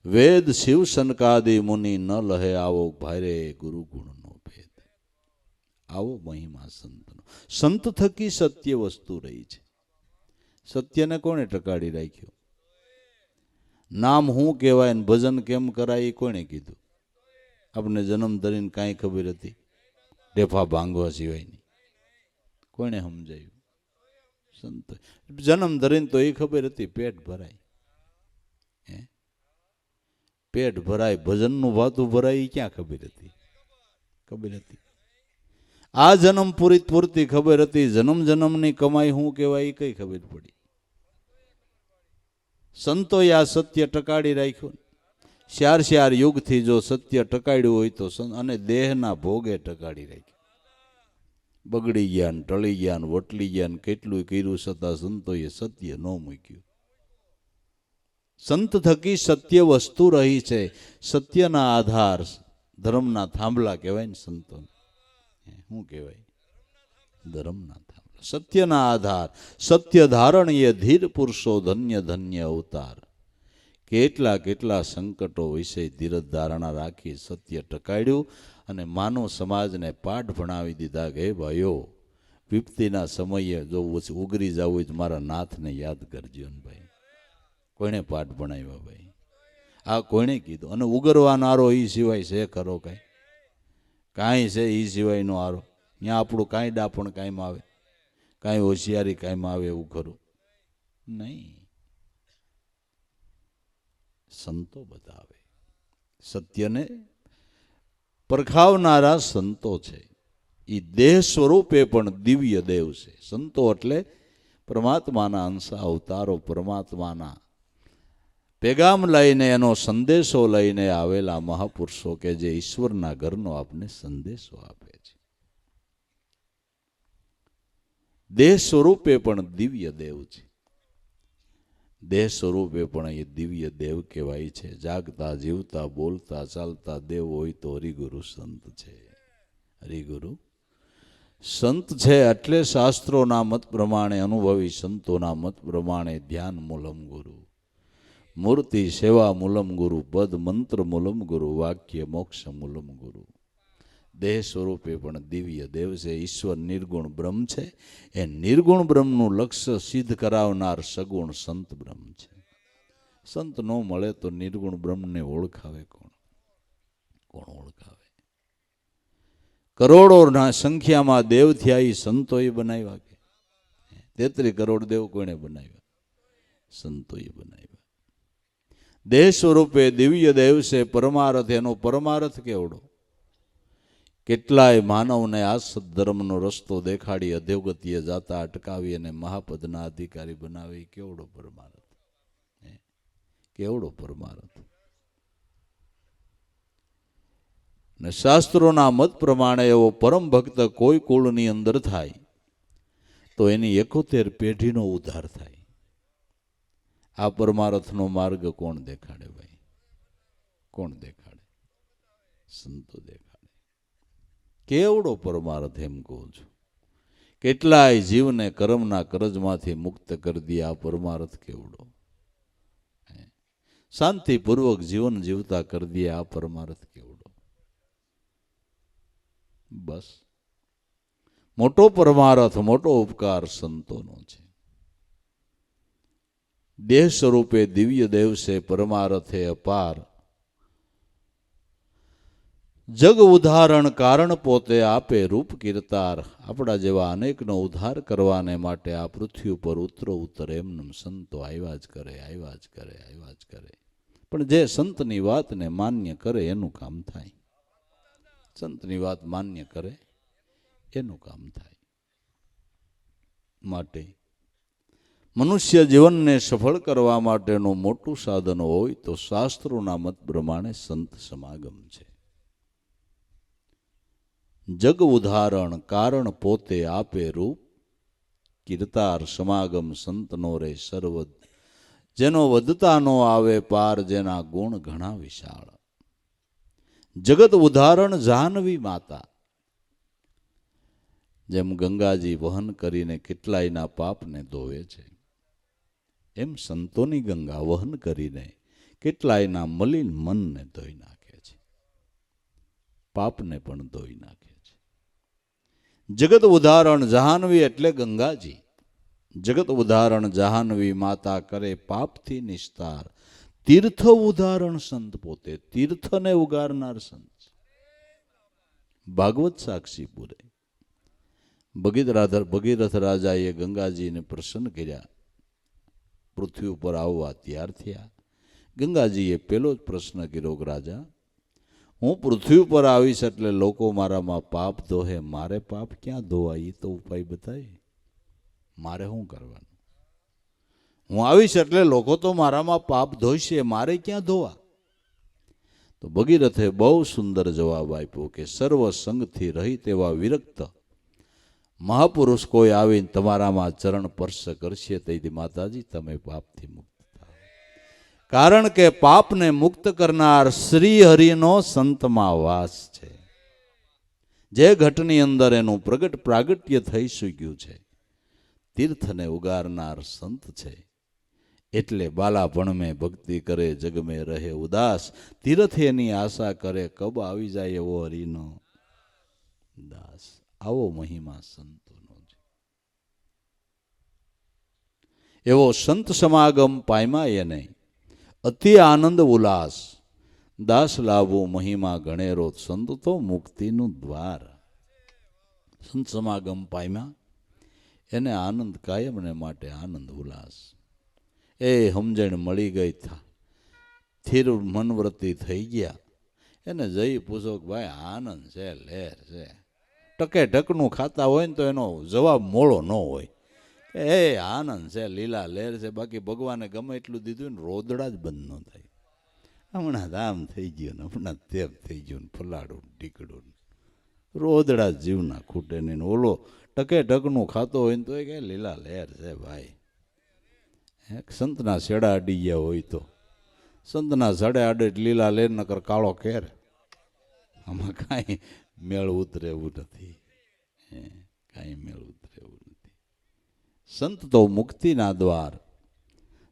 વેદ શિવ સનકાદી મુનિ ન લહે આવો ભારે ગુરુ ગુણનો ભેદ આવો મહિમા સંતનો સંત થકી સત્ય વસ્તુ રહી છે સત્યને કોણે ટકાડી રાખ્યો નામ શું કહેવાય ને ભજન કેમ કરાય એ કોણે કીધું આપણે જન્મ ધરીને કાંઈ ખબર હતી ઢેફા ભાંગવા સિવાયની કોણે સમજાયું સંત જન્મ ધરીને તો એ ખબર હતી પેટ ભરાય પેટ ભરાય ભજનનું ભાતું ભરાય એ ક્યાં ખબર હતી આ જન્મ પૂરતી ખબર હતી જન્મ જન્મની કમાઈ શું કહેવાય એ કઈ ખબર પડી સંતોએ આ સત્ય ટકાડી રાખ્યું શ્યાર યુગથી જો સત્ય ટકાડ્યું હોય તો અને દેહના ભોગે ટકાડી રાખ્યું બગડી ગયા ને ટળી ગયા ને વટલી ગયા ને કેટલું કર્યું છતાં સંતોએ સત્ય ન મૂક્યું સંત થકી સત્ય વસ્તુ રહી છે સત્યના આધાર ધર્મના થાંભલા કહેવાય ને સંતોને શું કહેવાય ધર્મના સત્યના આધાર સત્ય ધારણ એ ધીર પુરુષો ધન્ય ધન્ય અવતાર કેટલા સંકટો વિશે ધીરજ ધારણા રાખી સત્ય ટકાડ્યું અને માનવ સમાજને પાઠ ભણાવી દીધા કે ભાઈઓ વિપત્તિના સમયે જો ઉગરી જવું હોય તો મારા નાથને યાદ કરજો ને ભાઈ કોઈને પાઠ ભણાવ્યા ભાઈ આ કોઈને કીધું અને ઉગરવાનારો એ સિવાય છે ખરો કાંઈ છે એ સિવાયનો આરો ત્યાં આપણું કાંઈ ડાપણ કાંઈમાં આવે કાંઈ હોશિયારી કાંઈમાં આવે એવું ખરું નહીં સંતો બતાવે સત્યને પરખાવનારા સંતો છે એ દેહ સ્વરૂપે પણ દિવ્ય દેવ છે સંતો એટલે પરમાત્માના અંશા અવતારો પરમાત્માના પેગામ લઈને એનો સંદેશો લઈને આવેલા મહાપુરુષો કે જે ઈશ્વરના ઘરનો આપને સંદેશો આપે છે દેહ સ્વરૂપે પણ દિવ્ય દેવ છે દેહ સ્વરૂપે પણ એ દિવ્ય દેવ કહેવાય છે જાગતા જીવતા બોલતા ચાલતા દેવ હોય તો હરિગુરુ સંત છે હરિગુરુ સંત છે એટલે શાસ્ત્રોના મત પ્રમાણે અનુભવી સંતોના મત પ્રમાણે ધ્યાન મૂલમ ગુરુ મૂર્તિ સેવા મૂલમ ગુરુ પદ મંત્ર મૂલમ ગુરુ વાક્ય મોક્ષ મૂલમ ગુરુ દેહ સ્વરૂપે પણ દિવ્ય દેવ છે ઈશ્વર નિર્ગુણ બ્રહ્મ છે એ નિર્ગુણ બ્રહ્મનું લક્ષ્ય સિદ્ધ કરાવનાર સગુણ સંત બ્રહ્મ છે સંત ન મળે તો નિર્ગુણ બ્રહ્મને ઓળખાવે કોણ ઓળખાવે કરોડોના સંખ્યામાં દેવ થયા એ સંતોએ બનાવ્યા કે 33 કરોડ દેવ કોણે બનાવ્યા? સંતોએ બનાવ્યા. દેહ સ્વરૂપે દિવ્ય દેવ છે પરમારથ. એનો પરમારથ કેવડો? કેટલાય માનવને આ સદ્ધર્મનો રસ્તો દેખાડી અધોગતિએ જાતા અટકાવી અને મહાપદના અધિકારી બનાવી. કેવડો પરમારથ! કેવડો પરમારથ! ને શાસ્ત્રોના મત પ્રમાણે એવો પરમ ભક્ત કોઈ કુળની અંદર થાય તો એની 71 પેઢીનો ઉદ્ધાર થાય. આ પરમારથનો માર્ગ કોણ દેખાડે ભાઈ? કોણ દેખાડે? સંતો દેખાડે. કેવડો પરમારથ એમ કહું છું. કેટલાય જીવને કર્મના કરજમાંથી મુક્ત કરી દે. આ પરમારથ કેવડો! શાંતિપૂર્વક જીવન જીવતા કરી દે. આ પરમારથ કેવડો! બસ મોટો પરમારથ, મોટો ઉપકાર સંતોનો છે. દેહ સ્વરૂપે દિવ્ય દેવ છે પરમારથે અપાર. જગ ઉદાહરણ કારણ પોતે આપે રૂપ કીર્તાર. આપણા જેવા અનેકનો ઉદ્ધાર કરવાને માટે આ પૃથ્વી ઉપર ઉતરો ઉતર એમને સંતો આવ્યા જ કરે, આવ્યા જ કરે, આવ્યા જ કરે. પણ જે સંતની વાતને માન્ય કરે એનું કામ થાય. સંતની વાત માન્ય કરે એનું કામ થાય. માટે મનુષ્ય જીવનને સફળ કરવા માટેનું મોટું સાધન હોય તો શાસ્ત્રોના મત પ્રમાણે સંત સમાગમ છે. જગ ઉદાહરણ કારણ પોતે આપે રૂપ કીર્તાર. સમાગમ સંતનો રે સર્વદ. જેનો વધતા નો આવે પાર. જેના ગુણ ઘણા વિશાળ. જગત ઉદાહરણ જાહ્નવી માતા. જેમ ગંગાજી વહન કરીને કેટલાયના પાપને ધોવે છે, એમ સંતોની ગંગા વહન કરીને કેટલાયના મલિન મનને ધોઈ નાખે છે, પાપને પણ ધોઈ નાખે છે. જગત ઉદાહરણ જાહ્નવી એટલે ગંગાજી. જગત ઉદાહરણ જાહ્નવી માતા કરે પાપથી નિસ્તાર. તીર્થ ઉદાહરણ સંત પોતે. તીર્થને ઉગારનાર સંત. ભાગવત સાક્ષી પૂરે. ભગીરથ રાજાએ ગંગાજીને પ્રસન્ન કર્યા. પૃથ્વી ઉપર આવવા તૈયાર થયા. ગંગાજીએ પેલો જ પ્રશ્ન કર્યો કે રાજા, હું પૃથ્વી ઉપર આવીશ એટલે લોકો મારામાં પાપ ધોહે. મારે પાપ ક્યાં ધોવા? એ તો ઉપાય બતાવે. મારે શું કરવાનું? હું આવીશ એટલે લોકો તો મારામાં પાપ ધોઈશે, મારે ક્યાં ધોવા? તો ભગીરથે બહુ સુંદર જવાબ આપ્યો કે સર્વ સંગથી રહિત એવા વિરક્ત મહાપુરુષ કોઈ આવીને તમારામાં ચરણ સ્પર્શ કરશે તેથી માતાજી તમે પાપથી મુક્ત થાઓ. કારણ કે પાપને મુક્ત કરનાર શ્રી હરિનો સંતમાં વાસ છે. જે ઘટની અંદર એનું પ્રાગટ્ય થઈ શક્યું છે. તીર્થને ઉગારનાર સંત છે. એટલે બાલાપણ મેં ભક્તિ કરે જગ મેં રહે ઉદાસ. તીર્થ એની આશા કરે કબ આવી જાય એવો હરિનો દાસ. આવો મહિમા સંતોનો છે. એવો સંત સમાગમ પામ્યા એને અતિ આનંદ ઉલ્લાસ. દાસ લાભો મહિમા ગણેરો. સંત તો મુક્તિનું દ્વાર. સંત સમાગમ પામ્યા એને આનંદ કાયમને માટે આનંદ ઉલ્લાસ. એ સમજણ મળી ગઈ. સ્થિર મનવૃત્તિ થઈ ગયા. એને જઈ પૂછો કે ભાઈ આનંદ છે, લહેર છે. ટકે ટકનું ખાતા હોય ને તો એનો જવાબ મોળો ન હોય. એ આનંદ છે, લીલા લહેર છે. બાકી ભગવાને ગમે એટલું દીધું ને રોદડા જ બંધ ન થાય. હમણાં આમ થઈ ગયું ને હમણાં તેમ થઈ ગયું ને ફલાડું ઢીકડું. રોદડા જીવના ખૂટે નહીં. ઓલો ટકે ટકનું ખાતો હોય ને તો એ કે લીલા લહેર છે ભાઈ. સંતના છેડા અડી ગયા હોય તો સંતના છડે આડે લીલા લહેર નકર કાળો કેર. આમાં કાંઈ મેળ ઉતરે એવું નથી. કાંઈ મેળ ઉતરે એવું નથી. સંત તો મુક્તિના દ્વાર.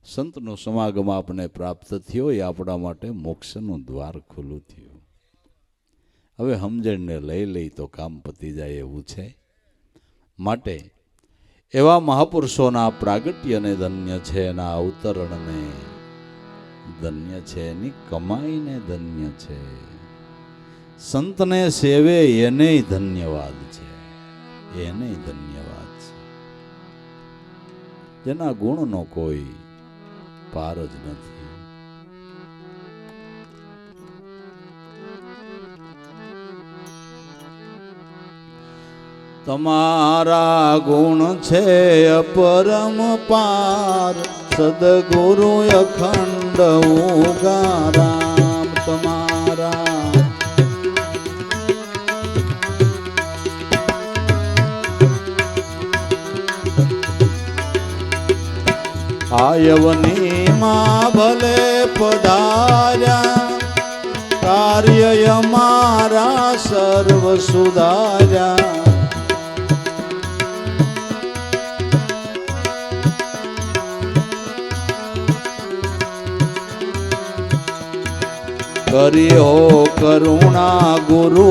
સંતનો સમાગમ આપણે પ્રાપ્ત થયો એ આપણા માટે મોક્ષનું દ્વાર ખુલ્લું થયું. હવે સમજણને લઈ તો કામ પતી જાય એવું છે. માટે એવા મહાપુરુષોના પ્રાગટ્યને ધન્ય છે, એના અવતરણને ધન્ય છે, એની કમાઈને ધન્ય છે. સંતને સેવે એને ધન્યવાદ છે, એને ધન્યવાદ છે. જેના ગુણનો કોઈ પાર જ નથી. તમારા ગુણ છે અપરમ પાર, સદગુરુ અખંડ ઉગારામ. તમારા આયવની માં ભલે પધાર્યા, કાર્ય અમારા સર્વ સુધાર્યા. કર્યો કરુણા ગુરુ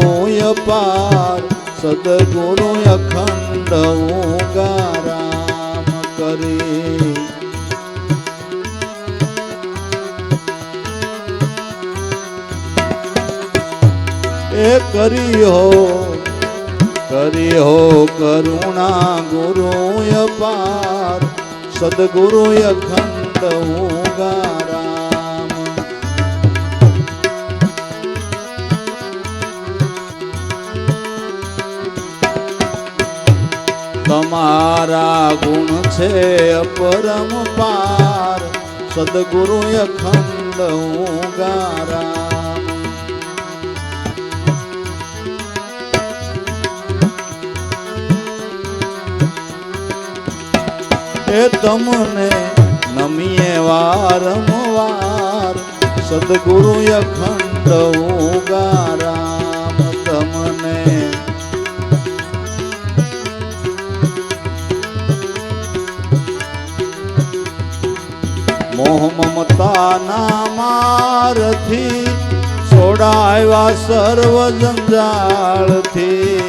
અપાર, સદગુરુ અખંડ ઉગારામ. કરી એ કર્યો કરુણા ગુરુ અપાર, સદગુરુ અખંડ ઉગારામ. તમારા ગુણ છે અપરમ પાર, સદગુરુ અખંડ ઉગારામ. એ તમને નમીએ વારંવાર, સદગુરુ અખંડ ઉગારામ. તમને મોહ મમતાના મારથી છોડાવ્યા સર્વ જંજાળથી.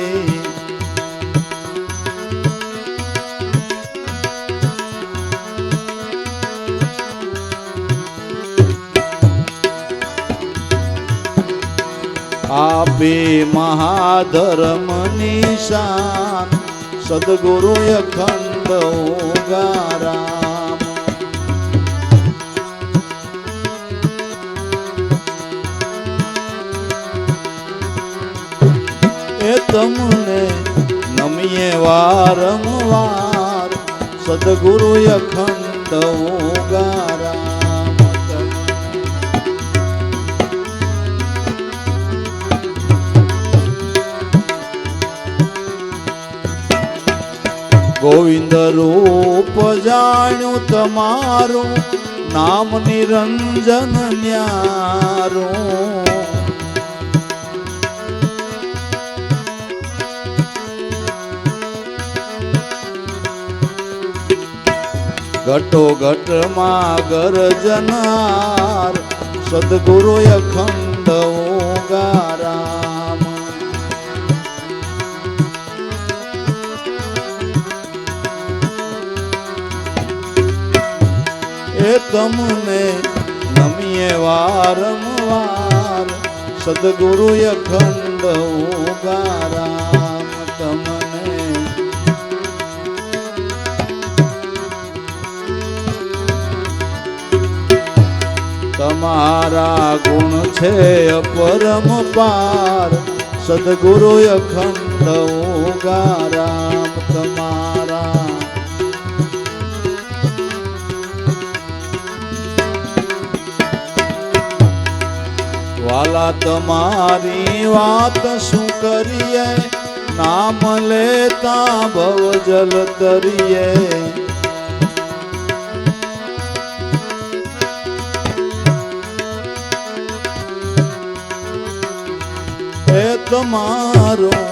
આપે મહાધર્મ નિશાન, સદગુરુ અખંડ ઉગારામ. એ તમને નમીએ વારંવાર, સદગુરુ અખંડ ઉગારામ. ગોવિંદ રૂપ જાણ્યું તમારું, નામ નિરંજન ન્યારું. ઘટો ઘટમાં ગરજનાર, સદગુરુ અખંડ ઉગારામ. એ તમને નમીએ વારંવાર, સદગુરુ અખંડ ઉગારામ. તમને તમારા ગુણ છે અપરમ પાર, સદગુરુ અખંડ ઉગારામ. તમારા વાલા તમારી વાત શું કરીએ, નામ લેતા ભવ જલ તરીએ. એ તમારું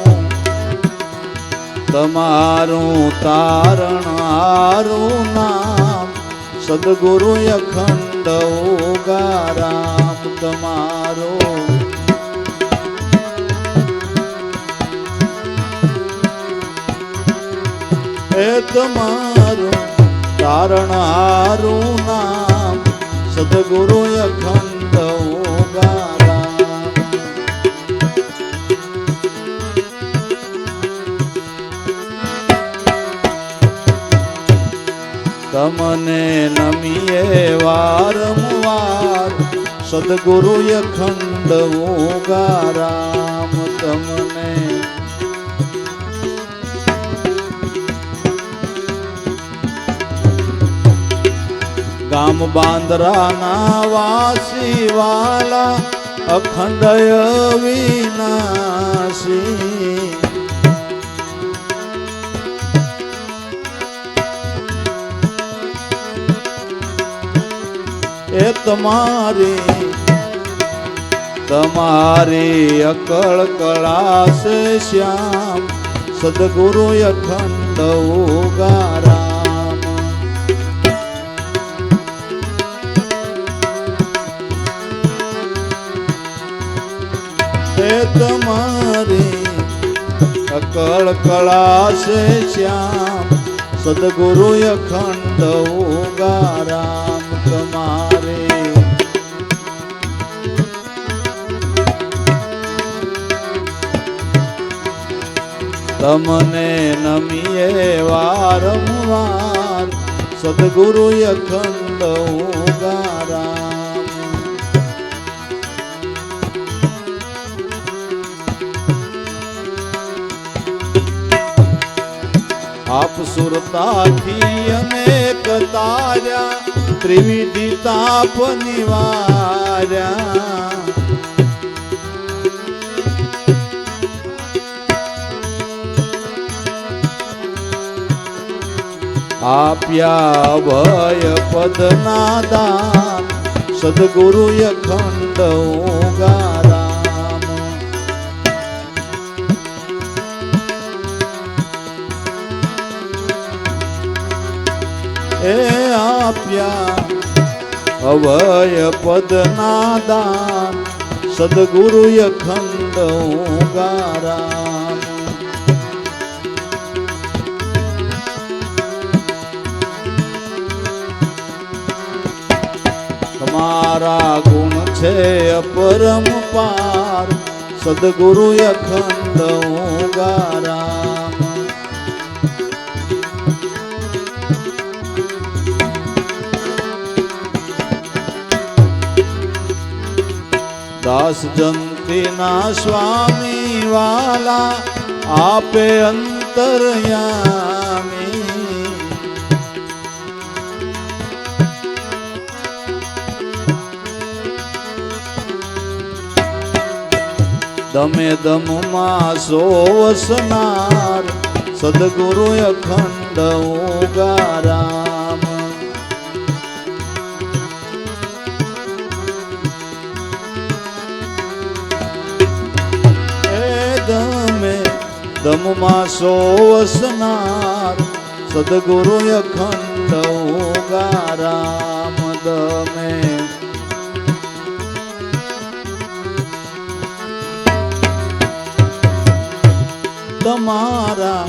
તારણ હારું નામ, સદગુરુ અખંડ ઉગારામ. તમારું એ તમારું તારણ હારું નામ, સદગુરુ અખંડ ઉગારામ. તમને નમીએ વારંવાર સદગુરુ અખંડ ઓગારામ તમને ગામ બાંદરાના વાસી વાલા અખંડ અવિનાશી એ તમારી અકળ કળા છે શ્યામ સદગુરુ અખંડ ઓગારામ એ તમારી અકળ કળા છે શ્યામ સદગુરુ અખંડ ઓગારામ તમારે તમને નમીએ વારંવાર સદગુરુ અખંડ ઓગારામ આપ સુરતાથી અનેક તાર્યા ત્રિવિધિ તાપ નિવાર્યા આપ્યા અભય પદના દાન સદગુરુ અખંડ ઓગારામ એ આપ્યા અભય પદના દાન સદગુરુ અખંડ ઓગારામ તમારા ગુણ છે અપરંપાર સદગુરુ અખંડ ઓગારામ દાસ જંતીના સ્વામી વાલા આપે અંતરયામી દમે દમમાં સોવસનાર સદગુરુ અખંડ ઓગારામ દમમાં સોવસનાર સદગુરુ અખંડ ઓગારામ દમે તમારા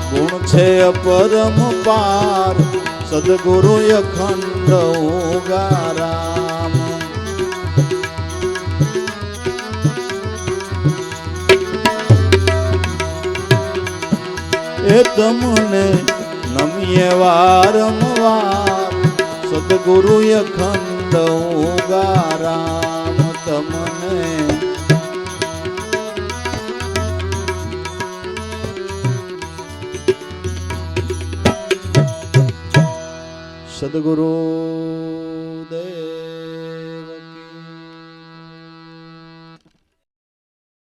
ગુણ છે અપરંપાર સદગુરુ અખંડ ઓગારામ એ તમને નમીએ વારંવાર સદગુરુ અખંડ ઓગારામ તમને સદગુરુ